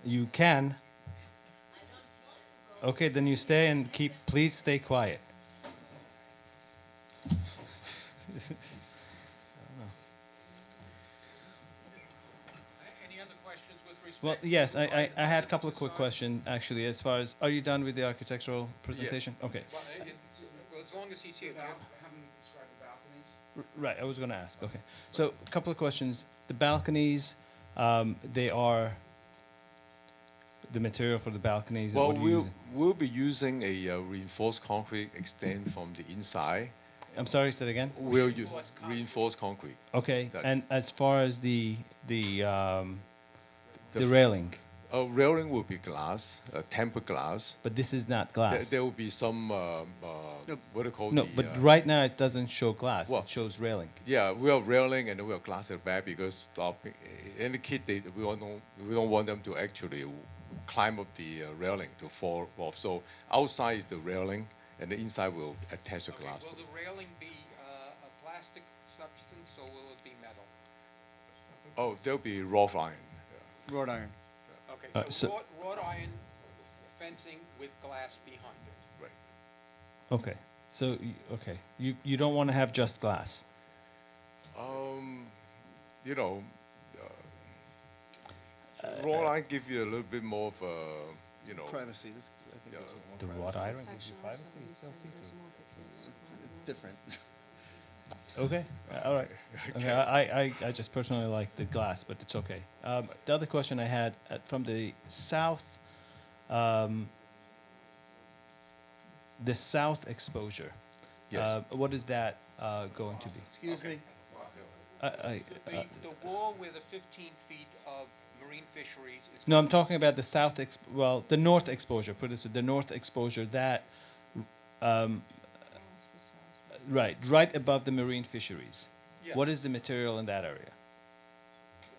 You can. Okay, then you stay and please stay quiet. Any other questions with respect? Well, yes, I had a couple of quick questions, actually, as far as, are you done with the architectural presentation? Yes. Okay. Well, as long as he's here. Have them describe the balconies. Right, I was going to ask, okay. So, a couple of questions. The balconies, they are, the material for the balconies, Well, what are you using? we'll be using a reinforced concrete extend from the inside. I'm sorry, say that again? We'll use reinforced concrete. Okay, That- and as far as the railing, Railing will be glass, tempered glass. but this is not glass. There will be some, what do you call No, the, but right now it doesn't show glass, What? it shows railing. Yeah, we are railing and we have glass at the back because any kid, we don't want them to actually climb up the railing to fall off. So outside is the railing, and the inside will attach the glass. Will the railing be a plastic substance, or will it be metal? Oh, there'll be wrought iron. Wrought iron. Okay, so- wrought iron fencing with glass behind it. Right. Okay, so, you don't want to have just glass? You know, wrought iron give you a little bit more of a, Privacy. I think there's more The privacy. wrought iron gives Protection you also, privacy, he it's still said he doesn't see-through. want the kids to go out and- Different. Okay, all right. Okay, I just personally like the glass, but it's okay. The other question I had, from the south exposure. Yes. What is that going to be? Excuse me. The wall with the 15 feet of marine fisheries. It's No, I'm going to talking about the the north exposure. Put this, the north exposure that, um, right above the marine fisheries. What Yes. is the material in that area?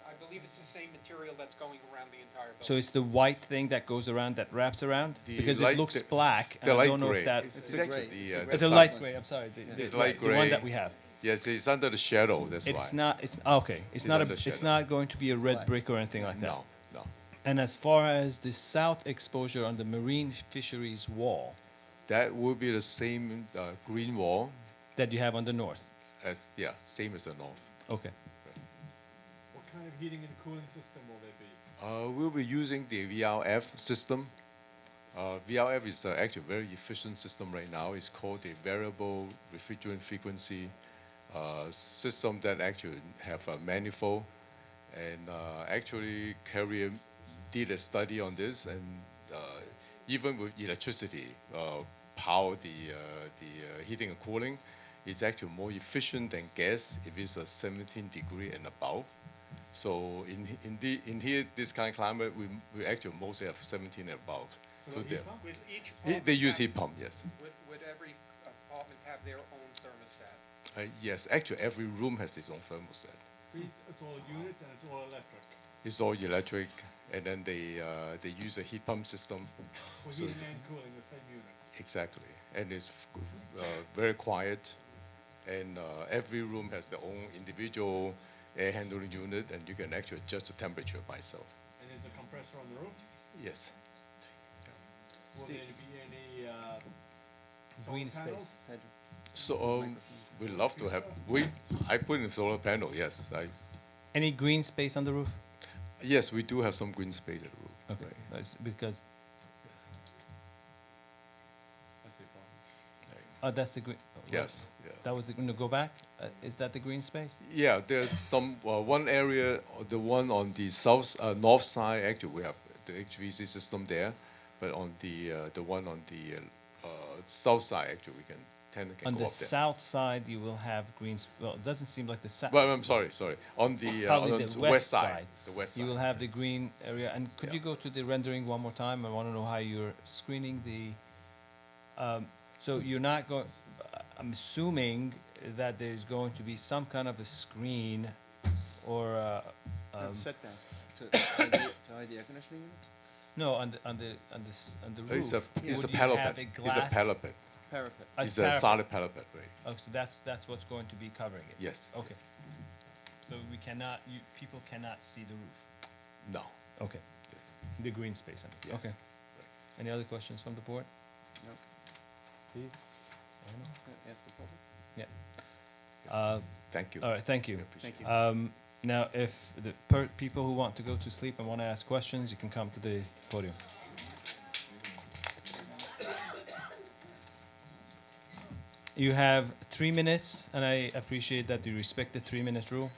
I believe it's the same material that's going around the entire building. So it's the white thing that goes around, that wraps around? The Because light- it looks the- black, the and I light don't know gray. if that... It's actually the It's a sun. light gray, I'm sorry. It's right, light the one gray. that we have. Yes, it's under the shadow. That's why. It's not, okay. It's not under it's shadow. not going to be a red brick or anything like that? No, no. And as far as the south exposure on the marine fisheries wall... That will be the same green wall. That you have on the north? Same as the north. Okay. What kind of heating and cooling system will there be? We'll be using the VRF system. VRF is actually a very efficient system right now. It's called the variable refrigerant frequency system that actually have a manifold. And actually, Carrier did a study on this, and even with electricity, power the heating and cooling, it's actually more efficient than gas if it's a 17 degree and above. So in here, this kind of climate, we actually mostly have 17 and above. So With each they use apartment heat pump, yes. Would every apartment have their own thermostat? Yes, actually every room has its own thermostat. It's all units and it's all electric. It's all electric, and then they use a heat pump system. For So heating and cooling the same units. exactly, and it's very quiet, and every room has their own individual air handling unit, and you can actually adjust the temperature by itself. And there's a compressor on the roof? Yes. Will there be any Green solar panels? space. So we love to have I put in a solar panel. Yes, Any green space on the roof? yes, we do have some green space at the roof. Okay, right. that's because... That's the apartments. Oh, that's the green... Yes, yeah. That was going to go back? Is that the green space? Yeah, there's some one area, the one on the north side. Actually, we have the HVAC system there, but on the one on the south side, actually, we can On go the up there. south side, you will have green... Well, it doesn't seem like the south... Well, I'm sorry. On the Probably on the west side. The west side. You will have the green area. And could you go to the rendering one more time? I want to know how you're screening the... so you're not going... I'm assuming that there's going to be some kind of a screen or... setback to hide the air conditioning unit? No, on the roof. It's a Would you parapet. have a It's a glass- parapet. Parapet. It's a solid parapet, right? Oh, so that's what's going to be covering it. Yes. Okay. So we cannot. People cannot see the roof. No. Okay. Yes. The green space. Yes. Okay. Any other questions from the board? No. Steve? Anna? Ask the public. Yeah. Thank you. All right. Thank you. We appreciate Thank you. Now, if the people who want to go to sleep and want to ask questions, you can come to the podium. You have 3 minutes, and I appreciate that you respect the 3-minute rule.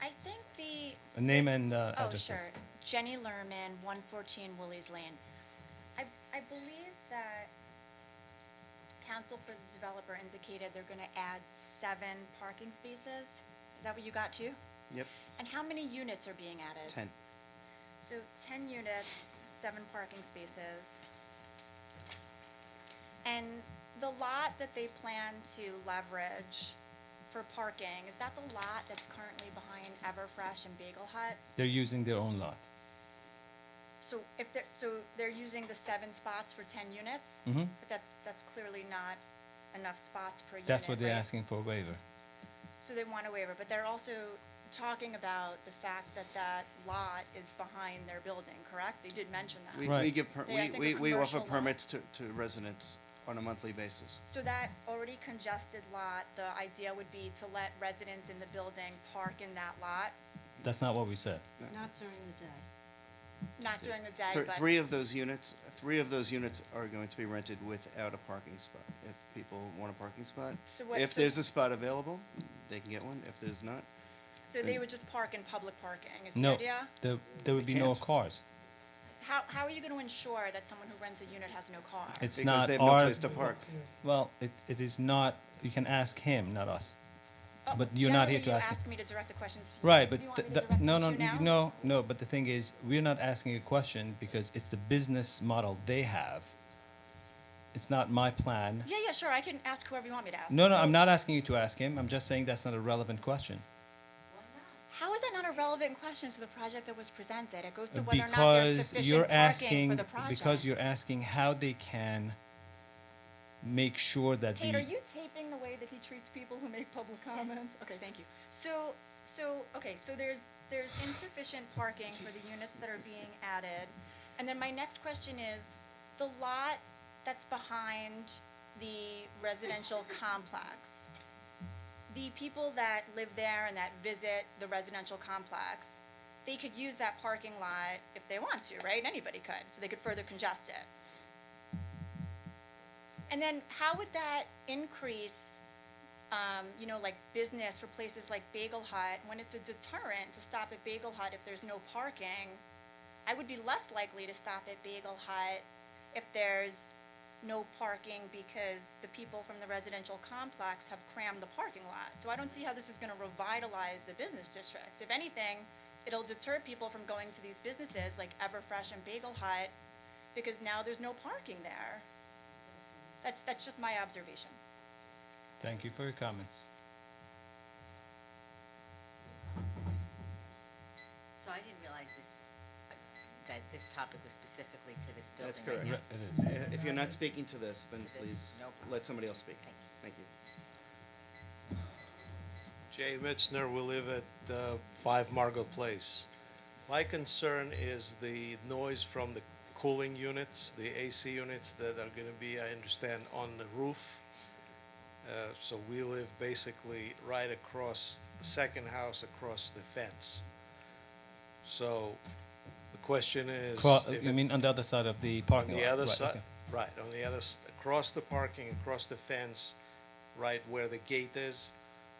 I think the... A name and Oh, address. sure. Jenny Lerman, 114 Woolies Lane. I believe that counsel for the developer indicated they're going to add 7 parking spaces. Is that what you got too? Yep. And how many units are being added? 10. So 10 units, 7 parking spaces. And the lot that they plan to leverage for parking, is that the lot that's currently behind Everfresh and Bagel Hut? They're using their own lot. So they're using the 7 spots for 10 units? Mhm. But that's clearly not enough spots per unit, That's what they're right? asking for a waiver. So they want a waiver, but they're also talking about the fact that that lot is behind their building, correct? They did mention that. We give I think a we offer commercial lot. permits to residents on a monthly basis. So that already congested lot, the idea would be to let residents in the building park in that lot, That's not what we said. Not during the day. not during the day, but... Three of those units are going to be rented without a parking spot. If people want a parking spot, So what- if so- there's a spot available, they can get one. If there's not, So they would just park in public parking, is the No, idea? there would be no can't. cars. how are you going to ensure that someone who rents a unit has no car? It's Because not they have no our. place to park. Well, it is not. You can ask him, not us. Oh, But you're not here generally to you ask him. me to direct the questions to you. Right, but You want me to direct them no, to no, you now? no. But the thing is, we're not asking a question because it's the business model they have. It's not my plan. Yeah, sure. I can ask whoever you want me to ask. No, I'm not asking you to ask him. I'm just saying that's not a relevant question. How is that not a relevant question to the project that was presented? It goes to whether or not there's Because sufficient you're parking asking, for the project. because you're asking how they can make sure that Kate, the. are you taping the way that he treats people who make public comments? Okay, thank you. So there's insufficient parking for the units that are being added. And then my next question is, the lot that's behind the residential complex, the people that live there and that visit the residential complex, they could use that parking lot if they want to, right? Anybody could, so they could further congest it. And then how would that increase, like business for places like Bagel Hut, when it's a deterrent to stop at Bagel Hut if there's no parking? I would be less likely to stop at Bagel Hut if there's no parking because the people from the residential complex have crammed the parking lot. So I don't see how this is going to revitalize the business district. If anything, it'll deter people from going to these businesses like Everfresh and Bagel Hut because now there's no parking there. That's just my observation. Thank you for your comments. So I didn't realize that this topic was specifically to this building. That's correct. right now. If you're not speaking to this, then To this, please no problem. let somebody else speak. Thank you. Thank you. Jay Mitzner, we live at 5 Margot Place. My concern is the noise from the cooling units, the AC units that are going to be, I understand, on the roof. So we live basically right across the second house, across the fence. So the question is, if You it's mean on the other side of the parking on lot? the other Right, side, okay. right, on the other, across the parking, across the fence, right where the gate is,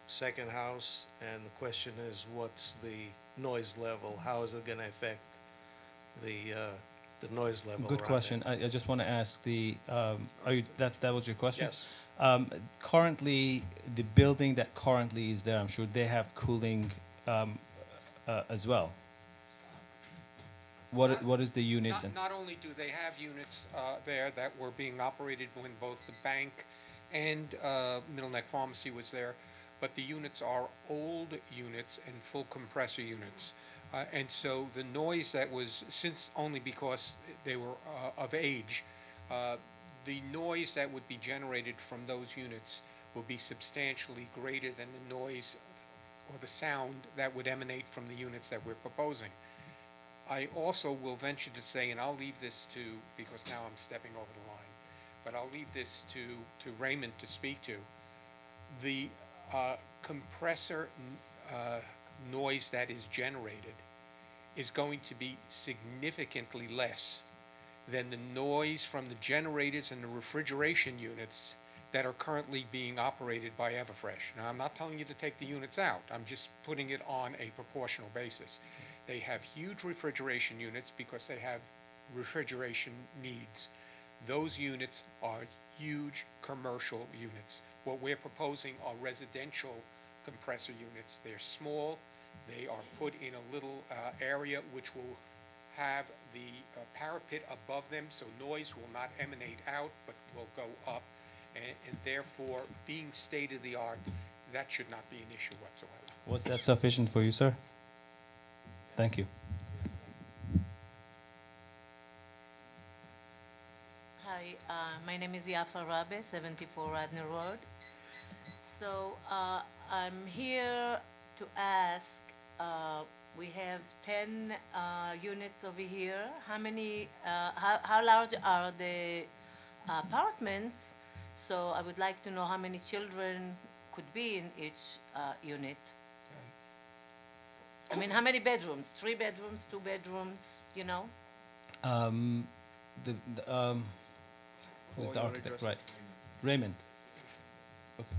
second house, and the question is, what's the noise level? How is it gonna affect the noise level Good around question. there? I just want to ask that was your question? Yes. Currently, the building that currently is there, I'm sure they have cooling as well. What is the unit? Not only do they have units there that were being operated when both the bank and Middle Neck Pharmacy was there, but the units are old units and full compressor units. And so the noise that was, since only because they were of age, the noise that would be generated from those units will be substantially greater than the noise or the sound that would emanate from the units that we're proposing. I also will venture to say, and I'll leave this to, because now I'm stepping over the line, but I'll leave this to Raymond to speak to. The compressor noise that is generated is going to be significantly less than the noise from the generators and the refrigeration units that are currently being operated by Everfresh. Now, I'm not telling you to take the units out. I'm just putting it on a proportional basis. They have huge refrigeration units because they have refrigeration needs. Those units are huge commercial units. What we're proposing are residential compressor units. They're small. They are put in a little area which will have the parapet above them, so noise will not emanate out but will go up. And therefore, being state-of-the-art, that should not be an issue whatsoever. Was that sufficient for you, sir? Thank you. Hi, my name is Yafa Rabe, 74 Radnor Road. So I'm here to ask, we have 10 units over here. How many, how large are the apartments? So I would like to know how many children could be in each unit. I mean, how many bedrooms? 3 bedrooms, 2 bedrooms, you know? Who's the architect? Right. Raymond. Okay.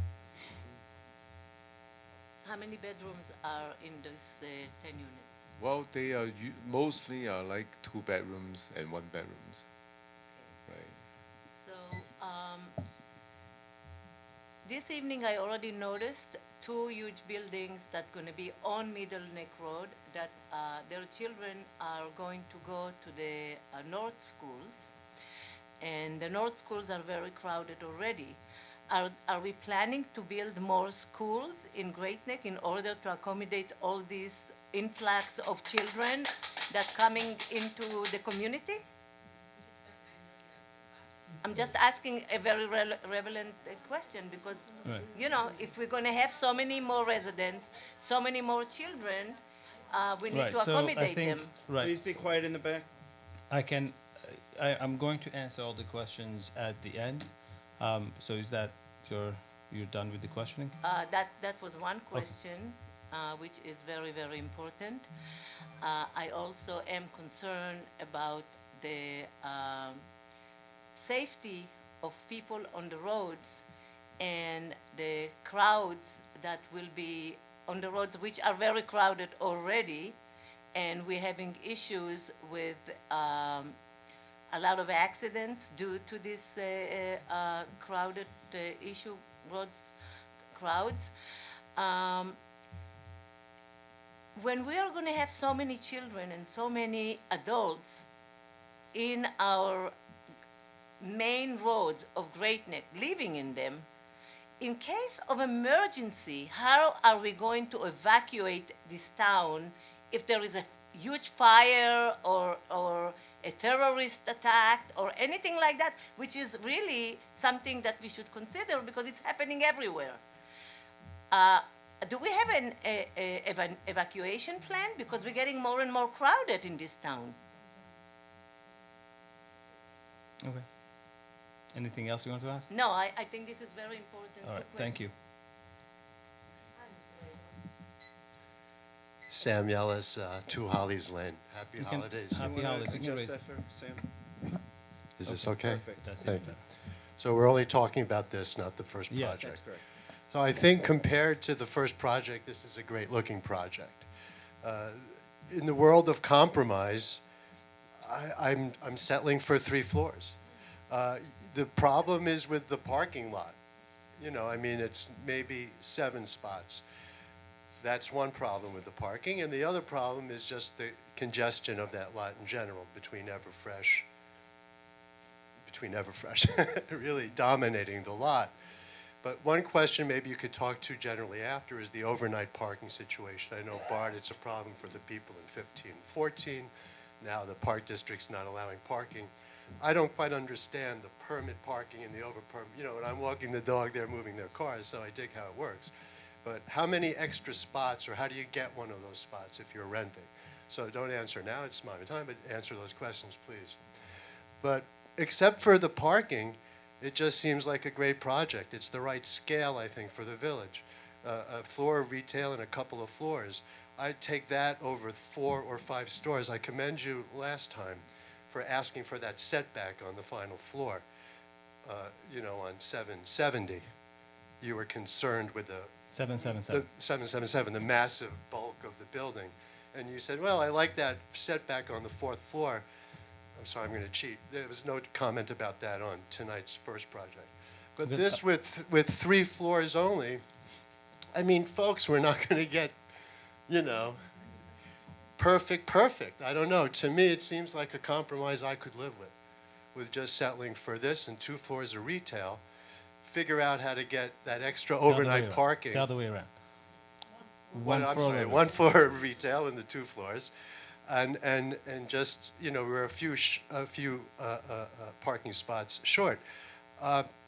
How many bedrooms are in this 10 units? Well, they are mostly are like 2 bedrooms and 1 bedrooms. Right. So, this evening I already noticed two huge buildings that gonna be on Middle Neck Road that their children are going to go to the North schools. And the North schools are very crowded already. Are we planning to build more schools in Great Neck in order to accommodate all these influx of children that coming into the community? I'm just asking a very relevant question because, Right. you know, if we're going to have so many more residents, so many more children, we need Right, to so I accommodate think, them. right. Please be quiet in the back. I'm going to answer all the questions at the end. So is that you're done with the questioning? That was one question, which is very important. I also am concerned about the safety of people on the roads and the crowds that will be on the roads, which are very crowded already, and we're having issues with a lot of accidents due to this crowded issue, crowds. When we are going to have so many children and so many adults in our main roads of Great Neck, living in them, in case of emergency, how are we going to evacuate this town if there is a huge fire or a terrorist attack or anything like that, which is really something that we should consider because it's happening everywhere. Do we have an evacuation plan? Because we're getting more and more crowded in this town. Okay. Anything else you want to ask? No, I think this is very important. All right, thank you. Sam Yellis, 2 Hollies Lane. Happy You can- holidays. Happy holidays. You can Adjust raise- that for Sam. Is this okay? Perfect. That's Thank it. you. So we're only talking about this, not the first Yes. project. That's correct. So I think compared to the first project, this is a great looking project. In the world of compromise, I'm settling for 3 floors. The problem is with the parking lot. You know, I mean, it's maybe 7 spots. That's one problem with the parking. And the other problem is just the congestion of that lot in general between Everfresh, really dominating the lot. But one question maybe you could talk to generally after is the overnight parking situation. I know, Bart, it's a problem for the people in 15 and 14. Now the park district's not allowing parking. I don't quite understand the permit parking and the over-permit. You know, when I'm walking the dog, they're moving their cars, so I dig how it works. But how many extra spots, or how do you get one of those spots if you're renting? So don't answer now, it's my time, but answer those questions, please. But except for the parking, it just seems like a great project. It's the right scale, I think, for the village. A floor of retail and a couple of floors. I'd take that over 4 or 5 stores. I commend you last time for asking for that setback on the final floor. You know, on 770, you were concerned with the 777. 777, the massive bulk of the building. And you said, well, I like that setback on the 4th floor. I'm sorry, I'm going to cheat. There was no comment about that on tonight's first project. But Good. this with 3 floors only, I mean, folks, we're not going to get, you know, perfect. I don't know. To me, it seems like a compromise I could live with just settling for this and 2 floors of retail. Figure out how to get that extra overnight parking. The other way around. One floor of retail and the 2 floors. And just, you know, we're a few parking spots short.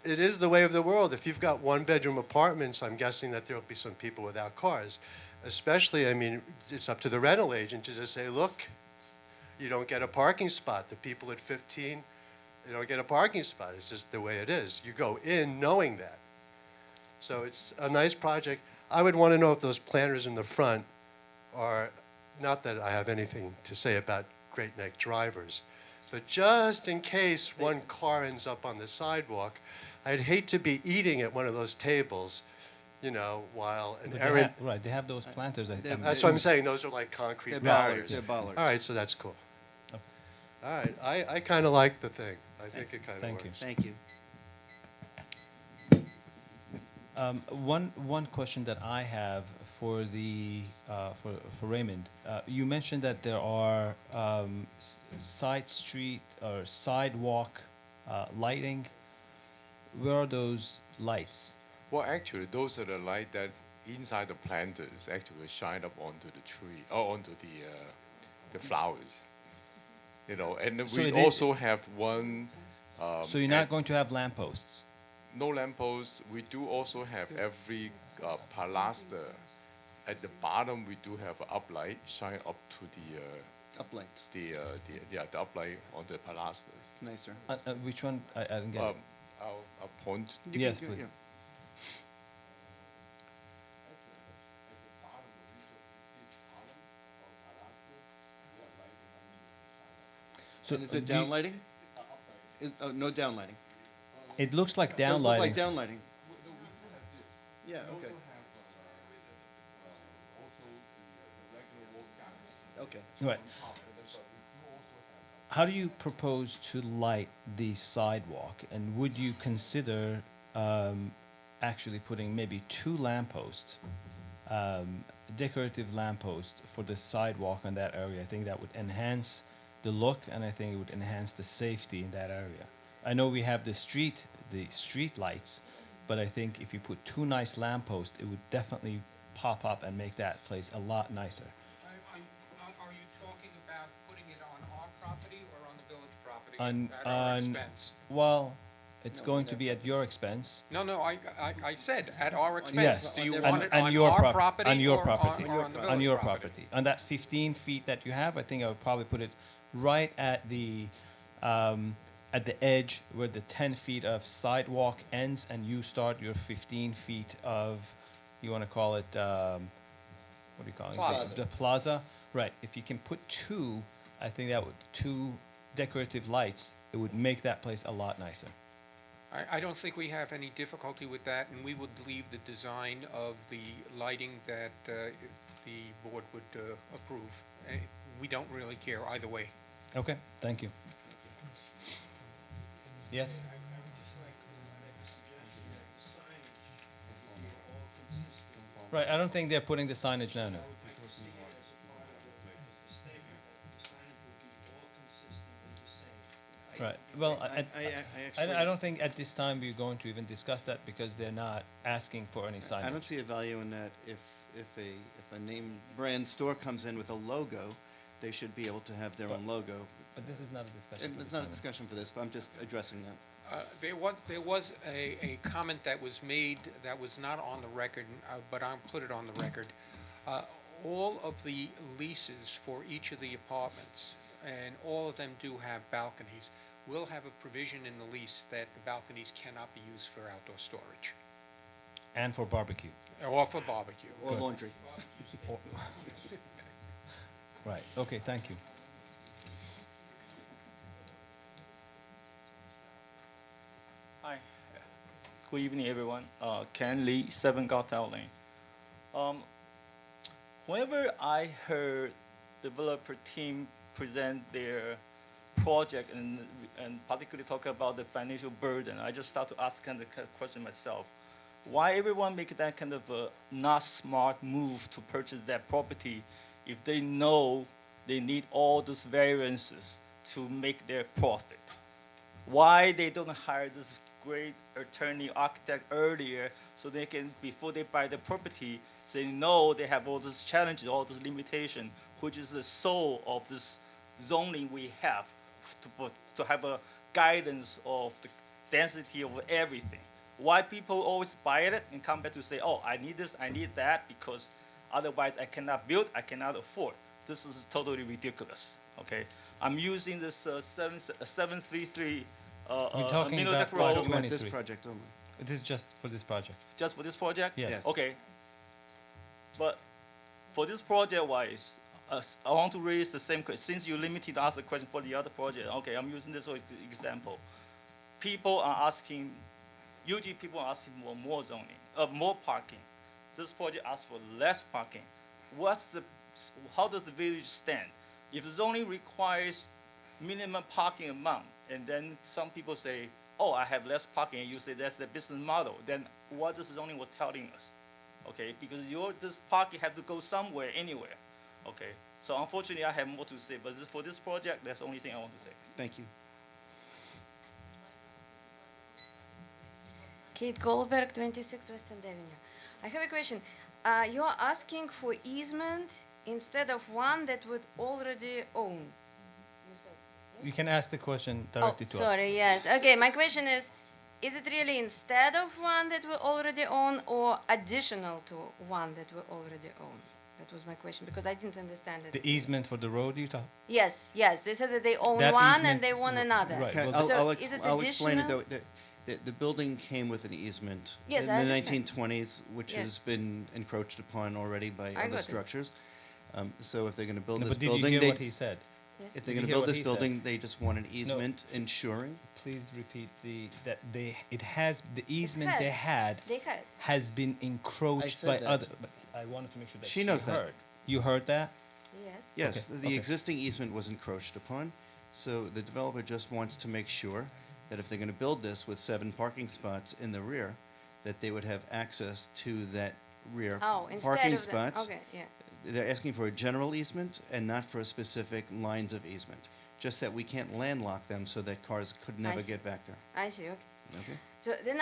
It is the way of the world. If you've got 1-bedroom apartments, I'm guessing that there'll be some people without cars. Especially, I mean, it's up to the rental agent to just say, look, you don't get a parking spot. The people at 15, they don't get a parking spot. It's just the way it is. You go in knowing that. So it's a nice project. I would want to know if those planters in the front are, not that I have anything to say about Great Neck drivers, but just in case one car ends up on the sidewalk, I'd hate to be eating at one of those tables you know, while an But errant. right, they have those planters. That's what I'm saying. Those are like concrete They're barriers. bollards. They're bollards. All right, so that's cool. Okay. All right, I kind of like the thing. I think it kind of Thank you. works. Thank you. One question that I have for the for Raymond, you mentioned that there are side street or sidewalk lighting. Where are those lights? Well, actually, those are the light that inside the planters actually shine up onto the tree or onto the flowers. You know, and So we it is- also have one. So you're not going to have lampposts. No lampposts. We do also have every pilaster. At the bottom, we do have an uplight shine up to the Uplight. the uplight on the pilasters. Nicer. Which one? I didn't get it. I'll point. Yes, please. So is it do you- downlighting? No downlighting. It looks like Those look like downlighting. downlighting. Yeah. Okay. Okay. Right. How do you propose to light the sidewalk? And would you consider actually putting maybe 2 lampposts, decorative lampposts for the sidewalk on that area? I think that would enhance the look, and I think it would enhance the safety in that area. I know we have the street lights, but I think if you put 2 nice lampposts, it would definitely pop up and make that place a lot nicer. Are you talking about putting it on our property or on the village property On at our expense? well, it's going to be at your expense. No, I said at our expense. Yes, Do you and- want it and on your our prop- property on your or property, or on the on village your property? property. On that 15 feet that you have, I think I would probably put it right at the edge where the 10 feet of sidewalk ends, and you start your 15 feet of, you want to call it, what do you call it? Plaza. The plaza. Right. If you can put 2, I think that would 2 decorative lights. It would make that place a lot nicer. I don't think we have any difficulty with that, and we would leave the design of the lighting that the board would approve. We don't really care either way. Okay. Thank you. Yes. Right. I don't think they're putting the signage now. No. Right. Well, I don't think at this time we're going to even discuss that because they're not asking for any signage. I don't see a value in that. If a name brand store comes in with a logo, they should be able to have their own logo. But this is not a discussion. It's not a discussion for this, but I'm just addressing that. There was a comment that was made that was not on the record, but I'll put it on the record. All of the leases for each of the apartments, and all of them do have balconies, will have a provision in the lease that the balconies cannot be used for outdoor storage. And for barbecue. Or for barbecue. Or laundry. Right. Okay. Thank you. Hi. Good evening, everyone. Ken Lee, 7 Gartel Lane. Whenever I heard developer team present their project and particularly talk about the financial burden, I just start to ask kind of question myself. Why everyone make that kind of a not smart move to purchase that property if they know they need all those variances to make their profit? Why they don't hire this great attorney architect earlier so they can, before they buy the property, say no, they have all these challenges, all this limitation, which is the soul of this zoning we have to have a guidance of the density of everything. Why people always buy it and come back to say, oh, I need this, I need that, because otherwise I cannot build, I cannot afford. This is totally ridiculous, okay? I'm using this 733 We're talking Middle about Neck Road. Talking about this project only. It is just for this project. Just for this project? Yes. Okay. But for this project-wise, I want to raise the same question. Since you limited to ask a question for the other project, okay, I'm using this as an example. People are asking, usually people are asking for more zoning, more parking. this project asks for less parking. How does the village stand? If zoning requires minimum parking amount, and then some people say, oh, I have less parking, and you say that's the business model, then what the zoning was telling us? Okay, because this parking have to go somewhere, anywhere. Okay, so unfortunately I have more to say, but for this project, that's the only thing I want to say. Thank you. Kate Goldberg, 26 West End Avenue. I have a question. You are asking for easement instead of one that would already own. You said, yes? You can ask the question directly to us. Sorry, yes. Okay, my question is it really instead of one that we already own or additional to one that we already own? That was my question because I didn't understand it. The easement for the road you talk? Yes, they said that they own That one easement- and they want another. Right. Okay, well, So I'll is it I'll explain it additional? though. The building came with an easement Yes, in I the understand. 1920s, which Yes. has been encroached upon already by I other got it. structures. So if they're going to build No, this but did you building, hear they, what he said? Yes. if Did they're you going to hear build what this he said? building, they just want an easement ensuring. Please repeat the easement had. they had They had. has been encroached said by that. other. But I wanted to make sure that She knows that. heard. You heard that? Yes. Yes, Okay, the okay. existing easement was encroached upon, so the developer just wants to make sure that if they're going to build this with 7 parking spots in the rear, that they would have access to that rear Oh, instead parking of the- spots. okay, yeah. They're asking for a general easement and not for specific lines of easement. Just that we can't landlock them so that cars could never see. get back there. I see, okay. Okay? So then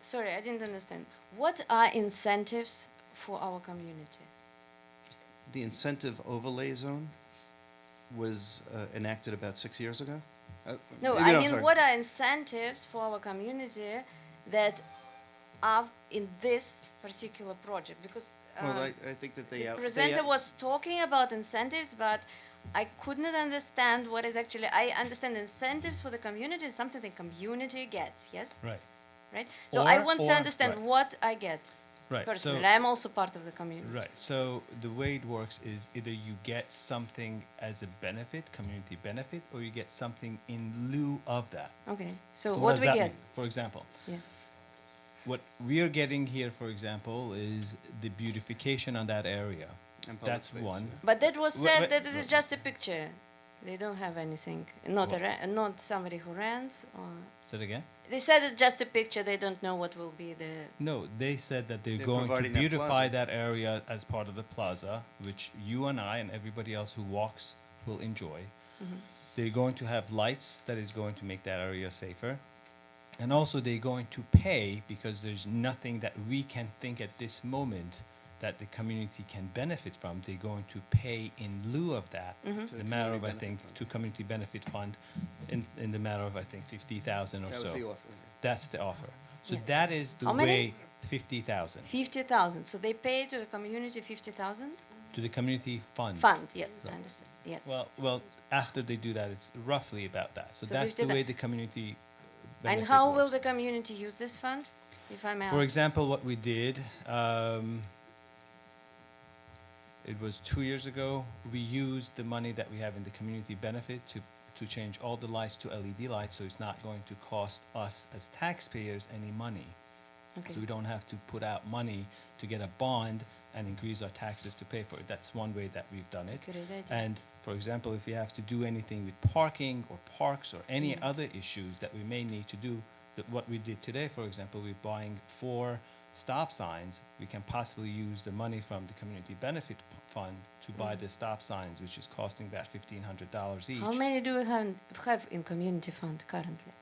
sorry, I didn't understand. What are incentives for our community? The incentive overlay zone was enacted about 6 years ago. No, maybe I not, mean, sorry. what are incentives for our community that are in this particular project? Because Well, I think that the they presenter was talking about incentives, but I could not understand what is actually. I understand incentives for the community is something the community gets. Yes. Right. Right. So I Or- want to or- understand right. what I get. Right, so- Personally, I'm also part of the community. Right. So the way it works is either you get something as a benefit, community benefit, or you get something in lieu of that. Okay. So what what does we that get? mean? For example, Yeah. what we are getting here, for example, is the beautification on that area. And public That's space, one. yeah. But that was Wait, said wait, that this is wait. just a picture. They don't have anything. Not not somebody who rents or. Say it again. They said it's just a picture. They don't know what will be the. No, they said that they're They're going to providing that beautify plaza. that area as part of the plaza, which you and I and everybody else who walks will enjoy. Mhm. They're going to have lights that is going to make that area safer. And also they're going to pay because there's nothing that we can think at this moment that the community can benefit from. They're going to pay in lieu of that, Mhm. To the the matter of, I community think, benefit to community benefit fund in the matter of, I think, 50,000 or That so. was the offer. That's the offer. So Yeah. that is the How many? way 50,000 50,000. So they pay to the community 50,000. to the community fund. Fund. Yes, So- I understand. Yes. Well, after they do that, it's roughly about that. So So that's the 50,000. way the community. And benefit how works. will the community use this fund, if I may For ask? example, what we did, it was 2 years ago, we used the money that we have in the community benefit to change all the lights to LED lights, so it's not going to cost us as taxpayers any money. Okay. So we don't have to put out money to get a bond and increase our taxes to pay for it. That's one way that we've done it. Great idea. And for example, if you have to do anything with parking or parks or any Mm. other issues that we may need to do, that what we did today, for example, we're buying 4 stop signs. We can possibly use the money from the community benefit fund to buy Mm. the stop signs, which is costing about $1,500 each. How many do we have in community fund currently?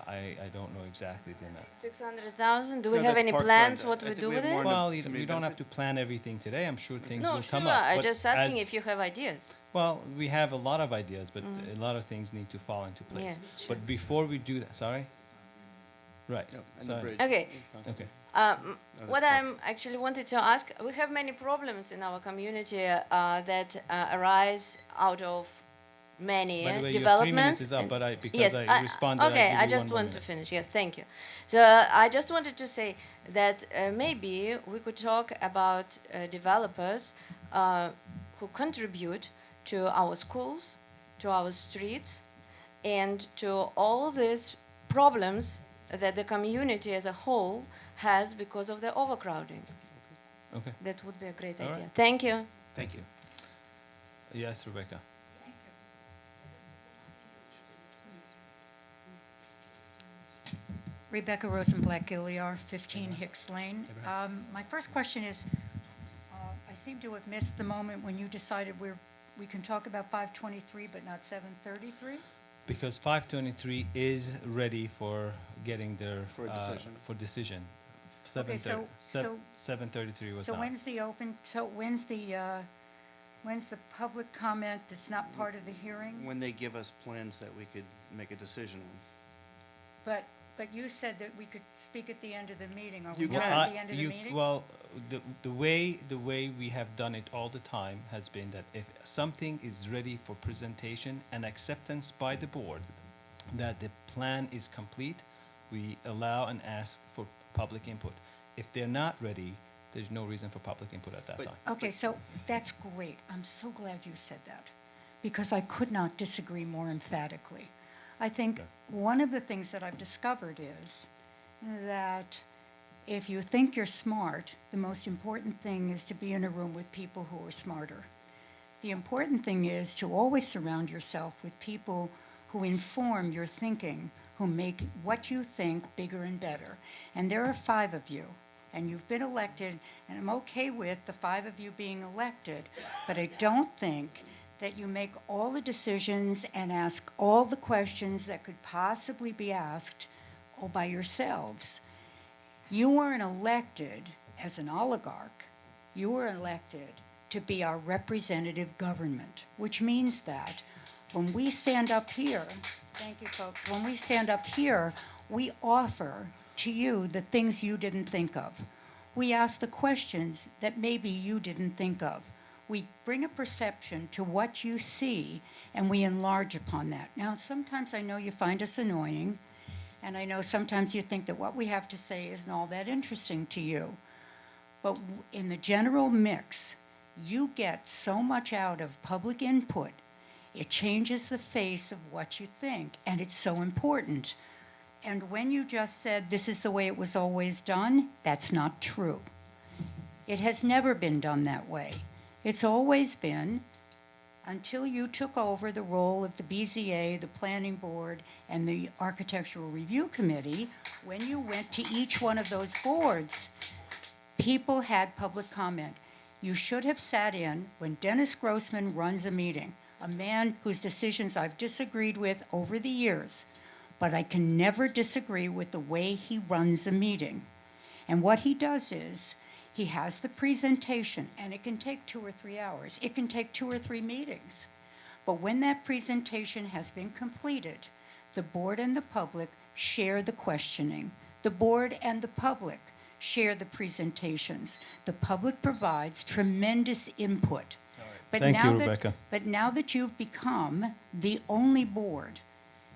I don't know exactly the amount. 600,000. Do we No, have that's any park plans? fund. What I we think do we with have more it? in the Well, community we don't have benefit. to plan everything today. I'm sure things No, will sure. come up. I'm but just asking as- if you have ideas. Well, we have a lot of ideas, but Mhm. a lot of things need to fall into place. Yeah, sure. But before we do that, sorry? Right. No, and the sorry. bridge. Okay. Okay. What I'm actually wanted to ask, we have many problems in our community that arise out of many By the way, your 3 developments. minutes is up, and- but because yes, I responded, I Okay, give I you just one more want to minute. finish. Yes, thank you. So I just wanted to say that maybe we could talk about developers who contribute to our schools, to our streets, and to all these problems that the community as a whole has because of the overcrowding. Okay. That would be a great All idea. right. Thank you. Thank you. Yes, Rebecca. Rebecca Rosenblatt Gilliar, 15 Hicks Lane. My first question is, I seem to have missed the moment when you decided we can talk about 523 but not 733? Because 523 is ready for getting their For a decision. for decision. Okay, so 733 was so not. when's the public comment that's not part of the hearing? When they give us plans that we could make a decision on. But you said that we could speak at the end of the meeting. Are You we can. not at the end of the meeting? Well, the way we have done it all the time has been that if something is ready for presentation and acceptance by the board, that the plan is complete, we allow and ask for public input. If they're not ready, there's no reason for public input at that time. Okay, so that's great. I'm so glad you said that, because I could not disagree more emphatically. I think one of the things that I've discovered is that if you think you're smart, the most important thing is to be in a room with people who are smarter. The important thing is to always surround yourself with people who inform your thinking, who make what you think bigger and better. And there are 5 of you, and you've been elected, and I'm okay with the 5 of you being elected, but I don't think that you make all the decisions and ask all the questions that could possibly be asked all by yourselves. You weren't elected as an oligarch. You were elected to be our representative government, which means that when we stand up here, thank you folks, when we stand up here, we offer to you the things you didn't think of. We ask the questions that maybe you didn't think of. We bring a perception to what you see, and we enlarge upon that. Now, sometimes I know you find us annoying, and I know sometimes you think that what we have to say isn't all that interesting to you. But in the general mix, you get so much out of public input. It changes the face of what you think, and it's so important. And when you just said this is the way it was always done, that's not true. It has never been done that way. It's always been, until you took over the role of the BZA, the Planning Board, and the Architectural Review Committee, when you went to each one of those boards, people had public comment. You should have sat in when Dennis Grossman runs a meeting, a man whose decisions I've disagreed with over the years, but I can never disagree with the way he runs a meeting. And what he does is, he has the presentation, and it can take 2 or 3 hours. It can take 2 or 3 meetings. But when that presentation has been completed, the board and the public share the questioning. The board and the public share the presentations. The public provides tremendous input. But Thank you, now Rebecca. But now that you've become the only board,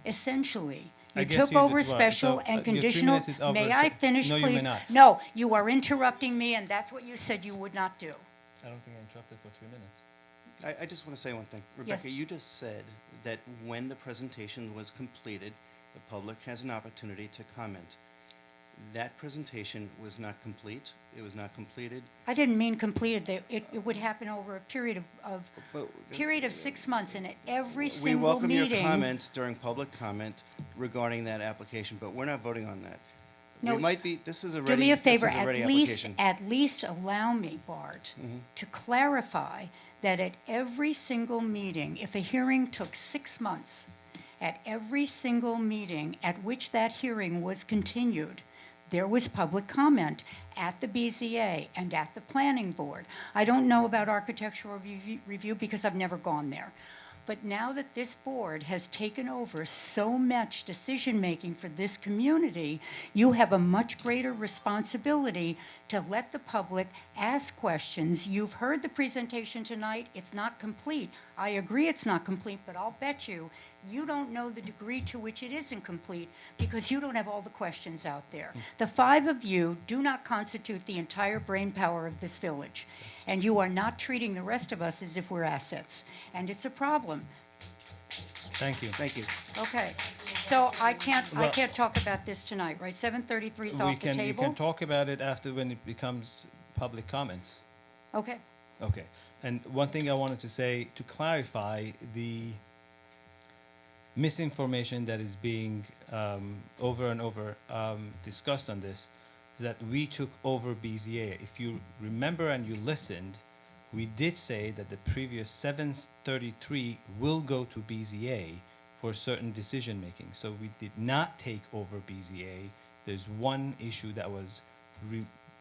essentially, I you guess took you over did- well, special so, and your 3 conditional. minutes is over, May I so- finish, No, you may please? not. No, you are interrupting me, and that's what you said you would not do. I don't think I interrupted for 3 minutes. I just want to say one thing. Rebecca, you just said that when the presentation was completed, the public has an opportunity to comment. That presentation was not complete. It was not completed. I didn't mean completed. It would happen over a period of period of 6 months, and at every We single welcome meeting. your comments during public comment regarding that application, but we're not voting on that. No, We might be, this is a Do ready, me a this favor, is a ready at application. least allow me, Bart, Mhm. to clarify that at every single meeting, if a hearing took 6 months, at every single meeting at which that hearing was continued, there was public comment at the BZA and at the Planning Board. I don't know about architectural review because I've never gone there. But now that this board has taken over so much decision-making for this community, you have a much greater responsibility to let the public ask questions. You've heard the presentation tonight. It's not complete. I agree it's not complete, but I'll bet you don't know the degree to which it isn't complete because you don't have all the questions out there. The 5 of you do not constitute the entire brain power of this village. And you are not treating the rest of us as if we're assets. And it's a problem. Thank you. Thank you. Okay, so I Well- can't talk about this tonight, right? 7:33 is We off the can, you table? can talk about it after when it becomes public comments. Okay, Okay. And one thing I wanted to say to clarify the misinformation that is being over and over discussed on this is that we took over BZA. If you remember and you listened, we did say that the previous 733 will go to BZA for certain decision making. So we did not take over BZA. There's one issue that was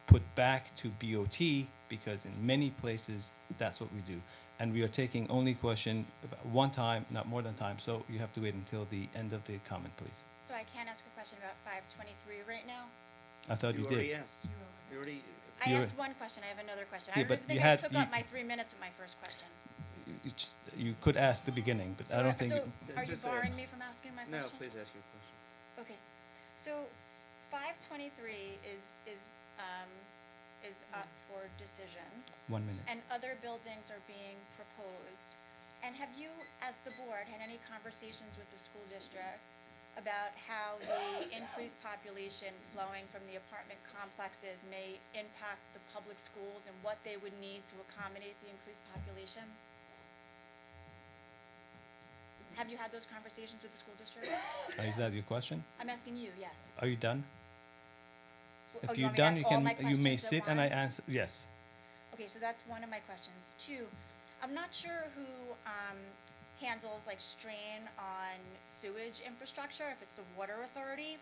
put back to BOT because in many places that's what we do. And we are taking only question about one time, not more than time. So you have to wait until the end of the comment, please. So I can't ask a question about 523 right now? I thought you already did. asked. You already. I You're- asked one question, I have another question. Yeah, I but don't think you I had- took you- up my 3 minutes with my first question. You could ask the beginning, but I don't think. So are you Just barring ask. me from asking my No, question? please ask your question. Okay, so 523 is up for decision. 1 minute. And other buildings are being proposed. And have you, as the board, had any conversations with the school district about how the increased population flowing from the apartment complexes may impact the public schools and what they would need to accommodate the increased population? Have you had those conversations with the school district? Is that your question? I'm asking you, yes. Are you done? Oh, If you you're want me to done, ask you all can. my You may questions at sit and I once? answer. Yes. Okay, so that's one of my questions. Two, I'm not sure who handles like strain on sewage infrastructure, if it's the water authority.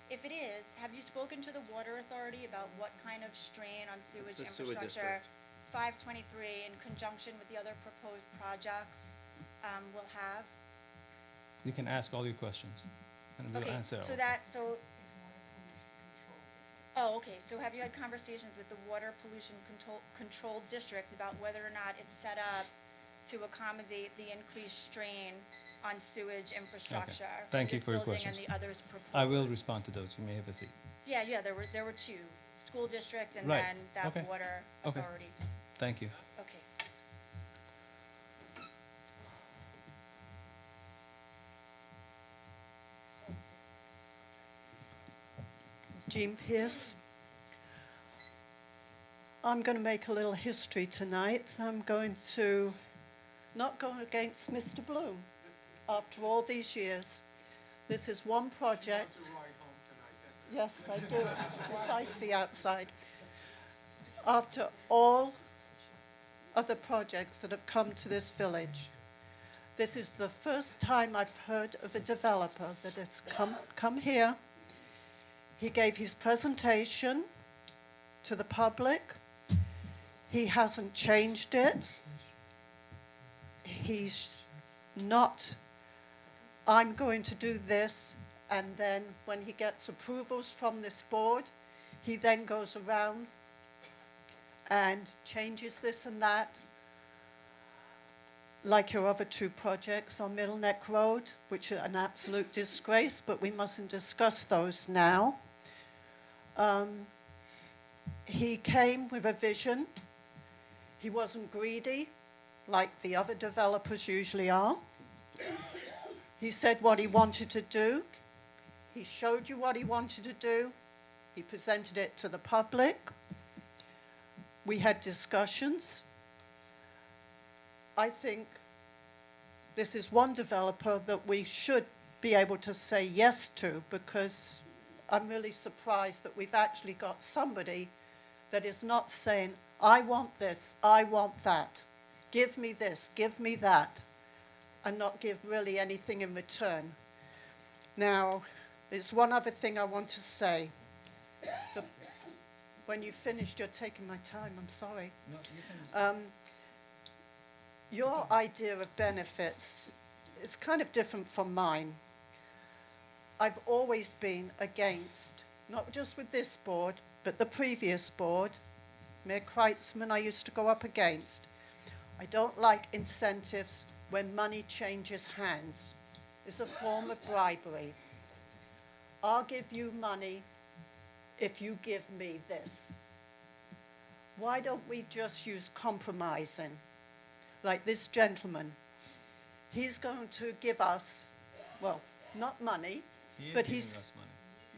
If it is, have you spoken to the water authority about what kind of strain on sewage the sewer infrastructure district. 523 in conjunction with the other proposed projects will have? You can ask all your questions, and we'll Okay, answer. so oh, okay, so have you had conversations with the water pollution control districts about whether or not it's set up to accommodate the increased strain on sewage infrastructure? Thank you this for your building questions. and the others proposed? I will respond to those. You may have a seat. Yeah, there were two, school district and Right, then that okay, water okay. authority. Thank you. Okay. Jean Pierce. I'm going to make a little history tonight. I'm going to not go against Mr. Bloom after all these years. This is one project. Yes, I do. It's icy outside. After all of the projects that have come to this village, this is the first time I've heard of a developer that has come here. He gave his presentation to the public. He hasn't changed it. He's not, I'm going to do this, and then when he gets approvals from this board, he then goes around and changes this and that, like your other two projects on Middle Neck Road, which are an absolute disgrace, but we mustn't discuss those now. He came with a vision. He wasn't greedy, like the other developers usually are. He said what he wanted to do. He showed you what he wanted to do. He presented it to the public. We had discussions. I think this is one developer that we should be able to say yes to, because I'm really surprised that we've actually got somebody that is not saying, I want this, I want that, give me this, give me that, and not give really anything in return. Now, there's one other thing I want to say. When you finished, you're taking my time, I'm sorry. No, you can. Your idea of benefits is kind of different from mine. I've always been against, not just with this board, but the previous board, Mayor Kreitzman, I used to go up against. I don't like incentives when money changes hands. It's a form of bribery. I'll give you money if you give me this. Why don't we just use compromising? Like this gentleman. he's going to give us, well, not money, He is but giving he's, us money.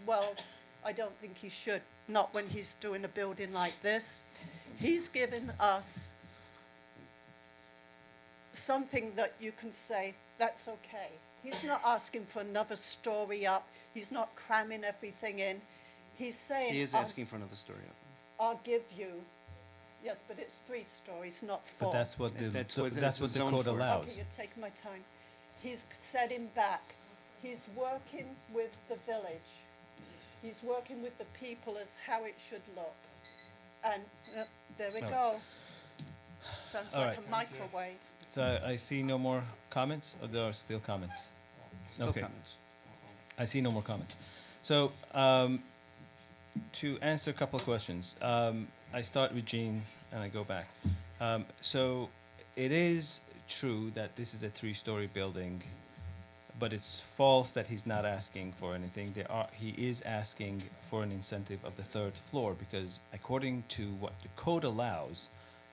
well, I don't think he should, not when he's doing a building like this. He's given us something that you can say, that's okay. He's not asking for another story up. He's not cramming everything in. He's saying, He is asking for another story up. I'll give you, yes, but it's 3 stories, not 4. But that's what the That's so what that's it's what the zoned code for. allows. Okay, you're taking my time. He's setting back. He's working with the village. He's working with the people as how it should look. And there we Oh. go. Sounds All like right. a microwave. So I see no more comments, or there are still comments? Still Okay. comments. I see no more comments. So to answer a couple of questions, I start with Jean and I go back. So it is true that this is a 3-story building, but it's false that he's not asking for anything. He is asking for an incentive of the 3rd floor, because according to what the code allows,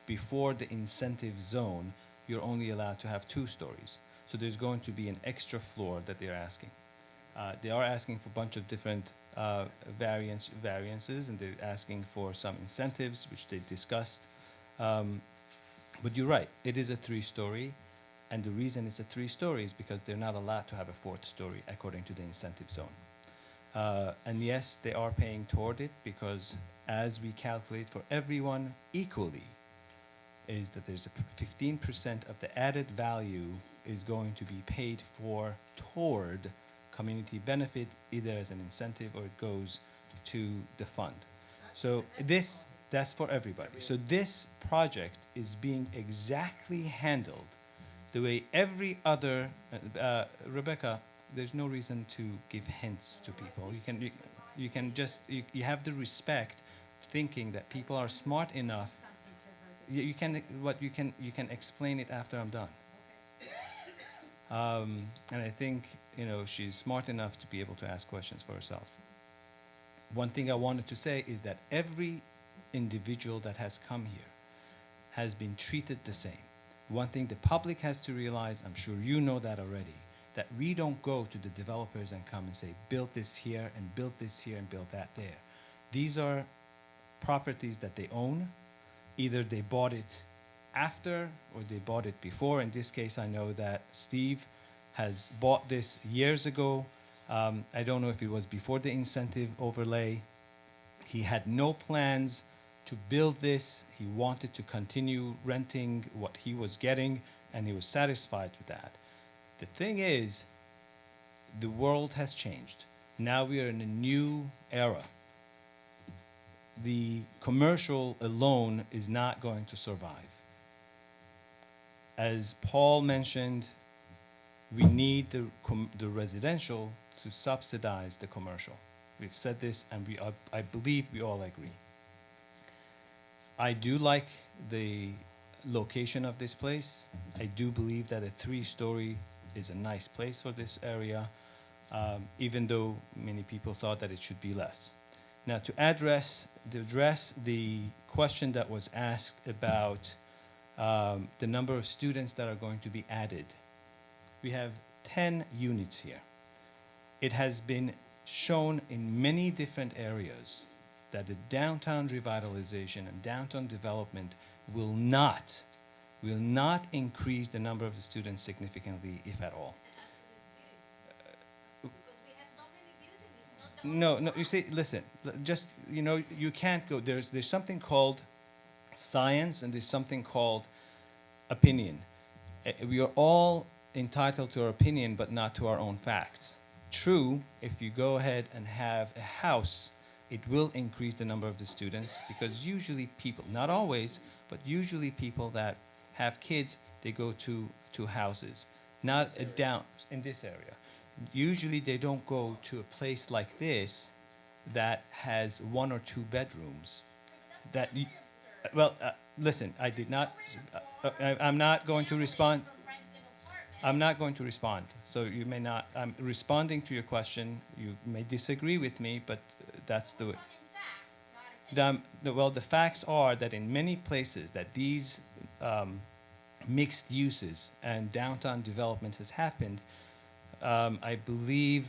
before the incentive zone, you're only allowed to have 2 stories. So there's going to be an extra floor that they're asking. They are asking for a bunch of different variances, and they're asking for some incentives, which they discussed. But you're right, it is a 3-story, and the reason it's a 3-story is because they're not allowed to have a 4th story according to the incentive zone. And yes, they are paying toward it, because as we calculate for everyone equally, is that there's a 15% of the added value is going to be paid for toward community benefit, either as an incentive or it goes to the fund. So that's for everybody. So this project is being exactly handled the way every other, Rebecca, there's no reason to give hints to people. You can just, you have the respect, thinking that people are smart enough. You can explain it after I'm done. And I think, she's smart enough to be able to ask questions for herself. One thing I wanted to say is that every individual that has come here has been treated the same. One thing the public has to realize, I'm sure you know that already, that we don't go to the developers and come and say, build this here and build this here and build that there. These are properties that they own. Either they bought it after or they bought it before. In this case, I know that Steve has bought this years ago. I don't know if it was before the incentive overlay. He had no plans to build this. He wanted to continue renting what he was getting, and he was satisfied with that. The thing is, the world has changed. Now we are in a new era. The commercial alone is not going to survive. As Paul mentioned, we need the residential to subsidize the commercial. We've said this, and I believe we all agree. I do like the location of this place. I do believe that a 3-story is a nice place for this area, even though many people thought that it should be less. Now, to address the question that was asked about the number of students that are going to be added, we have 10 units here. It has been shown in many different areas that the downtown revitalization and downtown development will not increase the number of the students significantly, if at all. No, you see, listen, just, you can't go, there's something called science and there's something called opinion. We are all entitled to our opinion, but not to our own facts. True, if you go ahead and have a house, it will increase the number of the students, because usually people, not always, but usually people that have kids, they go to houses, not in this area. Usually they don't go to a place like this that has 1 or 2 bedrooms. Listen, I did not, I'm not going to respond. I'm not going to respond. So you may not, I'm responding to your question. You may disagree with me, but that's the way. The facts are that in many places that these mixed uses and downtown development has happened, I believe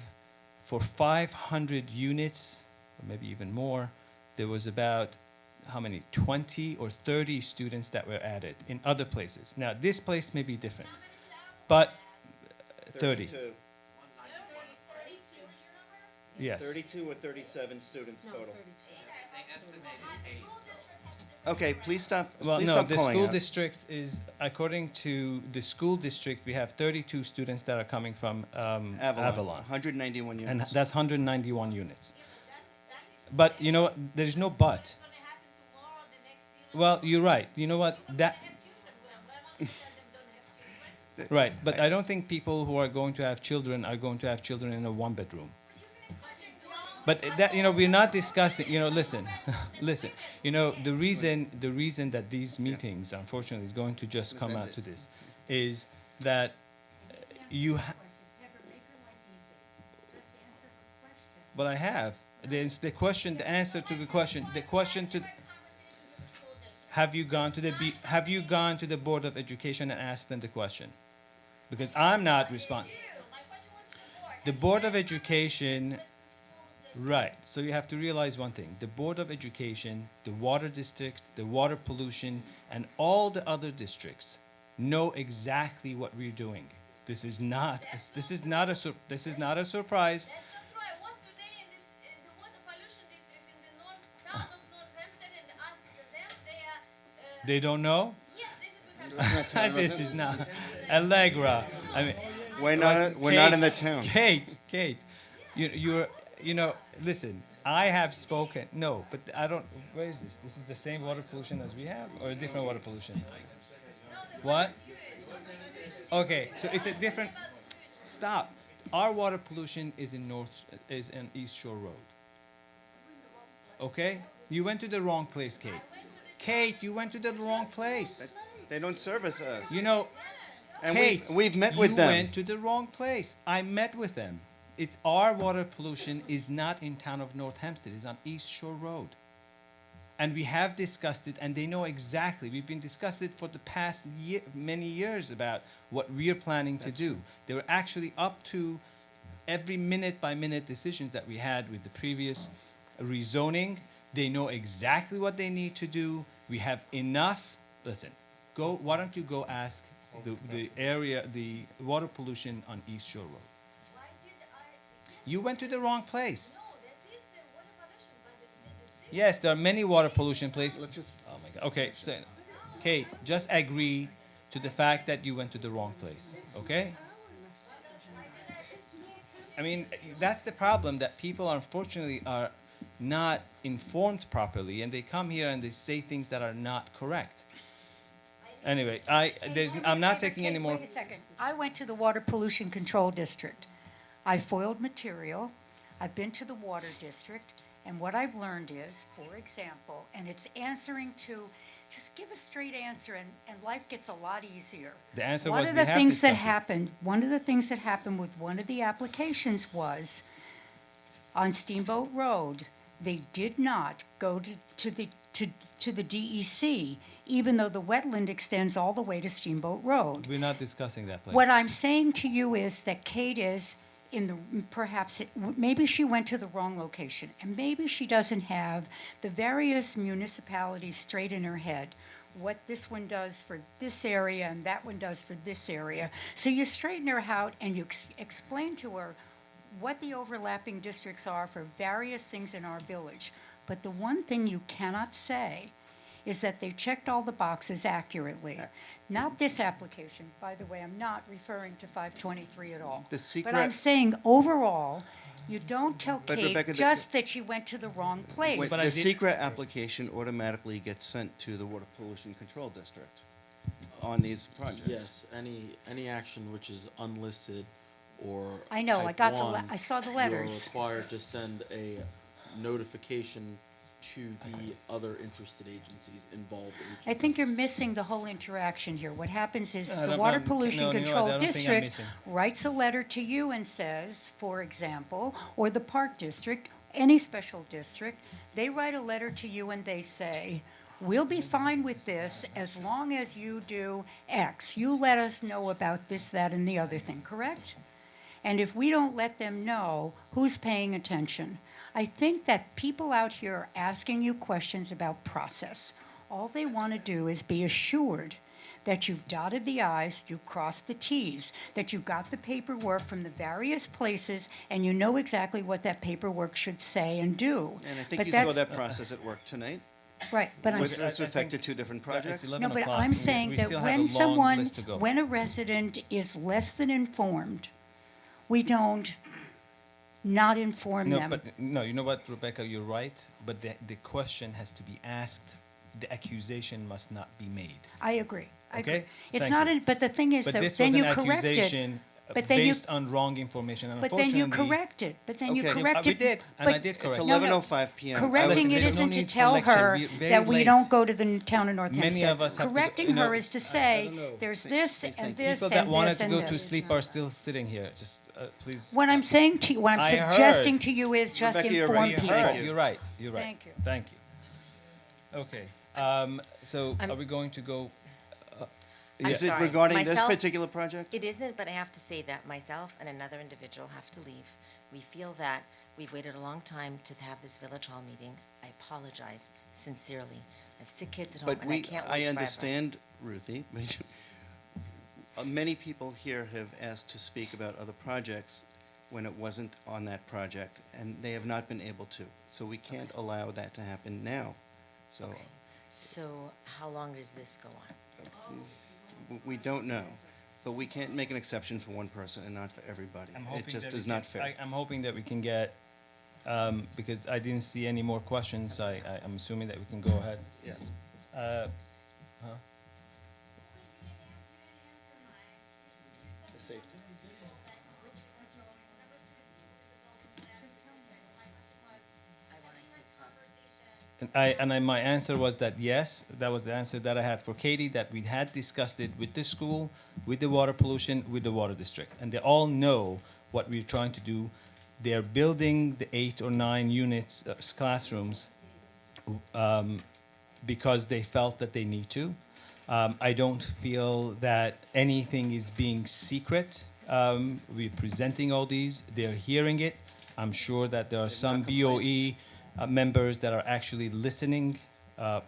for 500 units, or maybe even more, there was about how many? 20 or 30 students that were added in other places. Now, this place may be different, but 30. 32. Yes. 32 or 37 students No, total. 32. Okay, please stop. Well, please no, stop the calling school out. district is, according to the school district, we have 32 students that are coming from Avalon. 191 And units. that's 191 units. But you know what? There's no but. Well, you're right. You know what? That. Right, but I don't think people who are going to have children are going to have children in a one-bedroom. But that, you know, we're not discussing, you know, listen, listen, you know, the reason that these meetings, unfortunately, is going to just come out to this, is that you well, I have. There's the question, the answer to the question, have you gone to have you gone to the Board of Education and asked them the question? Because I'm not responding. The Board of Education. Right. So you have to realize one thing. The Board of Education, the water district, the water pollution, and all the other districts know exactly what we're doing. This is not a surprise. That's not true. I was today in the water pollution district in the town of North Hempstead and asked them. They don't know? Yes, they said we have. This is not Allegra. I mean, We're not in the town. Kate, you know, listen, I have spoken. No, but I don't. Where is this? This is the same water pollution as we have, or a different water pollution? What? Okay, so it's a different. Stop. Our water pollution is in East Shore Road. Okay, you went to the wrong place, Kate. Kate, you went to the wrong place. They don't service us. You know, and Kate, we've met with them. You went to the wrong place. I met with them. It's our water pollution is not in town of North Hempstead. It's on East Shore Road. And we have discussed it, and they know exactly. We've been discussing it for the past many years about what we're planning to do. They were actually up to every minute-by-minute decisions that we had with the previous rezoning. They know exactly what they need to do. We have enough. Listen, go. Why don't you go ask the water pollution on East Shore Road? You went to the wrong place. No, that is the water pollution, but the city. Yes, there are many water pollution places. Oh my God. Okay, so, Kate, just agree to the fact that you went to the wrong place. Okay? I mean, that's the problem, that people unfortunately are not informed properly, and they come here and they say things that are not correct. Anyway, I'm not taking any more. Wait a second. I went to the Water Pollution Control District. I foiled material. I've been to the Water District. And what I've learned is, for example, and it's answering to, just give a straight answer and life gets a lot easier. The answer One was of we the have things that discussed it. happened, one of the things that happened with one of the applications was on Steamboat Road, they did not go to the DEC, even though the wetland extends all the way to Steamboat Road. We're not discussing that place. What I'm saying to you is that Kate is maybe she went to the wrong location, and maybe she doesn't have the various municipalities straight in her head, what this one does for this area and that one does for this area. So you straighten her out and you explain to her what the overlapping districts are for various things in our village. But the one thing you cannot say is that they checked all the boxes accurately. Not this application, by the way, I'm not referring to 523 at all. The secret. But I'm saying overall, you don't tell But Kate Rebecca, just that she went to the wrong place. Wait, the secret application automatically gets sent to the Water Pollution Control District on these projects. Yes, any action which is unlisted or I know, type I one, I saw the You're letters. required to send a notification to the other interested agencies, involved agencies. I think you're missing the whole interaction here. What happens is I the don't- Water I'm- Pollution no, you know what, I Control don't think I'm District missing. writes a letter to you and says, for example, or the Park District, any special district, they write a letter to you and they say, we'll be fine with this as long as you do X. You let us know about this, that, and the other thing, correct? And if we don't let them know, who's paying attention? I think that people out here are asking you questions about process. All they want to do is be assured that you've dotted the I's, you've crossed the T's, that you got the paperwork from the various places, and you know exactly what that paperwork should say and do. And I think But you saw that's- that process at work tonight. Right, but I'm With s- respect to two different projects. No, but I'm saying that when someone, when a resident is less than informed, we don't not inform No, them. but no, you know what, Rebecca, you're right. But the question has to be asked. The accusation must not be made. I agree. I Okay? agree. It's Thank not, you. but the thing is But that this then was you an correct it. accusation But then you, based on wrong information. And but then you unfortunately- correct it. But then you Okay. correct We it. did, and I did correct It's it. 11:05 p.m. Correcting it There's no isn't to need for tell lecture. her We're very that we late. don't go to the town of North Many Hempstead. of us have to go- Correcting you know, her is to say, there's this and this People that and wanted this to and go to this. sleep are still sitting here. Just please. What I'm saying to you, what I'm I suggesting heard. to you is just Rebecca, you're inform right. people. You're right. You're right. Thank you. Thank you. Okay. So are we going to go? I'm Is it sorry. regarding this Myself- particular project? It isn't, but I have to say that myself and another individual have to leave. We feel that we've waited a long time to have this village hall meeting. I apologize sincerely. I have sick kids at home, But and I can't wait I forever. understand, Ruthie. Many people here have asked to speak about other projects when it wasn't on that project, and they have not been able to. So we can't allow that to happen now. So So how long does this go on? we don't know. But we can't make an exception for one person and not for everybody. It just is not fair. I'm hoping that we can get, because I didn't see any more questions. I'm assuming that we can go ahead. Yeah. Huh? The safety. My answer was that yes, that was the answer that I had for Katie, that we had discussed it with the school, with the water pollution, with the water district. And they all know what we're trying to do. They're building the 8 or 9 units, classrooms, because they felt that they need to. I don't feel that anything is being secret. We're presenting all these. They're hearing it. I'm sure that there are some BOE members that are actually listening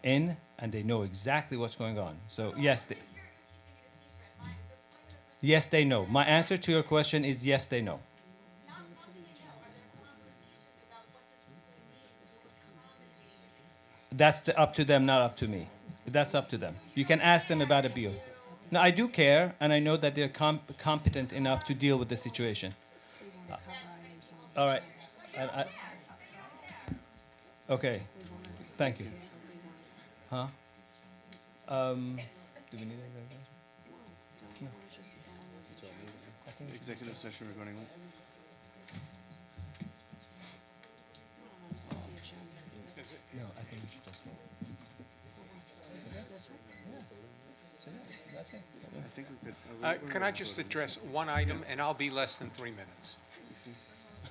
in, and they know exactly what's going on. So yes, yes, they know. My answer to your question is yes, they know. That's up to them, not up to me. That's up to them. You can ask them about a BO. No, I do care, and I know that they're competent enough to deal with the situation. All right. Okay. Thank you. Huh? Do we need a no. Executive session regarding what? No, I think we should just vote. I think we could. Can I just address one item, and I'll be less than 3 minutes?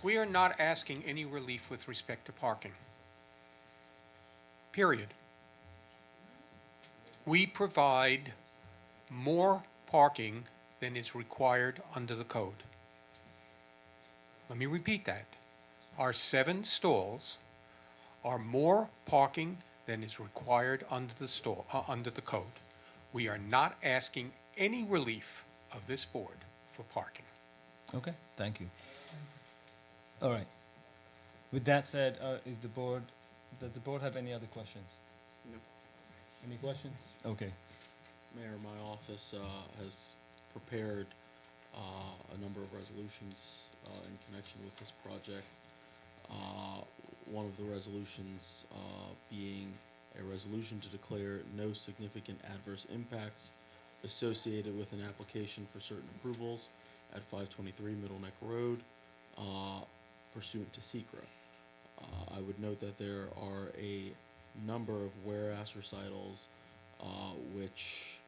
We are not asking any relief with respect to parking. Period. We provide more parking than is required under the code. Let me repeat that. Our 7 stalls are more parking than is required under the code. We are not asking any relief of this board for parking. Okay, thank you. All right. With that said, does the board have any other questions? No. Any questions? Okay. Mayor, my office has prepared a number of resolutions in connection with this project. One of the resolutions being a resolution to declare no significant adverse impacts associated with an application for certain approvals at 523 Middle Neck Road pursuant to SECRA. I would note that there are a number of whereas recitals which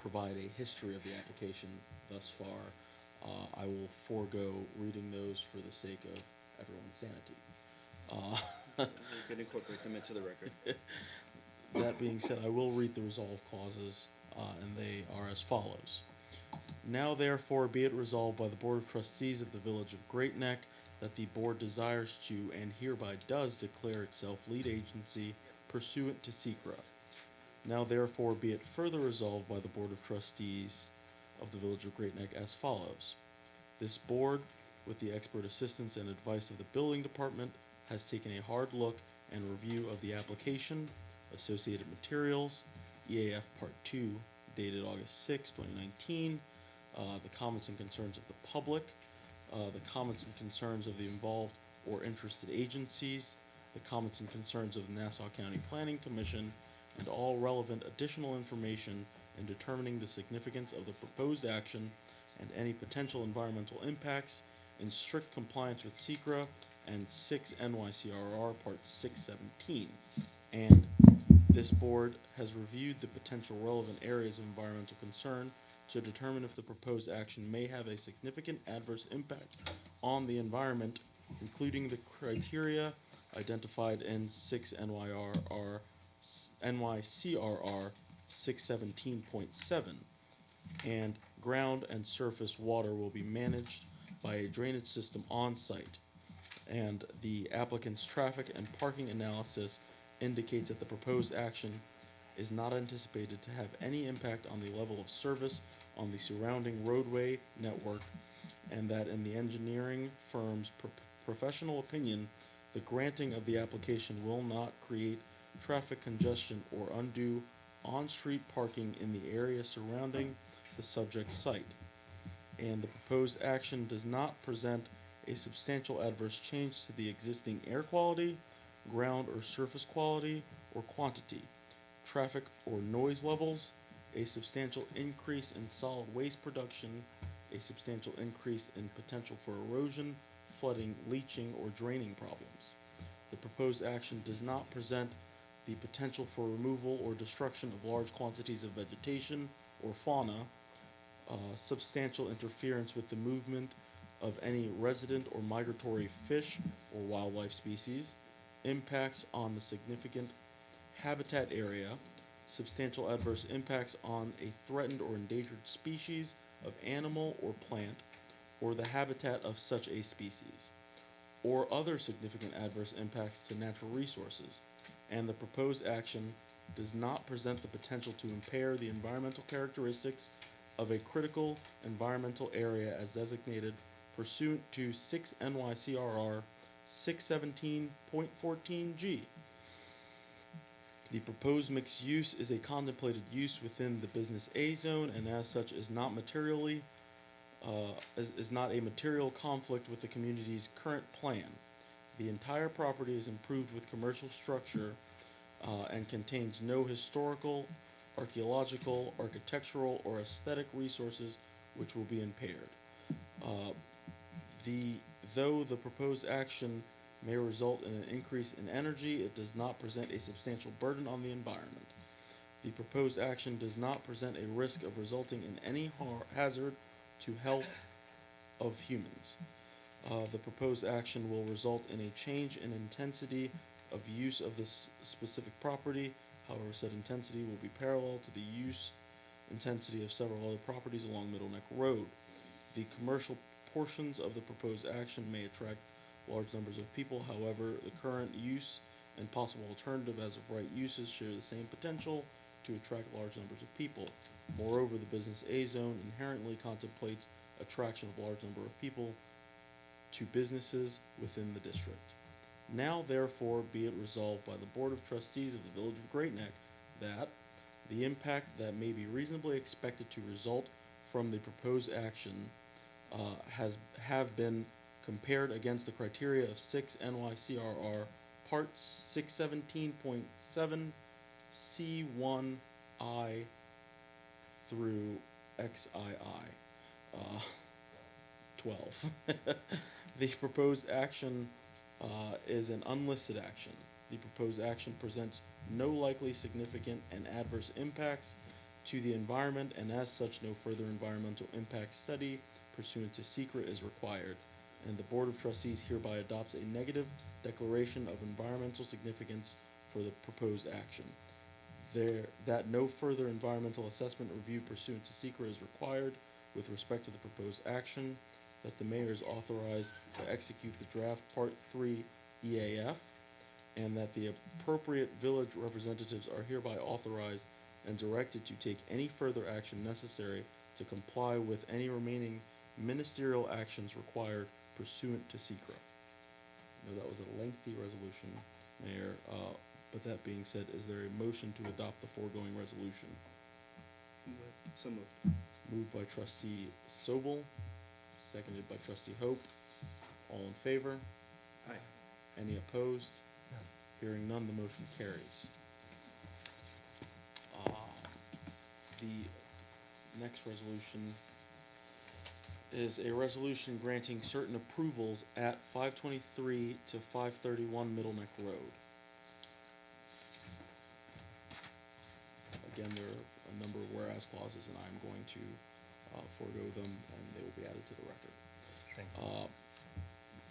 provide a history of the application thus far. I will forego reading those for the sake of everyone's sanity. We could incorporate them into the record. That being said, I will read the resolve clauses, and they are as follows. Now therefore be it resolved by the Board of Trustees of the Village of Great Neck that the Board desires to and hereby does declare itself lead agency pursuant to SECRA. Now therefore be it further resolved by the Board of Trustees of the Village of Great Neck as follows. This Board, with the expert assistance and advice of the Building Department, has taken a hard look and review of the application, associated materials, EAF Part 2, dated August 6, 2019, the comments and concerns of the public, the comments and concerns of the involved or interested agencies, the comments and concerns of the Nassau County Planning Commission, and all relevant additional information in determining the significance of the proposed action and any potential environmental impacts in strict compliance with SECRA and 6 NYCRR Part 617. And this Board has reviewed the potential relevant areas of environmental concern to determine if the proposed action may have a significant adverse impact on the environment, including the criteria identified in 6 NYCRR 617.7, and ground and surface water will be managed by a drainage system on site. And the applicant's traffic and parking analysis indicates that the proposed action is not anticipated to have any impact on the level of service on the surrounding roadway network, and that in the engineering firm's professional opinion, the granting of the application will not create traffic congestion or undue on-street parking in the area surrounding the subject site. And the proposed action does not present a substantial adverse change to the existing air quality, ground or surface quality or quantity, traffic or noise levels, a substantial increase in solid waste production, a substantial increase in potential for erosion, flooding, leaching, or draining problems. The proposed action does not present the potential for removal or destruction of large quantities of vegetation or fauna, substantial interference with the movement of any resident or migratory fish or wildlife species, impacts on the significant habitat area, substantial adverse impacts on a threatened or endangered species of animal or plant, or the habitat of such a species, or other significant adverse impacts to natural resources, and the proposed action does not present the potential to impair the environmental characteristics of a critical environmental area as designated pursuant to 6 NYCRR 617.14G. The proposed mixed use is a contemplated use within the Business A zone, and as such is not materially is not a material conflict with the community's current plan. The entire property is improved with commercial structure and contains no historical, archaeological, architectural, or aesthetic resources which will be impaired. Though the proposed action may result in an increase in energy, it does not present a substantial burden on the environment. The proposed action does not present a risk of resulting in any hazard to health of humans. The proposed action will result in a change in intensity of use of this specific property. However, said intensity will be parallel to the use intensity of several other properties along Middle Neck Road. The commercial portions of the proposed action may attract large numbers of people. However, the current use and possible alternative as of right uses share the same potential to attract large numbers of people. Moreover, the Business A zone inherently contemplates attraction of large number of people to businesses within the district. Now, therefore, be it resolved by the Board of Trustees of the Village of Great Neck that the impact that may be reasonably expected to result from the proposed action have been compared against the criteria of 6 NYCRR Part 617.7 C1I through XII 12. The proposed action is an unlisted action. The proposed action presents no likely significant and adverse impacts to the environment, and as such, no further environmental impact study pursuant to SECRA is required. And the Board of Trustees hereby adopts a negative declaration of environmental significance for the proposed action. that no further environmental assessment review pursuant to SECRA is required with respect to the proposed action, that the mayor is authorized to execute the draft Part 3 EAF, and that the appropriate village representatives are hereby authorized and directed to take any further action necessary to comply with any remaining ministerial actions required pursuant to SECRA. I know that was a lengthy resolution, Mayor, but that being said, is there a motion to adopt the foregoing resolution? So moved. Moved by trustee Sobel, seconded by trustee Hope. All in favor? Aye. Any opposed? Hearing none, the motion carries. The next resolution is a resolution granting certain approvals at 523 to 531 Middle Neck Road. Again, there are a number of whereas clauses, and I'm going to forego them, and they will be added to the record. Thank you.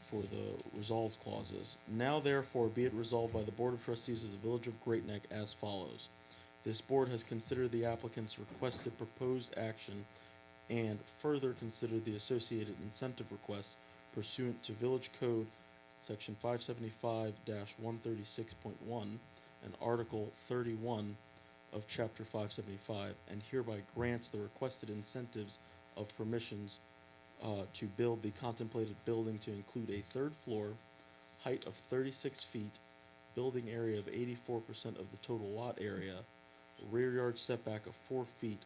For the resolved clauses. Now therefore be it resolved by the Board of Trustees of the Village of Great Neck as follows. This board has considered the applicant's requested proposed action and further considered the associated incentive request pursuant to Village Code Section 575-136.1 and Article 31 of Chapter 575, and hereby grants the requested incentives of permissions to build the contemplated building to include a third floor, height of 36 feet, building area of 84% of the total lot area, rear yard setback of 4 feet,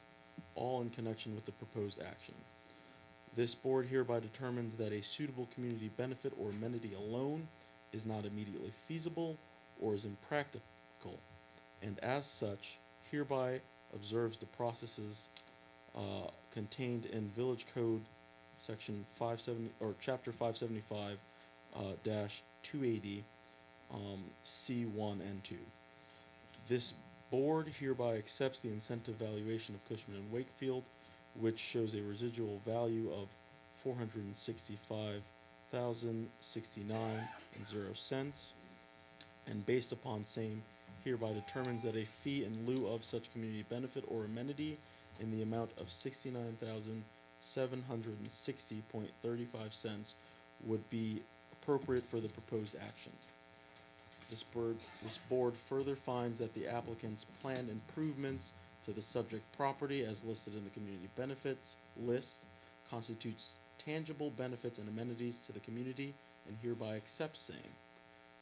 all in connection with the proposed action. This board hereby determines that a suitable community benefit or amenity alone is not immediately feasible or is impractical, and as such hereby observes the processes contained in Village Code Section 570 or Chapter 575 280 C1 and 2. This board hereby accepts the incentive valuation of Cushman and Wakefield, which shows a residual value of $465,069.00, and based upon same hereby determines that a fee in lieu of such community benefit or amenity in the amount of $69,760.35 would be appropriate for the proposed action. This board further finds that the applicant's planned improvements to the subject property as listed in the community benefits list constitutes tangible benefits and amenities to the community and hereby accepts same.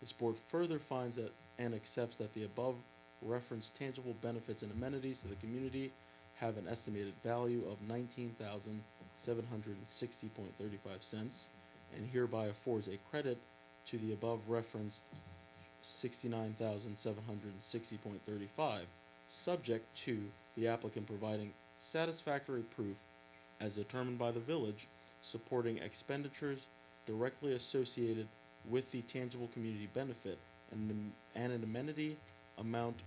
This board further finds that and accepts that the above referenced tangible benefits and amenities to the community have an estimated value of $19,760.35 and hereby affords a credit to the above referenced $69,760.35, subject to the applicant providing satisfactory proof as determined by the village supporting expenditures directly associated with the tangible community benefit and an amenity amounting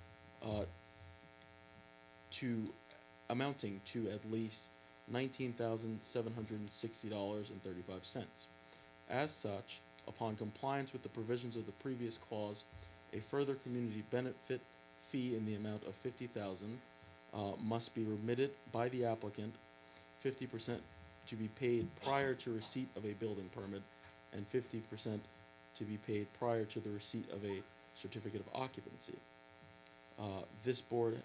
to at least $19,760.35. As such, upon compliance with the provisions of the previous clause, a further community benefit fee in the amount of $50,000 must be remitted by the applicant, 50% to be paid prior to receipt of a building permit, and 50% to be paid prior to the receipt of a certificate of occupancy. This board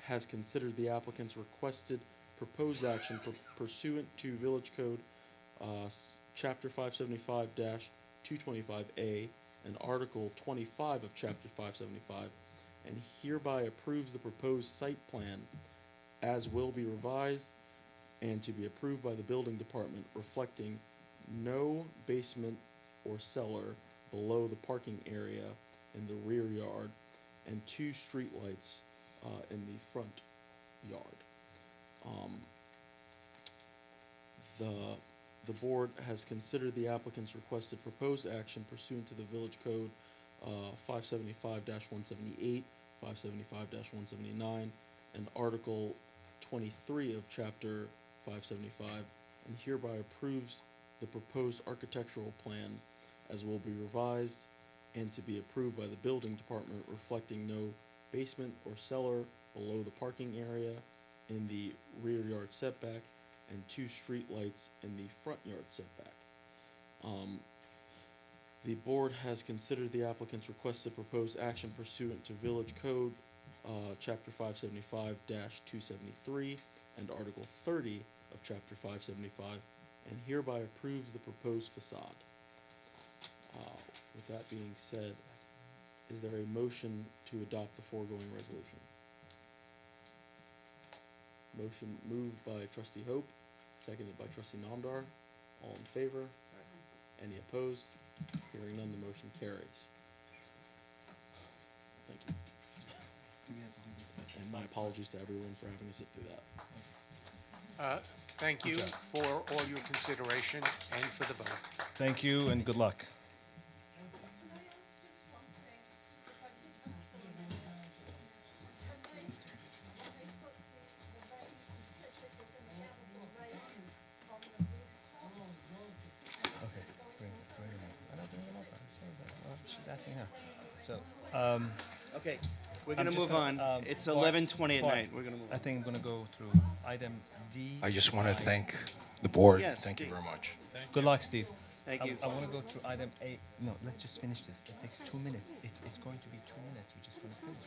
has considered the applicant's requested proposed action pursuant to Village Code Chapter 575-225A and Article 25 of Chapter 575, and hereby approves the proposed site plan as will be revised and to be approved by the building department, reflecting no basement or cellar below the parking area in the rear yard and 2 street lights in the front yard. The board has considered the applicant's requested proposed action pursuant to the Village Code 575-178, 575-179, and Article 23 of Chapter 575, and hereby approves the proposed architectural plan as will be revised and to be approved by the building department, reflecting no basement or cellar below the parking area in the rear yard setback, and 2 street lights in the front yard setback. The board has considered the applicant's requested proposed action pursuant to Village Code, Chapter 575-273, and Article 30 of Chapter 575, and hereby approves the proposed facade. With that being said, is there a motion to adopt the foregoing resolution? Motion moved by Trustee Hope, seconded by Trustee Namdar. All in favor? Any opposed? Hearing none, the motion carries. Thank you. And my apologies to everyone for having to sit through that. Thank you for all your consideration and for the vote. Thank you and good luck. She's asking her. So, Okay, we're I'm gonna just move on. It's 11:20 at Bart, night. We're gonna move I on. think I'm gonna go through item D. I just want to thank the board. Yes, Thank you Steve. very much. Good luck, Steve. Thank you. I want to go through item A. No, let's just finish this. It takes 2 minutes. It's going to be 2 minutes. We're just going to finish.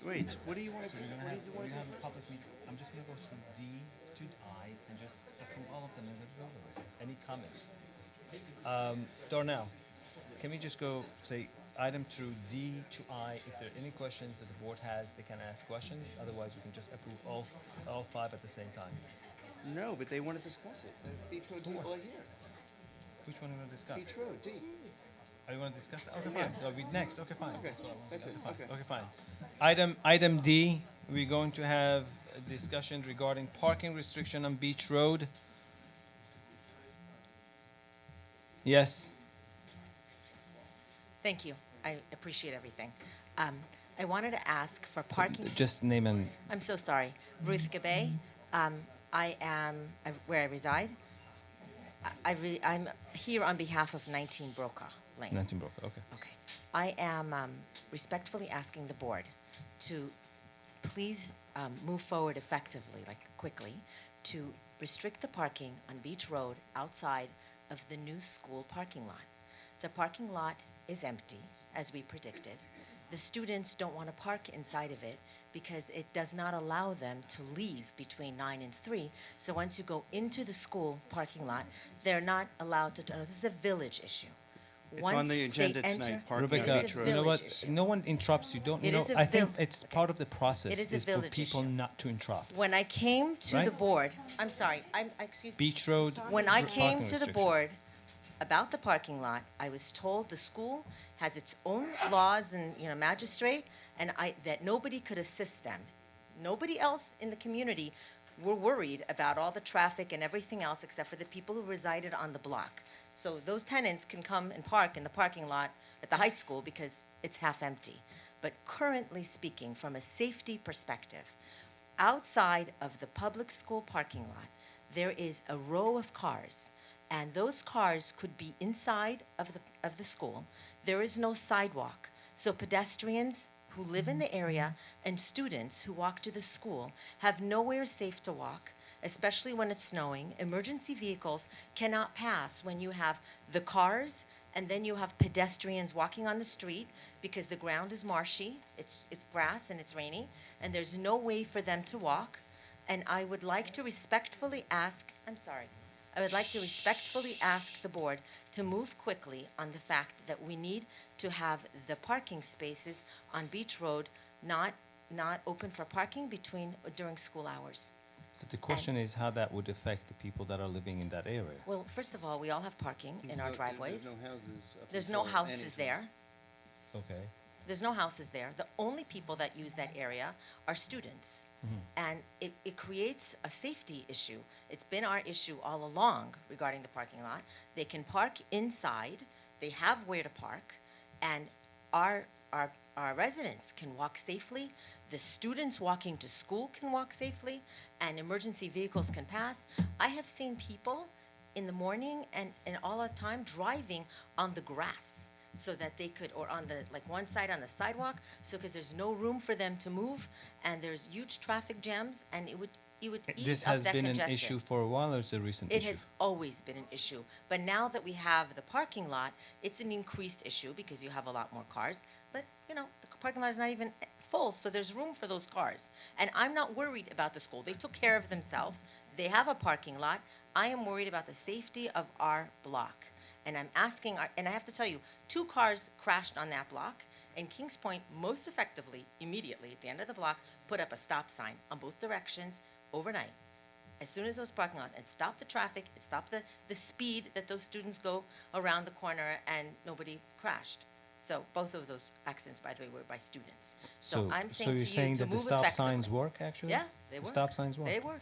Wait, what do you want? So we're going to have, we're gonna have a public meeting. I'm just going to go through D to I and just approve all of them and let's go over it. Any comments? Darnell, can we just go say item through D to I? If there are any questions that the board has, they can ask questions. Otherwise, we can just approve all 5 at the same time. No, but they want to discuss it. The Beach Road people are here. Which one are we going to discuss? Beach Road, D. Are you going to discuss that? Okay, Yeah. fine. That'll be next. Okay, fine. Okay, That's what I want. that's it. Fine. Okay. Okay, fine. Item D, we're going to have a discussion regarding parking restriction on Beach Road. Yes. Thank you. I appreciate everything. I wanted to ask for parking. Just name and I'm so sorry. Ruth Gabay. I am where I reside. I'm here on behalf of 19 Brokaw Lane. 19 Brokaw. Okay. Okay. I am respectfully asking the board to please move forward effectively, like quickly, to restrict the parking on Beach Road outside of the new school parking lot. The parking lot is empty, as we predicted. The students don't want to park inside of it because it does not allow them to leave between 9 and 3. So once you go into the school parking lot, they're not allowed to. No, this is a village issue. It's on the agenda tonight, parking on Rebecca, Beach Road. you know what? Village issue. No one interrupts you. Don't. You It know, is a I think vil- it's part of the process. It is a for village people issue. not to interrupt. When I came to the Right? board, I'm sorry, excuse me. Beach Road. When I parking came to the restriction. board about the parking lot, I was told the school has its own laws and, magistrate, and that nobody could assist them. Nobody else in the community were worried about all the traffic and everything else except for the people who resided on the block. So those tenants can come and park in the parking lot at the high school because it's half empty. But currently speaking, from a safety perspective, outside of the public school parking lot, there is a row of cars, and those cars could be inside of the school. There is no sidewalk, so pedestrians who live in the area and students who walk to the school have nowhere safe to walk, especially when it's snowing. Emergency vehicles cannot pass when you have the cars and then you have pedestrians walking on the street because the ground is marshy, it's grass and it's rainy, and there's no way for them to walk. And I would like to respectfully ask, I would like to respectfully ask the board to move quickly on the fact that we need to have the parking spaces on Beach Road not open for parking during school hours. So the question is how that would affect the people that are living in that area. Well, first of all, we all have parking in our driveways. There's no houses. up There's no until houses entrance. there. Okay. There's no houses there. The only people that use that area are students. And it creates a safety issue. It's been our issue all along regarding the parking lot. They can park inside, they have where to park, and our residents can walk safely. The students walking to school can walk safely, and emergency vehicles can pass. I have seen people in the morning and all the time driving on the grass so that they could, or on the, like one side on the sidewalk, so because there's no room for them to move, and there's huge traffic jams, and it would This ease up has that been an congestion. issue for a while, or is it a recent It issue? has always been an issue. But now that we have the parking lot, it's an increased issue because you have a lot more cars. But, you know, the parking lot is not even full, so there's room for those cars. And I'm not worried about the school. They took care of themselves. They have a parking lot. I am worried about the safety of our block. And I'm asking, and I have to tell you, 2 cars crashed on that block, and Kings Point most effectively, immediately, at the end of the block, put up a stop sign on both directions overnight. As soon as those parking lots, it stopped the traffic, it stopped the speed that those students go around the corner, and nobody crashed. So both of those accidents, by the way, were by students. So I'm saying you're to saying you to that the move stop effectively. signs work, actually? Yeah, they The work. stop signs work? They work.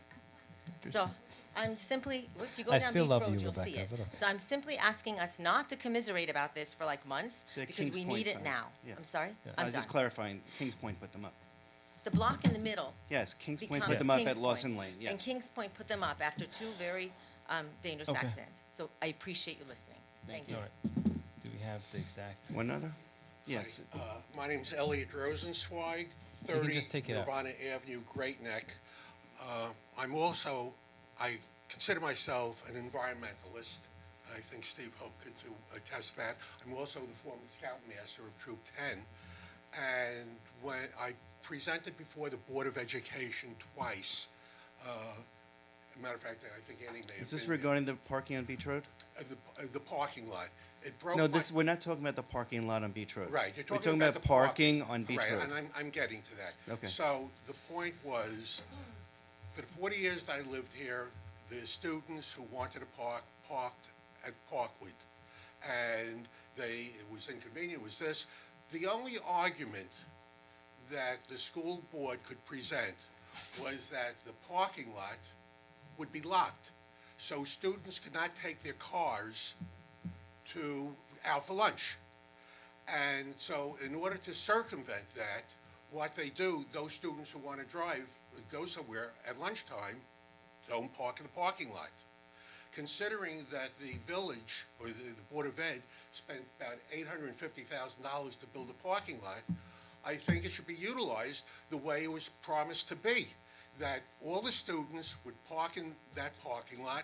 So I'm simply, if you go I down still Beach love Road, you, you'll see Rebecca, it. but okay. So I'm simply asking us not to commiserate about this for like months, The because Kings we Point need it sign. now. Yeah. I'm sorry? I I'm was done. just clarifying, Kings Point put them up. The block in the middle Yes, Kings Point becomes put them up Kings at Lawson Point. Lane, yes. And Kings Point put them up after 2 very dangerous Okay. accidents. So I appreciate you listening. Thank you. All right. Do we have the exact? One other? Yes. My name's Elliot Rosenzweig, You can 30 just take it out. Nirvana Avenue, Great Neck. I consider myself an environmentalist. I think Steve Hope could attest that. I'm also the former Scoutmaster of Troop 10. And when I presented before the Board of Education twice, as a matter of fact, I think Annie may have Is this been there. regarding the parking on Beach Road? The parking lot. It broke No, my- we're not talking about the parking lot on Beach Road. Right, you're We're talking about the parking on Beach right, Road. and I'm getting to that. Okay. So the point was, for the 40 years that I lived here, the students who wanted to park, parked at Parkwood. And it was inconvenient, it was this. The only argument that the school board could present was that the parking lot would be locked. So students could not take their cars out for lunch. And so in order to circumvent that, what they do, those students who want to go somewhere at lunchtime, don't park in the parking lot. Considering that the village, or the Board of Ed, spent about $850,000 to build a parking lot, I think it should be utilized the way it was promised to be. That all the students would park in that parking lot,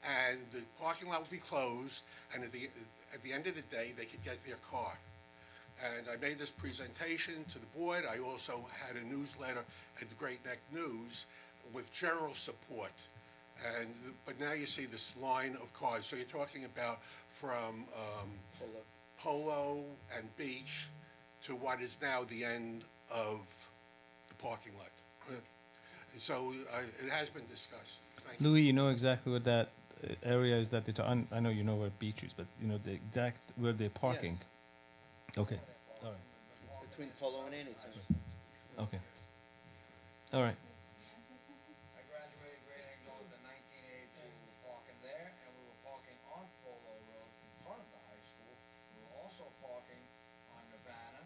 and the parking lot would be closed, and at the end of the day, they could get their car. And I made this presentation to the board. I also had a newsletter at the Great Neck News with general support. But now you see this line of cars. So you're talking about from Polo and Beach to what is now the end of the parking lot. So it has been discussed. Thank you. Louis, you know exactly what that area is that I know you know where Beach is, but you know the exact where they're parking. Okay. All right. It's between Polo and Annie's. Okay. All right. I graduated grade and going to 1982. We were parking there, and we were parking on Polo Road in front of the high school. We were also parking on Nirvana.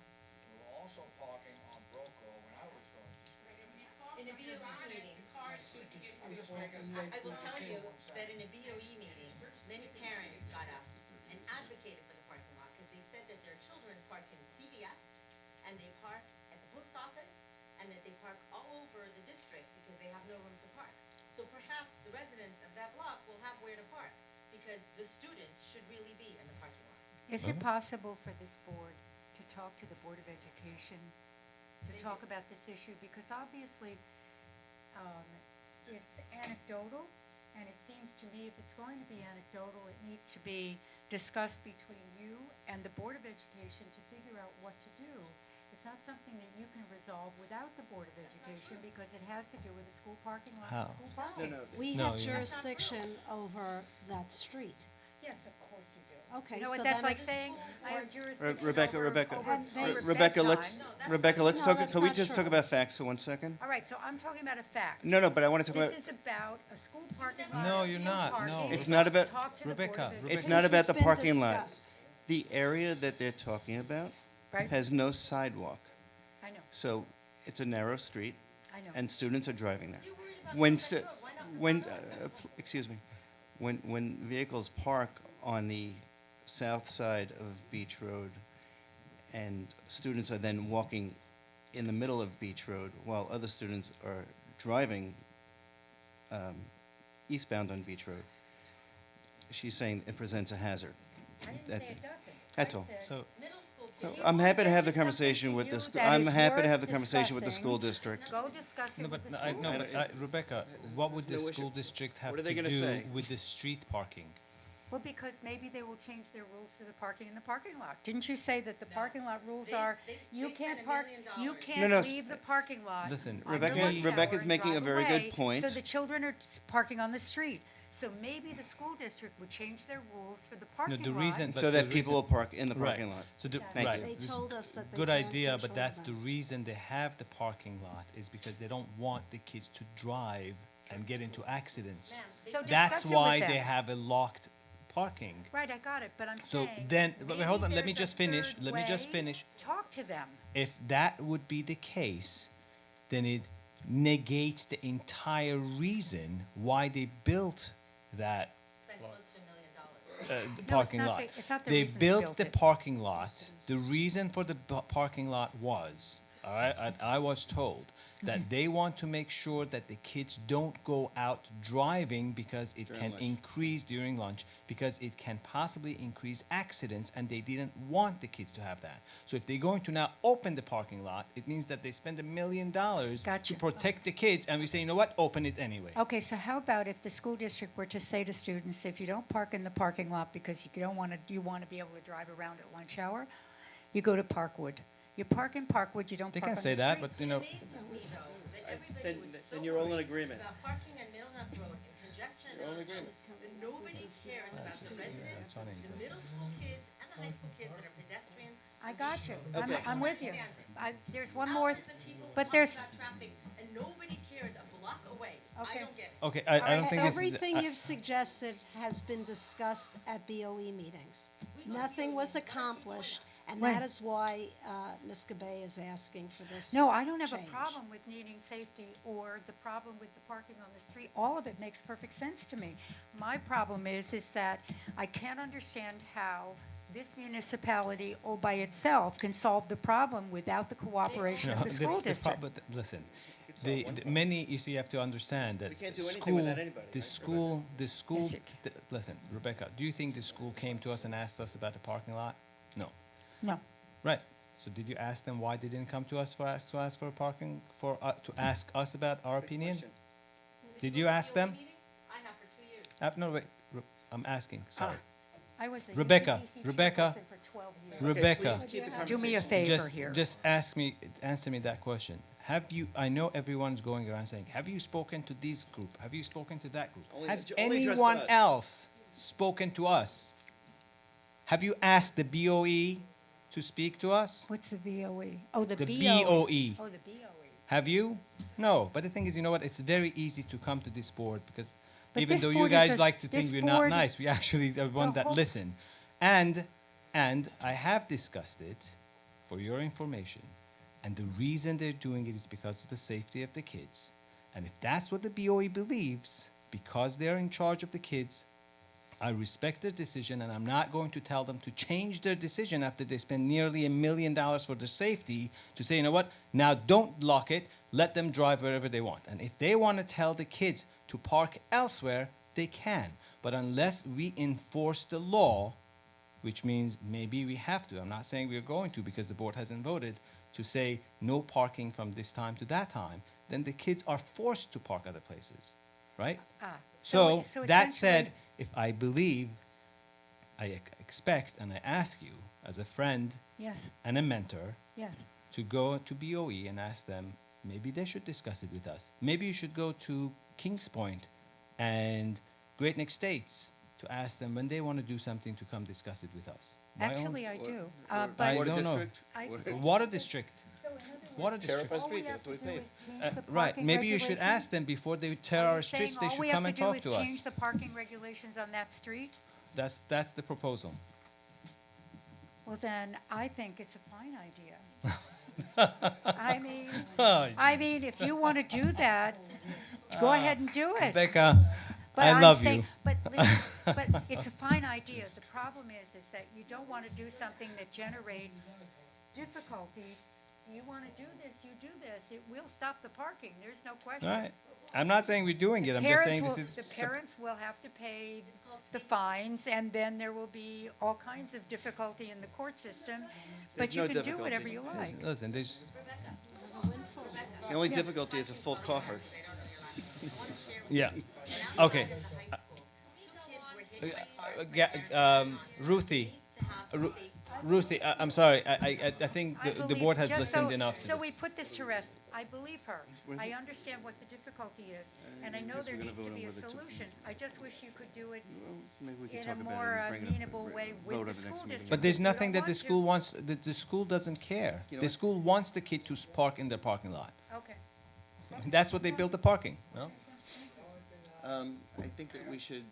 We were also parking on Broco when I was going to school. In a BOE meeting, I'm just making I will tell you that in a BOE meeting, many parents got up and advocated for the parking lot because they said that their children park in CVS and they park at the post office and that they park all over the district because they have no room to park. So perhaps the residents of that block will have where to park because the students should really be in the parking lot. Is it possible for this board to talk to the Board of Education, to talk about this issue? Because obviously, it's anecdotal, and it seems to me if it's going to be anecdotal, it needs to be discussed between you and the Board of Education to figure out what to do. It's not something that you can resolve without the Board of Education because it has to do with the school parking lot and How? school parking. We No, have you're not. jurisdiction over that street. Yes, of course you do. Okay, You know so what that's then like it's- saying, I have jurisdiction Rebecca, over Rebecca, bedtime. Rebecca, let's No, talk, that's can we not just talk true. about facts for 1 second? All right, so I'm talking about a fact. No, but I want to talk This about, is about a school parking lot. No, and you're school not. No. parking. it's not about, Talk to the Board of Rebecca, Education. it's not This about has the been parking lot. discussed. The area that they're talking about Right. has no sidewalk. I know, So it's a narrow street, I know. and students are driving there. When, excuse me, when vehicles park on the south side of Beach Road, and students are then walking in the middle of Beach Road while other students are driving eastbound on Beach Road. She's saying it presents a hazard. I didn't That- say it doesn't. That's I all. said So- So I'm happy to have the conversation with the school. I'm happy to have the conversation with the discussing. school district. Go discuss it No, with but the no, I, school no, but district. Rebecca, what would There's the no school issue. district have What are to they gonna do say? with the street parking? Well, because maybe they will change their rules for the parking in the parking lot. Didn't you say that the parking lot rules are, you can't park, you can't no, leave the parking lot Listen, on your Rebecca- lunch hour Rebecca's and making a drive very good away, point. So the children are parking on the street. So maybe the school district would change their rules for the No, parking the lot. reason, but So that the people will reason- park in the Right. parking lot. So the, Thank right. you. They this is told us that they good can't idea, but control that's that. the reason they have the parking lot is because they don't want the kids to drive and get into accidents. So That's discuss it with why them. they have a locked parking. Right, I got it, but I'm So saying. then, but maybe hold on, let there's me a just finish. third Let me just way. finish. Talk to them. If that would be the case, then it negates the entire reason why they built that the parking lot. It's not the They reason built the it. parking lot. The reason for the parking lot was, all right, I was told that they want to make sure that the kids don't go out driving because it During can lunch. increase during lunch, because it can possibly increase accidents, and they didn't want the kids to have that. So if they're going to now open the parking lot, it means that they spend $1 million Gotcha. to protect the kids, and we say, you know what, open it anyway. Okay, so how about if the school district were to say to students, if you don't park in the parking lot because you don't want to, you want to be able to drive around at lunch hour, you go to Parkwood. You park in Parkwood, you don't They park can on say the that, street. but you know, Then you're all in agreement. About parking on Middleham Road and congestion You're all in and agreement. nobody cares about the residents, the middle school kids and the high school kids that are pedestrians. I got you. Okay. I'm with you. Understand this. There's one more, Hours and people but talk there's, about traffic and nobody cares a block away. Okay. I don't get it. okay, I don't So think this everything is. you've suggested has been discussed at BOE meetings. Nothing was accomplished, and that Right. is why Ms. Gabay is asking for this no, I don't have a change. problem with needing safety or the problem with the parking on the street. All of it makes perfect sense to me. My problem is that I can't understand how this municipality all by itself can solve the problem without the cooperation of the school district. But listen, many, you see, you have to understand that We can't do anything school, without anybody, the right, school, the school, Yes, you listen, Rebecca, do you think the school came to us and asked us about the parking lot? No. No. Right. So did you ask them why they didn't come to us to ask for a parking, to ask us about our opinion? Did you ask them? I have for 2 years. No, wait, I'm asking, sorry. I was a Rebecca, UPC Rebecca, chairperson for 12 years. Rebecca. Please keep the Do me a conversation- favor here. Just answer me that question. I know everyone's going around saying, have you spoken to this group? Have you spoken to that group? Only Has ju- only address anyone us. else spoken to us? Have you asked the BOE to speak to us? What's the VOE? Oh, the The BOE. BOE. Oh, the BOE. Have you? No. But the thing is, you know what? It's very easy to come to this board because But even this though you board is guys a- like to think this we're not board- nice, we actually are one that whole- listen. And I have discussed it for your information. And the reason they're doing it is because of the safety of the kids. And if that's what the BOE believes, because they're in charge of the kids, I respect their decision, and I'm not going to tell them to change their decision after they spend nearly $1 million for their safety to say, you know what, now don't lock it, let them drive wherever they want. And if they want to tell the kids to park elsewhere, they can. But unless we enforce the law, which means maybe we have to, I'm not saying we're going to because the board hasn't voted, to say no parking from this time to that time, then the kids are forced to park other places, right? So that said, essentially- if I believe, I expect and I ask you as a friend Yes, and a mentor yes. to go to BOE and ask them, maybe they should discuss it with us. Maybe you should go to Kings Point and Great Neck States to ask them when they want to do something to come discuss it with us. My own- Actually, I do. I But Water don't know. district? I- Water district. So in other Water words, district. Terrace all we Street, have to that's what we do pay. is change the Right, parking maybe you should ask regulations? them before they tear Are you our streets, saying they all should we come have and to do talk is to us. change the parking regulations on that street? That's the proposal. Well, then, I think it's a fine idea. I mean, if you want to do that, go ahead and do it. Rebecca, But I I'm love saying- you. But listen, but it's a fine idea. The problem is that you don't want to do something that generates difficulties. You want to do this, you do this. It will stop the parking. There's no question. All right. I'm not saying we're doing it. I'm just saying this is. The parents will have to pay the fines, and then there will be all kinds of difficulty in the court system. But There's you no can do difficulty. whatever you like. Listen, there's. The only Yeah. difficulty is a full coffer. Yeah. Okay. Ruthie. Ruthie, I'm sorry. I think I the believe- board has just listened so- enough to So this. we put this to rest. I believe her. I understand what the difficulty is, and I know guess there we're gonna needs to vote on be a whether to- solution. I just wish you could do it Maybe we can in a talk about it more and bring it up. amenable way vote with at the the next school meeting. district. But there's We nothing don't that the want school wants. The school doesn't care. You know The what? school wants the kid to park in their parking lot. Okay. That's what they built the parking. No? I think that we should,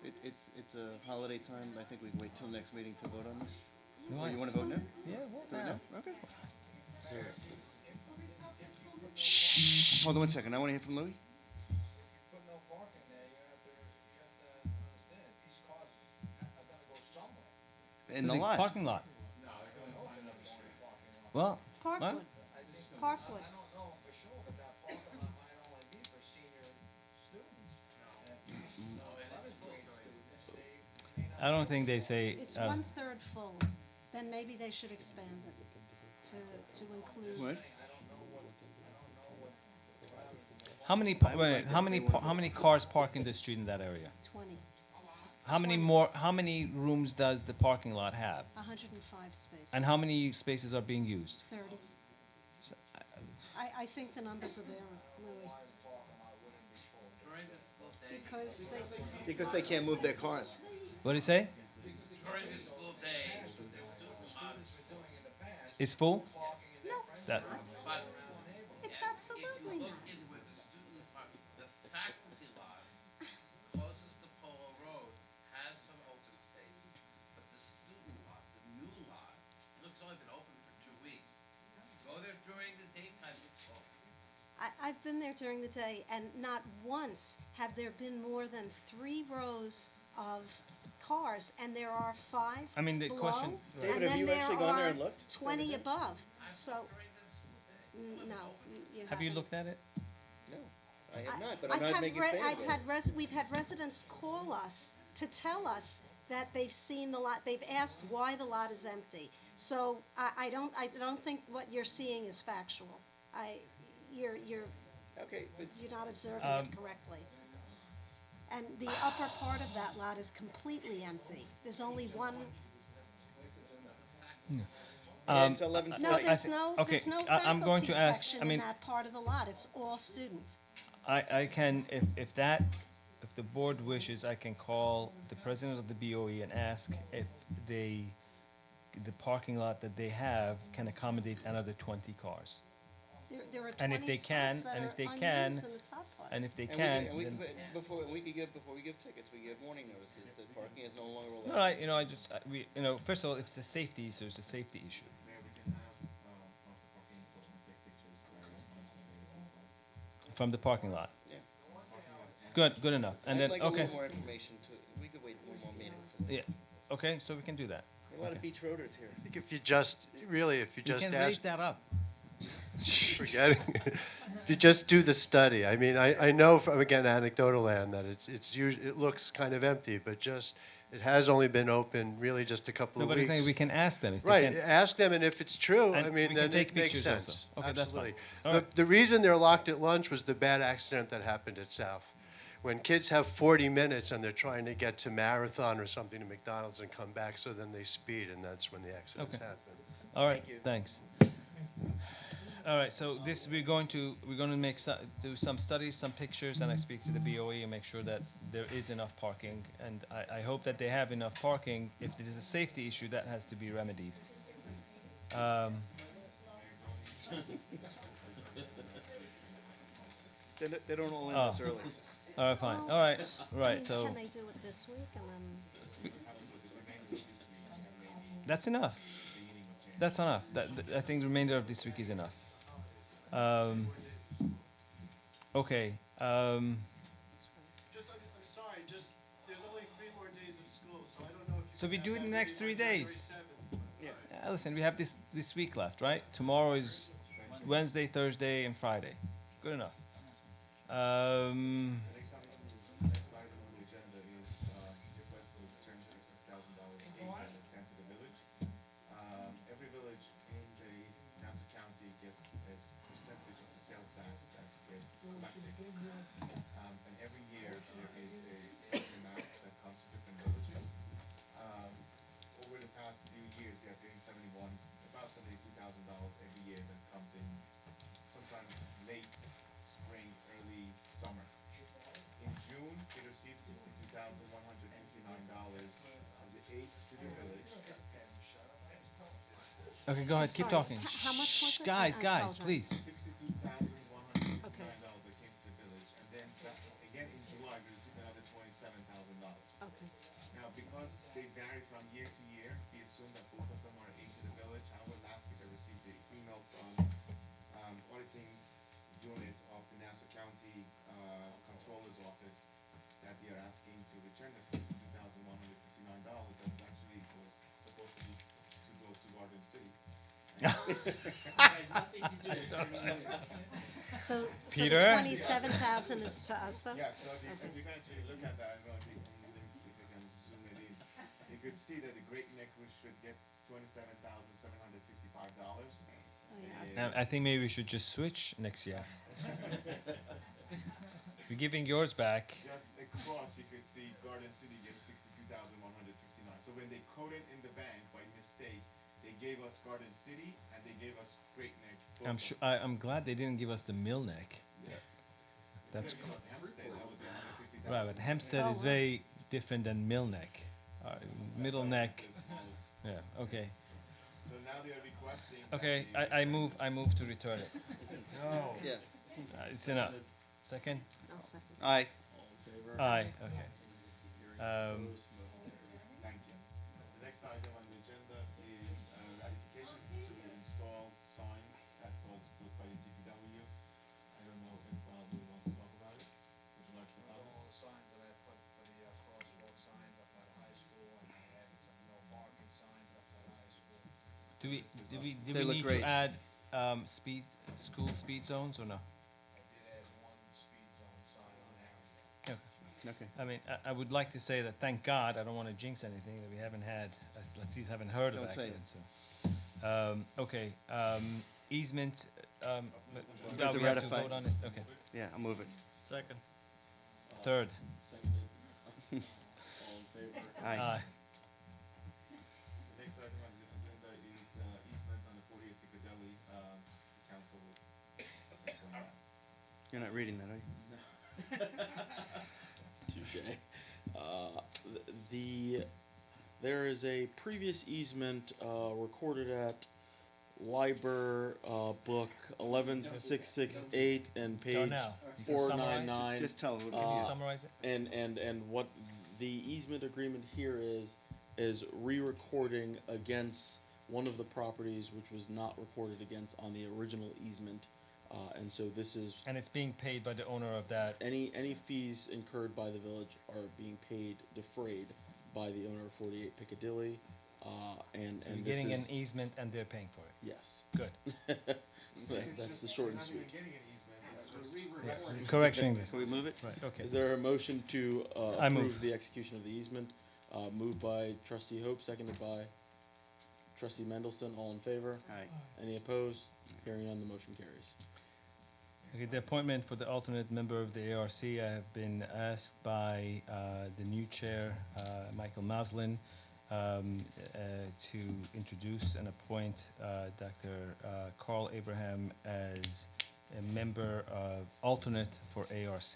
it's a holiday time. I think we can wait till next meeting to vote on this. Or you want to vote now? Yeah, vote Do it now. Okay. Shh. Hold on one second. I want to hear from Louis. Put no parking there, you have to understand, these cars are gonna go somewhere. In the lot. Parking lot. No, they're gonna find another street parking lot. Well, Parkwood. Parkwood. I don't know for sure, but that parking lot might only be for senior students. No, it is grade students, they may not. I don't think they say. It's 1/3 full. Then maybe they should expand it to include. What? How many? How many cars park in the street in that area? 20. How many more? How many rooms does the parking lot have? 105 spaces. And how many spaces are being used? 30. I think the numbers are there, Louis. Because they can't move their cars. What do you say? During the school day, the student lot is doing in the past. It's full. No, That- But it's absolutely not. The faculty lot closest to Polo Road has some open spaces, but the student lot, the new lot, it's only been open for 2 weeks. Go there during the daytime, it's full. I've been there during the day, and not once have there been more than 3 rows of cars, and there are 5 I mean, the below, question- David, and have then you there actually gone there are and looked? 20 above. So, no, you Have you haven't. looked at it? No, I have not, but I've I'm not had making re- statements. I've had we've had residents call us to tell us that they've seen the lot, they've asked why the lot is empty. So I don't think what you're seeing is factual. You're Okay, but you're not observing Um, it correctly. And the upper part of that lot is completely empty. There's only one, it's 11:40. no, there's okay, there's no I'm going faculty to ask. section I mean, in that part of the lot. It's all students. I can if the board wishes, I can call the president of the BOE and ask if the parking lot that they have can accommodate another 20 cars. There are 20 And if they can, spots that and are if they unused can, in the top part. and if they And can, we then, before we give tickets, we give warning notices that parking is no longer allowed. no, I just first of all, it's a safety issue. It's a safety issue. From the parking lot. Yeah. Good enough. And I'd then like a okay, little more information too. We could wait one more meeting. yeah, okay, so we can do that. There are a lot of beach roaders here. I think if you just, really, if you You just can raise ask, that up. forget it. If you just do the study, I mean, I know from, again, anecdotal land that it looks kind of empty, but just, it has only been open really just a couple No, of but I weeks. think we can ask them. If they Right, can. ask them, and if it's true, And I we mean, can then take it makes pictures also. sense. Okay, that's fine. Absolutely. All right. The reason they're locked at lunch was the bad accident that happened at South. When kids have 40 minutes and they're trying to get to Marathon or something to McDonald's and come back, so then they speed, and that's when the accidents Okay. happen. All right, thanks. All right, so this we're going to do some studies, some pictures, and I speak to the BOE and make sure that there is enough parking. And I hope that they have enough parking. If there is a safety issue, that has to be remedied. They don't all end Oh. this early. All right, fine. All right, I right. mean, So can they do it this week and then? that's enough. That's enough. I think the remainder of this week is enough. Okay. So we do it in the next 3 days. Yeah, listen, we have this week left, right? Tomorrow is Wednesday, Thursday, and Friday. Good enough. Next item on the agenda is request to return $66,000 aid that was sent to the village. Every village in the Nassau County gets a percentage of the sales tax that gets collected. And every year there is a certain amount that comes to different villages. Over the past few years, we are getting about $72,000 every year that comes in sometime late spring, early summer. In June, we received $62,159 as aid to the village. Okay, go ahead. Keep Sorry, talking. how much was it? Guys, I guys, apologize. please. $62,159 that came to the village, and then again in July we received another $27,000. Okay. Now, because they vary from year to year, we assume that both of them are aid to the village. However, last week I received the email from auditing unit of the Nassau County Controller's Office that they are asking to return the $62,159 that was actually supposed to go to Garden City. So Peter? the 27,000 is to us, though? Yeah, so if you can actually look at that, I don't know if you can, let me see if I can zoom it in. You could see that the Great Neck should get $27,755. I think maybe we should just switch next year. We're giving yours back. Just across, you could see Garden City gets $62,159. So when they coded in the bank by mistake, they gave us Garden City and they gave us Great Neck. I'm glad they didn't give us the Mill Neck. Yeah. That's If they gave us Hempstead, that would be $150,000. right, but Hempstead is very different than Mill Neck. Middle Neck. Yeah. Okay. So now they are requesting. Okay. I move to return it. No. Yeah. It's enough. Second. I'll second. Aye. All in favor? Aye. Okay. Opposed? Thank you. The next item on the agenda is ratification to install signs that was put by the DPW. I don't know if Louis wants to talk about it. Would you like to comment? All the signs that I put for the crosswalk signs up by the high school, and I added some no parking signs up by the high school. Do we They look need great. to add school speed zones or no? I did add one speed zone sign on Harrington. Okay. I mean, I would like to say that thank God, I don't want to jinx anything, that we haven't had, at least haven't heard of Don't say it. accidents. So. Okay, easement, Vote now to we have to ratify. vote on it, okay. Yeah, I'll move it. Second. Third. Seconded. All in favor? Aye. The next item on the agenda is easement on the 48 Piccadilly. Council will explain that. You're not reading that, are you? Touche. There is a previous easement recorded at Liber book 11668 and Go page now. You can summarize it. 499. Just tell them. Can you summarize it? And what the easement agreement here is re-recording against one of the properties which was not recorded against on the original easement. And so this is And it's being paid by the owner of that. any fees incurred by the village are being paid, defrayed by the owner of 48 Piccadilly. And So you're this getting is, an easement and they're paying for it. yes. Good. That's the short and We're not even sweet. getting an easement, it's just Yeah. Correction. Can we move it? Right, okay. Is there a motion to I move. approve the execution of the easement? Moved by Trustee Hope, seconded by Trustee Mendelson. All in favor? Aye. Any opposed? Hearing none, the motion carries. Okay, the appointment for the alternate member of the ARC, I have been asked by the new chair, Michael Maslin, to introduce and appoint Dr. Carl Abraham as a member of alternate for ARC.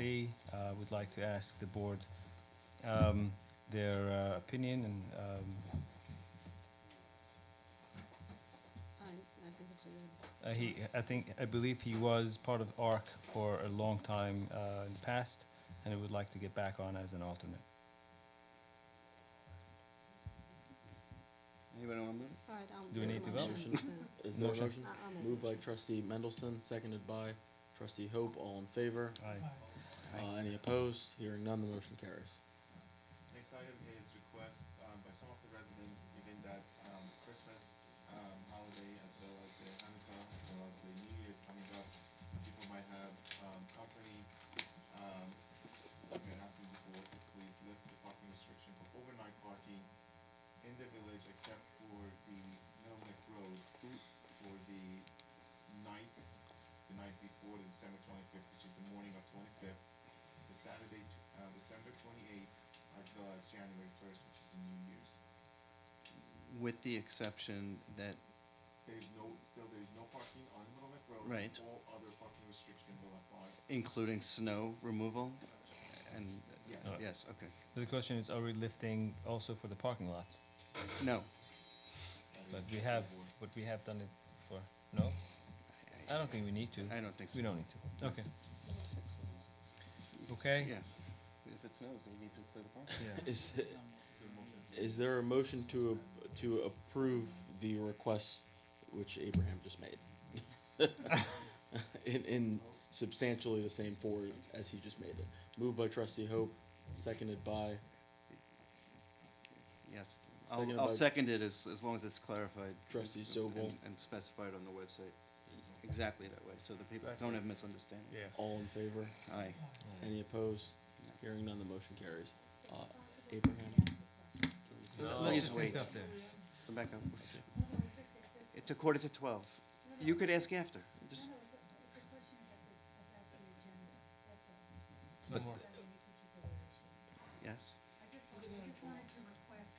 Would like to ask the board their opinion and I think it's a good. I believe he was part of ARC for a long time in the past, and I would like to get back on as an alternate. Anybody want to move it? All right, I'll Do we make need a to vote? motion to- Is there a Motion. motion? I'll make a Moved by motion. Trustee Mendelson, seconded by Trustee Hope. All in favor? Aye. Any opposed? Hearing none, the motion carries. Next item is request by some of the December 25th, which is the morning of 25th, the Saturday, December 28th, as well as January 1st, which is the New Year's. With the exception that, There is no parking on Middle Neck Road. Right. All other parking restriction will apply. including snow removal, and, Yes. yes, okay. So the question is, are we lifting also for the parking lots? No. But we have done it for, no? I don't think we need to. I don't think so. We don't need to. Okay. Okay? Yeah. If it snows, they need to clear the parking. Yeah. Is there a motion to approve the request which Abraham just made? in substantially the same form as he just made it. Moved by Trustee Hope, seconded by Yes. Seconded I'll by second it as long as it's clarified. Trustee Sobel. And specified on the website exactly that way, so that people don't have misunderstanding. Yeah. all in favor. Aye. Any opposed? Hearing none, the motion carries. Abraham. Please wait. Rebecca, it's 11:45. You could ask after. Just- But- Yes? I just wanted to request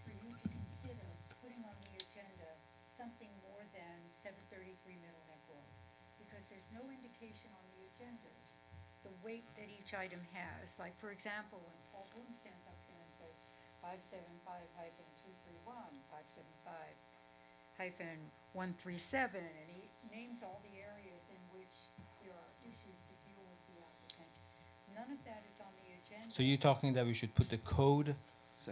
for you to consider putting on the agenda something more than 733 Middle Neck Road, because there's no indication on the agendas the weight that each item has. Like, for example, when Paul Bloom stands up here and says 575-231, 575-137, and he names all the areas in which there are issues to deal with the applicant. None of that is on the agenda. So you're talking that we should put the code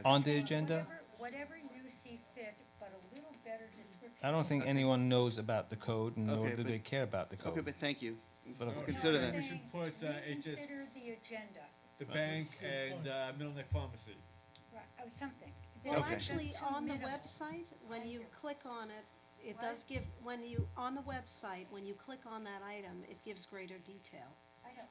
on the agenda? Whatever you see fit, but a little better description. I don't think Okay. anyone knows about the code, nor Okay, do but- they care about the code. Okay, but thank you. But We'll okay. consider that. We should put Reconsider the agenda, the bank and Middle Neck Pharmacy. right, something. Well, Okay. actually, Just on the minimal. website, when you click on it, it What? does give, on the website, when you click on that item, it gives greater detail. I know,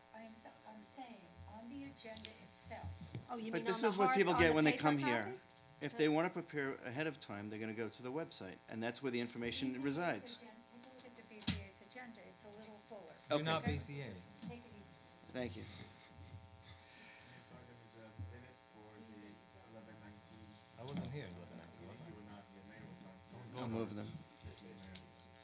I'm saying, on the agenda itself. Oh, you But mean this on the is what hard, people on get the when they paper come here. copy? If they want to prepare ahead of time, they're going to go to the website, and that's where the information BCA's resides. Take a look at the BCA's agenda, it's a little fuller. You're not Okay. BCA. Take it easy. Thank you. Next item is minutes for the 11/19. I wasn't here in 11/19, was You were not, your mayor was not. I'll move them.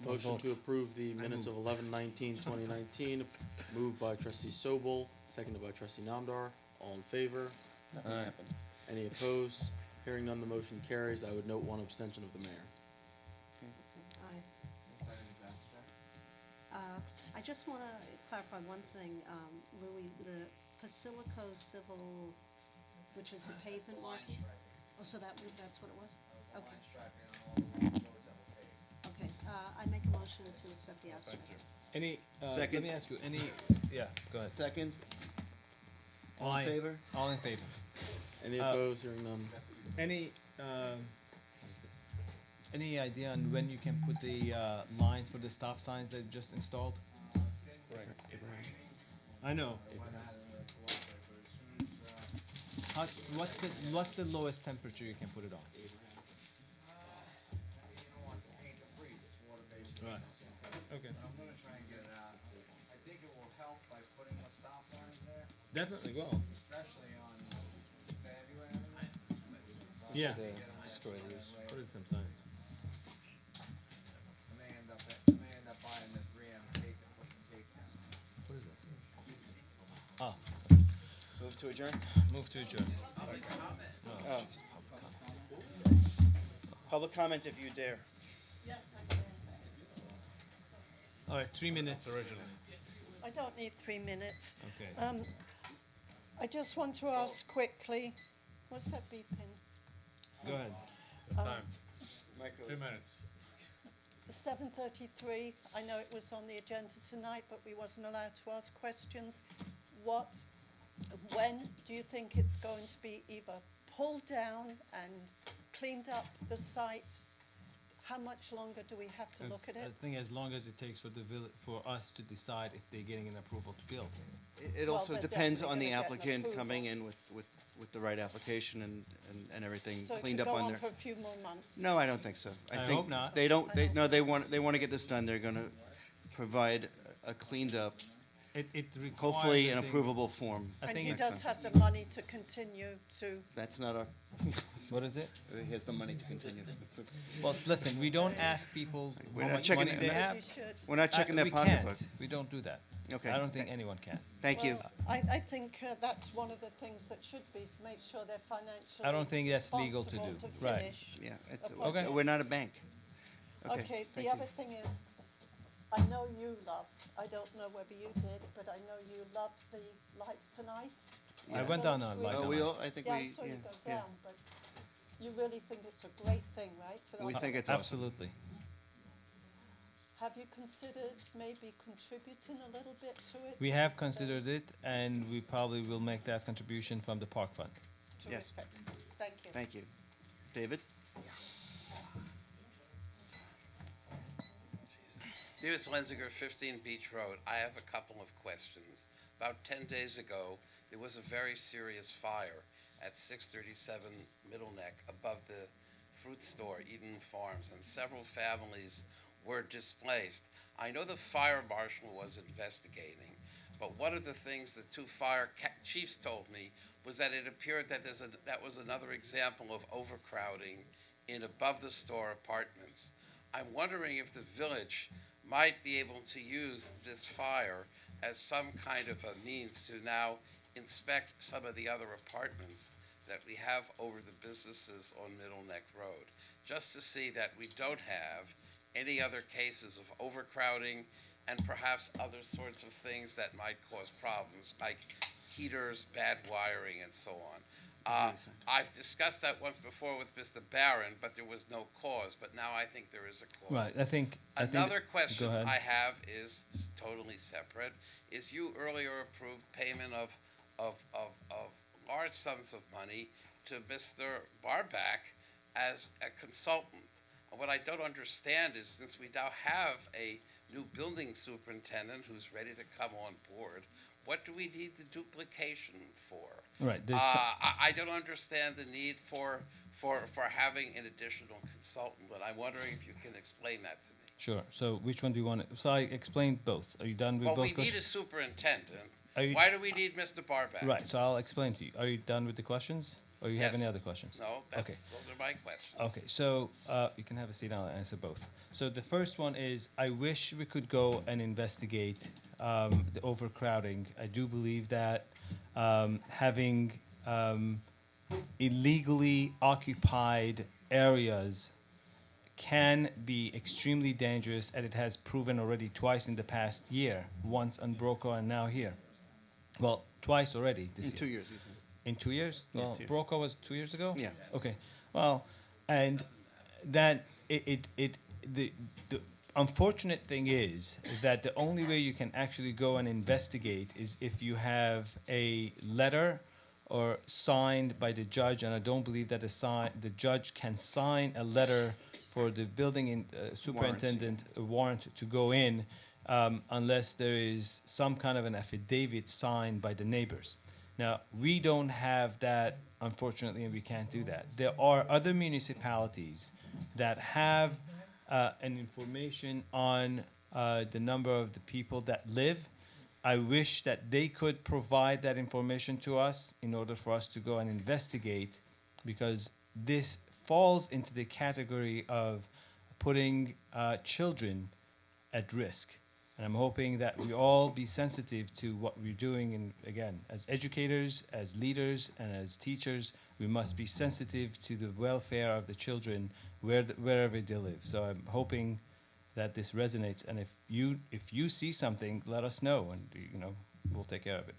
Motion to approve the minutes of 11/19/2019, moved by Trustee Sobel, seconded by Trustee Namdar. All in favor? Nothing Aye. happened. Any opposed? Hearing none, the motion carries. I would note one abstention of the mayor. Aye. Next item is abstract. I just want to clarify one thing, Louis, the Pasilico Civil, which is the pavement marking? Oh, so that's what it was? Okay. Okay, I make a motion to accept the abstract. Any, let Second. me ask you, yeah, go ahead. Second? All Aye. in favor? All in favor. Any Uh, opposed? Hearing none. Any idea on when you can put the lines for the stop signs that you just installed? Abraham. I know. What's the lowest temperature you can put it on? Right. Okay. I'm gonna try and get it out. I think it will help by putting a stop lines there, Definitely will. especially on Fairview Avenue. Yeah. Destroy these. Put it some sign. I may end up buying the 3M tape and put the tape down. What is this? Ah, Move to adjourn? move to adjourn. Public comment. Oh, Oh. jeez, public comment. Public comment if you dare. All right, 3 minutes. I don't need 3 minutes. Okay. I just want to ask quickly, what's that beeping? Go ahead. Time. Michael. 2 minutes. 7:33, I know it was on the agenda tonight, but we wasn't allowed to ask questions. When do you think it's going to be either pulled down and cleaned up the site? How much longer do we have to look at I it? think as long as it takes for for us to decide if they're getting an approval to build. It Well, also they're depends on definitely the gonna get an applicant coming approval. in with the right application and everything So it cleaned could up go on on there. for a few more months? No, I don't think so. I think hope not. They don't, no, they want to get this done. They're going to provide a cleaned up, It requires, hopefully I an think- approvable form. I And think he it- does have the money to continue to, That's not our. What is it? He has the money to continue. Well, listen, we don't ask people We're how not much checking money it- they we're not- have. you should. We're not checking their we pocketbook. can't. We don't do that. Okay. I don't think anyone can. Thank you. Well, I think that's one of the things that should be, to make sure they're financially I don't think that's legal to responsible do. Right. finish Yeah, a Okay. project. we're not a bank. Okay, thank the you. other thing is, I know you loved, I don't know whether you did, but I know you loved the lights and ice. I Yeah. went down on Village light Oh, on we ice. all, I think Yeah, I we, saw yeah, you go yeah. down, but you really think it's a great thing, right? for the We lights? think it's awesome. Absolutely. Have you considered maybe contributing a little bit to it? We have considered it, and we probably will make that contribution from the park fund. Yes. Terrific. Thank you. Thank you. David? David Lenziger, 15 Beach Road. I have a couple of questions. About 10 days ago, there was a very serious fire at 637 Middle Neck above the fruit store, Eden Farms, and several families were displaced. I know the fire marshal was investigating, but one of the things the two fire chiefs told me was that it appeared that that was another example of overcrowding in above the store apartments. I'm wondering if the village might be able to use this fire as some kind of a means to now inspect some of the other apartments that we have over the businesses on Middle Neck Road, just to see that we don't have any other cases of overcrowding and perhaps other sorts of things that might cause problems, like heaters, bad wiring, and so on. I've discussed that once before with Mr. Barron, but there was no cause, but now I think there is a cause. Right. I think Another question Go ahead. I have is totally separate, is you earlier approved payment of large sums of money to Mr. Barback as a consultant. And what I don't understand is, since we now have a new building superintendent who's ready to come on board, what do we need the duplication for? Right. I don't understand the need for having an additional consultant, and I'm wondering if you can explain that to me. Sure. So which one do you want? So I explained both. Are you done with Well, both we need questions? a superintendent. Are you- Why do we need Mr. Barback? Right. So I'll explain to you. Are you done with the questions? Or you have any other questions? No, Okay. those are my questions. Okay, so you can have a seat. I'll answer both. So the first one is, I wish we could go and investigate the overcrowding. I do believe that having illegally occupied areas can be extremely dangerous, and it has proven already twice in the past year, once on Broco and now here. Well, twice already this In year. 2 years, he said. In 2 years? Yeah, Well, 2 years. Broco was 2 years ago? Yeah. Okay. Well, and that the unfortunate thing is that the only way you can actually go and investigate is if you have a letter or signed by the judge, and I don't believe that the judge can sign a letter for the building superintendent warrant to go in unless there is some kind of an affidavit signed by the neighbors. Now, we don't have that, unfortunately, and we can't do that. There are other municipalities that have an information on the number of the people that live. I wish that they could provide that information to us in order for us to go and investigate, because this falls into the category of putting children at risk. And I'm hoping that we all be sensitive to what we're doing. And again, as educators, as leaders, and as teachers, we must be sensitive to the welfare of the children wherever they live. So I'm hoping that this resonates. And if you see something, let us know, and we'll take care of it.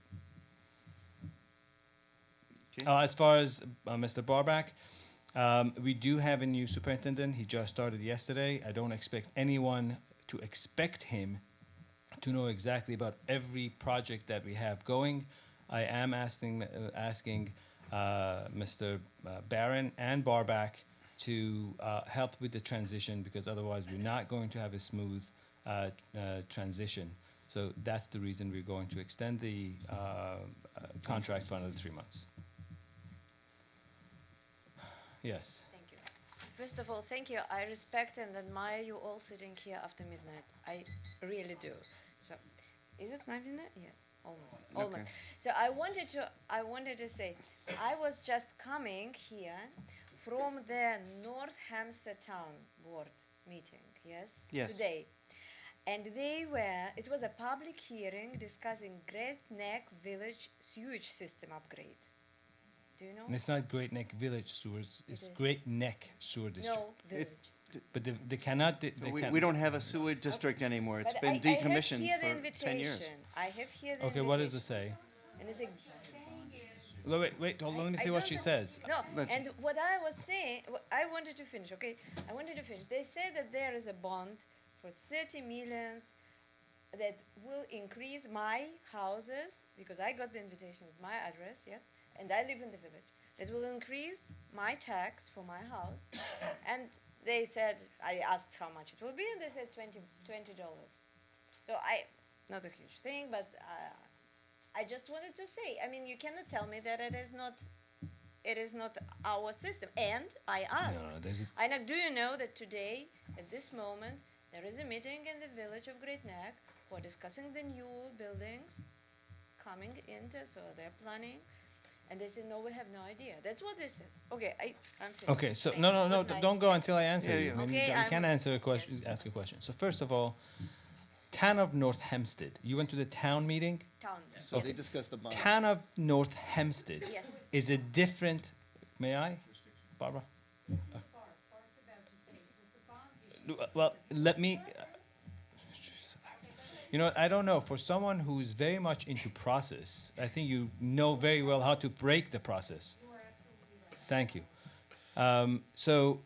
Okay. As far as Mr. Barback, we do have a new superintendent. He just started yesterday. I don't expect anyone to expect him to know exactly about every project that we have going. I am asking Mr. Barron and Barback to help with the transition, because otherwise we're not going to have a smooth transition. So that's the reason we're going to extend the contract for another 3 months. Yes. Thank you. First of all, thank you. I respect and admire you all sitting here after midnight. I really do. So, is it 9 midnight? Yeah, almost. Almost. Okay. So I wanted to say, I was just coming here from the North Hampstead Town Board meeting. Yes. Yes. Today. And it was a public hearing discussing Great Neck Village sewage system upgrade. Do you know? And it's not Great Neck Village sewers, it's is. Great Neck Sewer District. No, village. But they cannot, they We don't have a sewer district anymore. It's But been I have decommissioned here the for 10 years. invitation. I have here the Okay, what does it say? And it's a, Wait, hold on, let me I see what don't she know. says. No, Let's- and what I was saying, I wanted to finish, okay? I wanted to finish. They say that there is a bond for 30 millions that will increase my houses, because I got the invitation with my address, yes, and I live in the village. That will increase my tax for my house. And they said, I asked how much it will be, and they said $20. So not a huge thing, but I just wanted to say, I mean, you cannot tell me that it is not our system. And I asked, Aina, do you know that today, at this moment, there is a meeting in the village of Great Neck for discussing the new buildings coming into, so they're planning. And they said, no, we have no idea. That's what they said. Okay, I'm finished. Okay, so Thank no, you. no, Good night. don't go until I answer Yeah, you. yeah. I mean, Okay, you can't answer a question, ask a question. So first of all, Town of North Hempstead. You went to the town meeting? Town. So yes. they discussed the bond. Town of North Hempstead Yes. is a different, may I, Barbara? Well, let me, you know, I don't know. For someone who's very much into process, I think you know very well how to break the process. Thank you. So,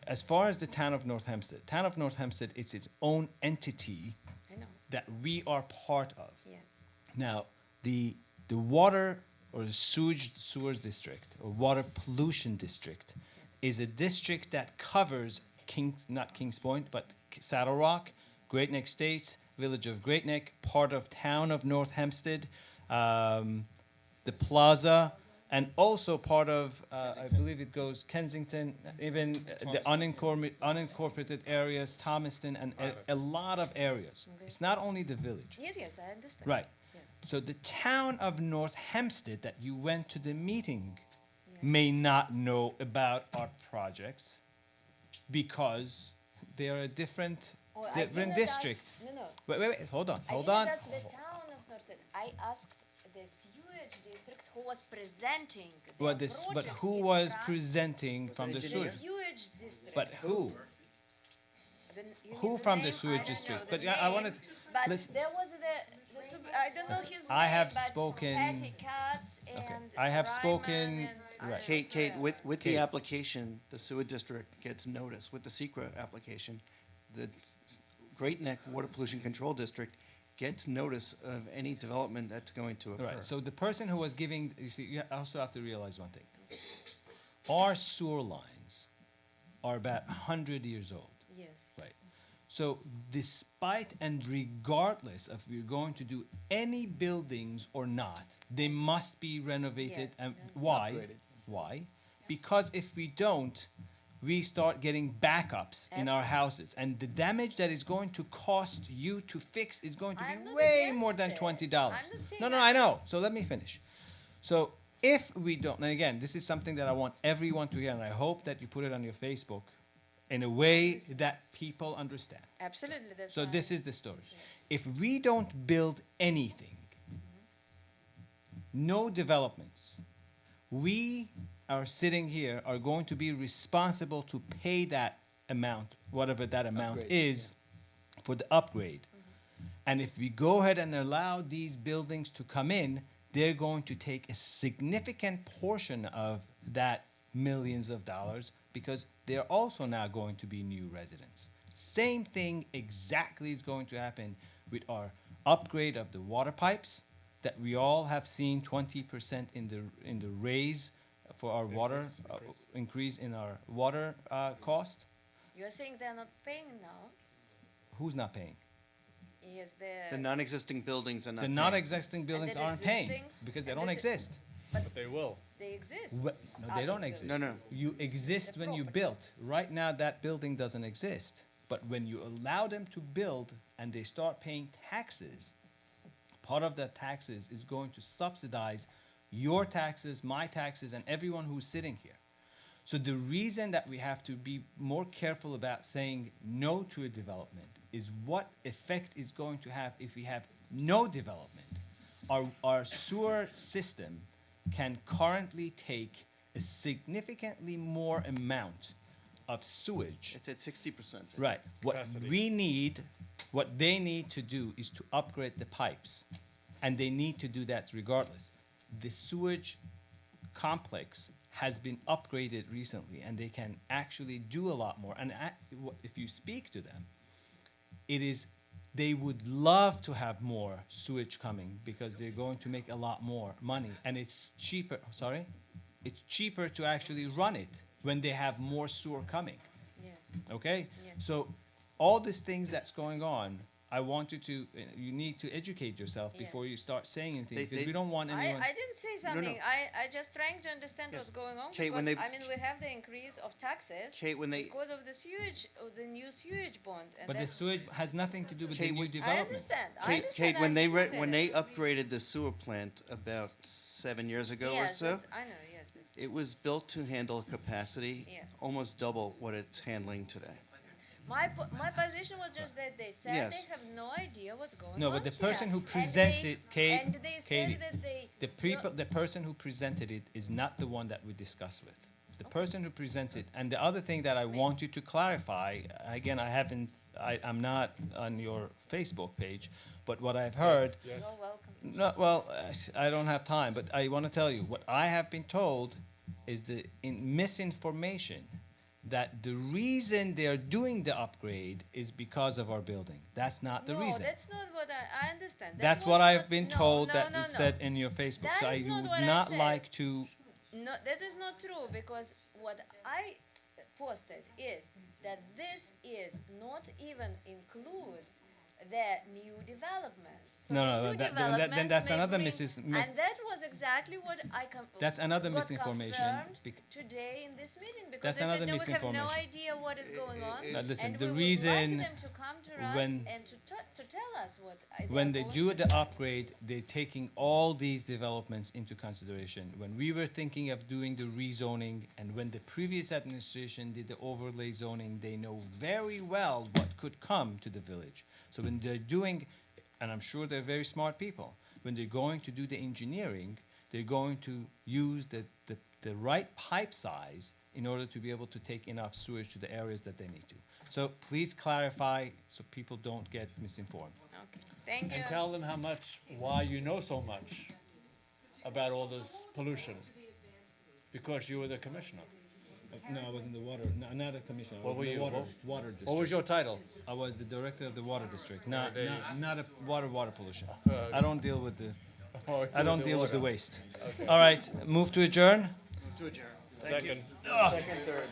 as far as the town of North Hempstead, it's its own entity I know. that we are part of. Yes. Now, the water or the sewers district or water pollution district is a district that covers not Kings Point, but Saddle Rock, Great Neck Estates, Village of Great Neck, part of town of North Hempstead, the plaza, and also part of, I believe it goes Kensington, even the unincorporated areas, Thomaston, and a lot of areas. Okay. It's not only the village. Yes, I understand. Right. Yes. So the town of North Hempstead that you went to the meeting may not know about our projects because they are a different Oh, I different didn't ask- district. No. Wait, hold on. I didn't ask the town of Northstead. I asked the sewage district who was presenting the But project who in was front- presenting from the the sewage? sewage district. But who? You Who need the from the name? sewage I don't know district? the But yeah, I name. wanted. But listen. there was I don't know his I name, have but spoken- Patty Katz Okay. and I have Ryman spoken. and Right. Kate, with Kate. the application, the sewer district gets notice. With the secret application, the Great Neck Water Pollution Control District gets notice of any development that's going to occur. Right. So the person who was giving, you see, you also have to realize one thing. Our sewer lines are about 100 years old. Yes. Right. So despite and regardless of we're going to do any buildings or not, they must be renovated. Yes, And yeah. why? Upgraded. Why? Because if we don't, we start getting backups in our Absolutely. houses, and the damage that is going to cost you to fix is going to I'm be not way against more than it. $20. I'm not saying No, that. I know. So let me finish. So if we don't, and again, this is something that I want everyone to hear, and I hope that you put it on your Facebook in a way that people understand. Absolutely, that's So why- this is the story. If we don't build anything, no developments, we are sitting here are going to be responsible to pay that amount, whatever that amount Upgrades, is, for the upgrade. And if we go ahead and allow these buildings to come in, they're going to take a significant portion of that millions of dollars because they're also now going to be new residents. Same thing exactly is going to happen with our upgrade of the water pipes that we all have seen 20% in the raise for our water increase in our water cost. You're saying they're not paying now? Who's not paying? Yes, The non-existing buildings are not The paying. non-existing buildings the aren't paying existing? because they And don't the- exist. But they will. They exist. No, they don't Public exist. No, no. You exist when you build. Right now, that building doesn't exist. But when you allow them to build and they start paying taxes, part of that taxes is going to subsidize your taxes, my taxes, and everyone who's sitting here. So the reason that we have to be more careful about saying no to a development is what effect is going to have if we have no development. Our sewer system can currently take a significantly more amount of sewage. It's at 60%. Right. What Capacity. we need, what they need to do is to upgrade the pipes. And they need to do that regardless. The sewage complex has been upgraded recently, and they can actually do a lot more. And if you speak to them, they would love to have more sewage coming because they're going to make a lot more money. And it's cheaper, it's cheaper to actually run it when they have more sewer coming. Yes. Okay? Yes. So all these things that's going on, I want you need to educate yourself Yeah. before you start saying anything, They- because they- we don't want anyone. I didn't say No, no. something. I just trying to understand Yes. what's going on Kate, because when they- I mean we have the increase of taxes Kate, when they- because of the sewage of the new sewage bond. And But the that's- sewage has nothing to do with the Kate, new we- I development. understand. I Kate, understand. Kate, when I they didn't say when that. they upgraded the sewer plant about 7 years ago or Yes, so, that's- I know. Yes. Yes. it was built to handle a capacity Yeah. almost double what it's handling today. My position was just that they said Yes. they have no idea what's going on. No, but the person here. who presents and they, it, Kate, and they Katie, said that they the person who presented it is not the one that we discuss with. The person who presents it, and the other thing that I want you to clarify, again, I'm not on your Facebook page, but what I've heard. You're welcome. No, well, I don't have time, but I want to tell you what I have been told is the misinformation that the reason they're doing the upgrade is because of our building. That's not the no, reason. that's not what I understand. That's what I've not- been no, told no, that no, is no. said in your Facebook. That So I is not would what I not said. like to. No, that is not true because what I posted is that this is not even includes the new developments. So No, the no, new then developments that's may another bring- mis- And that was exactly what I That's another got misinformation. confirmed today in this meeting because That's they said another they would have no misinformation. idea what is going on. Now listen, and the we would reason like them to come to us when- and to tell us what when they're they going do to the upgrade, they're taking all these developments into consideration. When we were thinking of doing the rezoning, and when the previous administration did the overlay zoning, they know very well what could come to the village. So when they're doing, and I'm sure they're very smart people, when they're going to do the engineering, they're going to use the right pipe size in order to be able to take enough sewage to the areas that they need to. So please clarify so people don't get misinformed. Okay, thank you. And tell them why you know so much about all this pollution. Because you were the commissioner. No, I was in the water, not a commissioner. I What was were in you? the water What- district. What was your title? I was the director of the water district, not there you not a water pollution. Uh, I don't deal with the Oh, I don't the deal with the water. waste. Okay. All right, move to adjourn. To adjourn. Second. Ah. Second, third.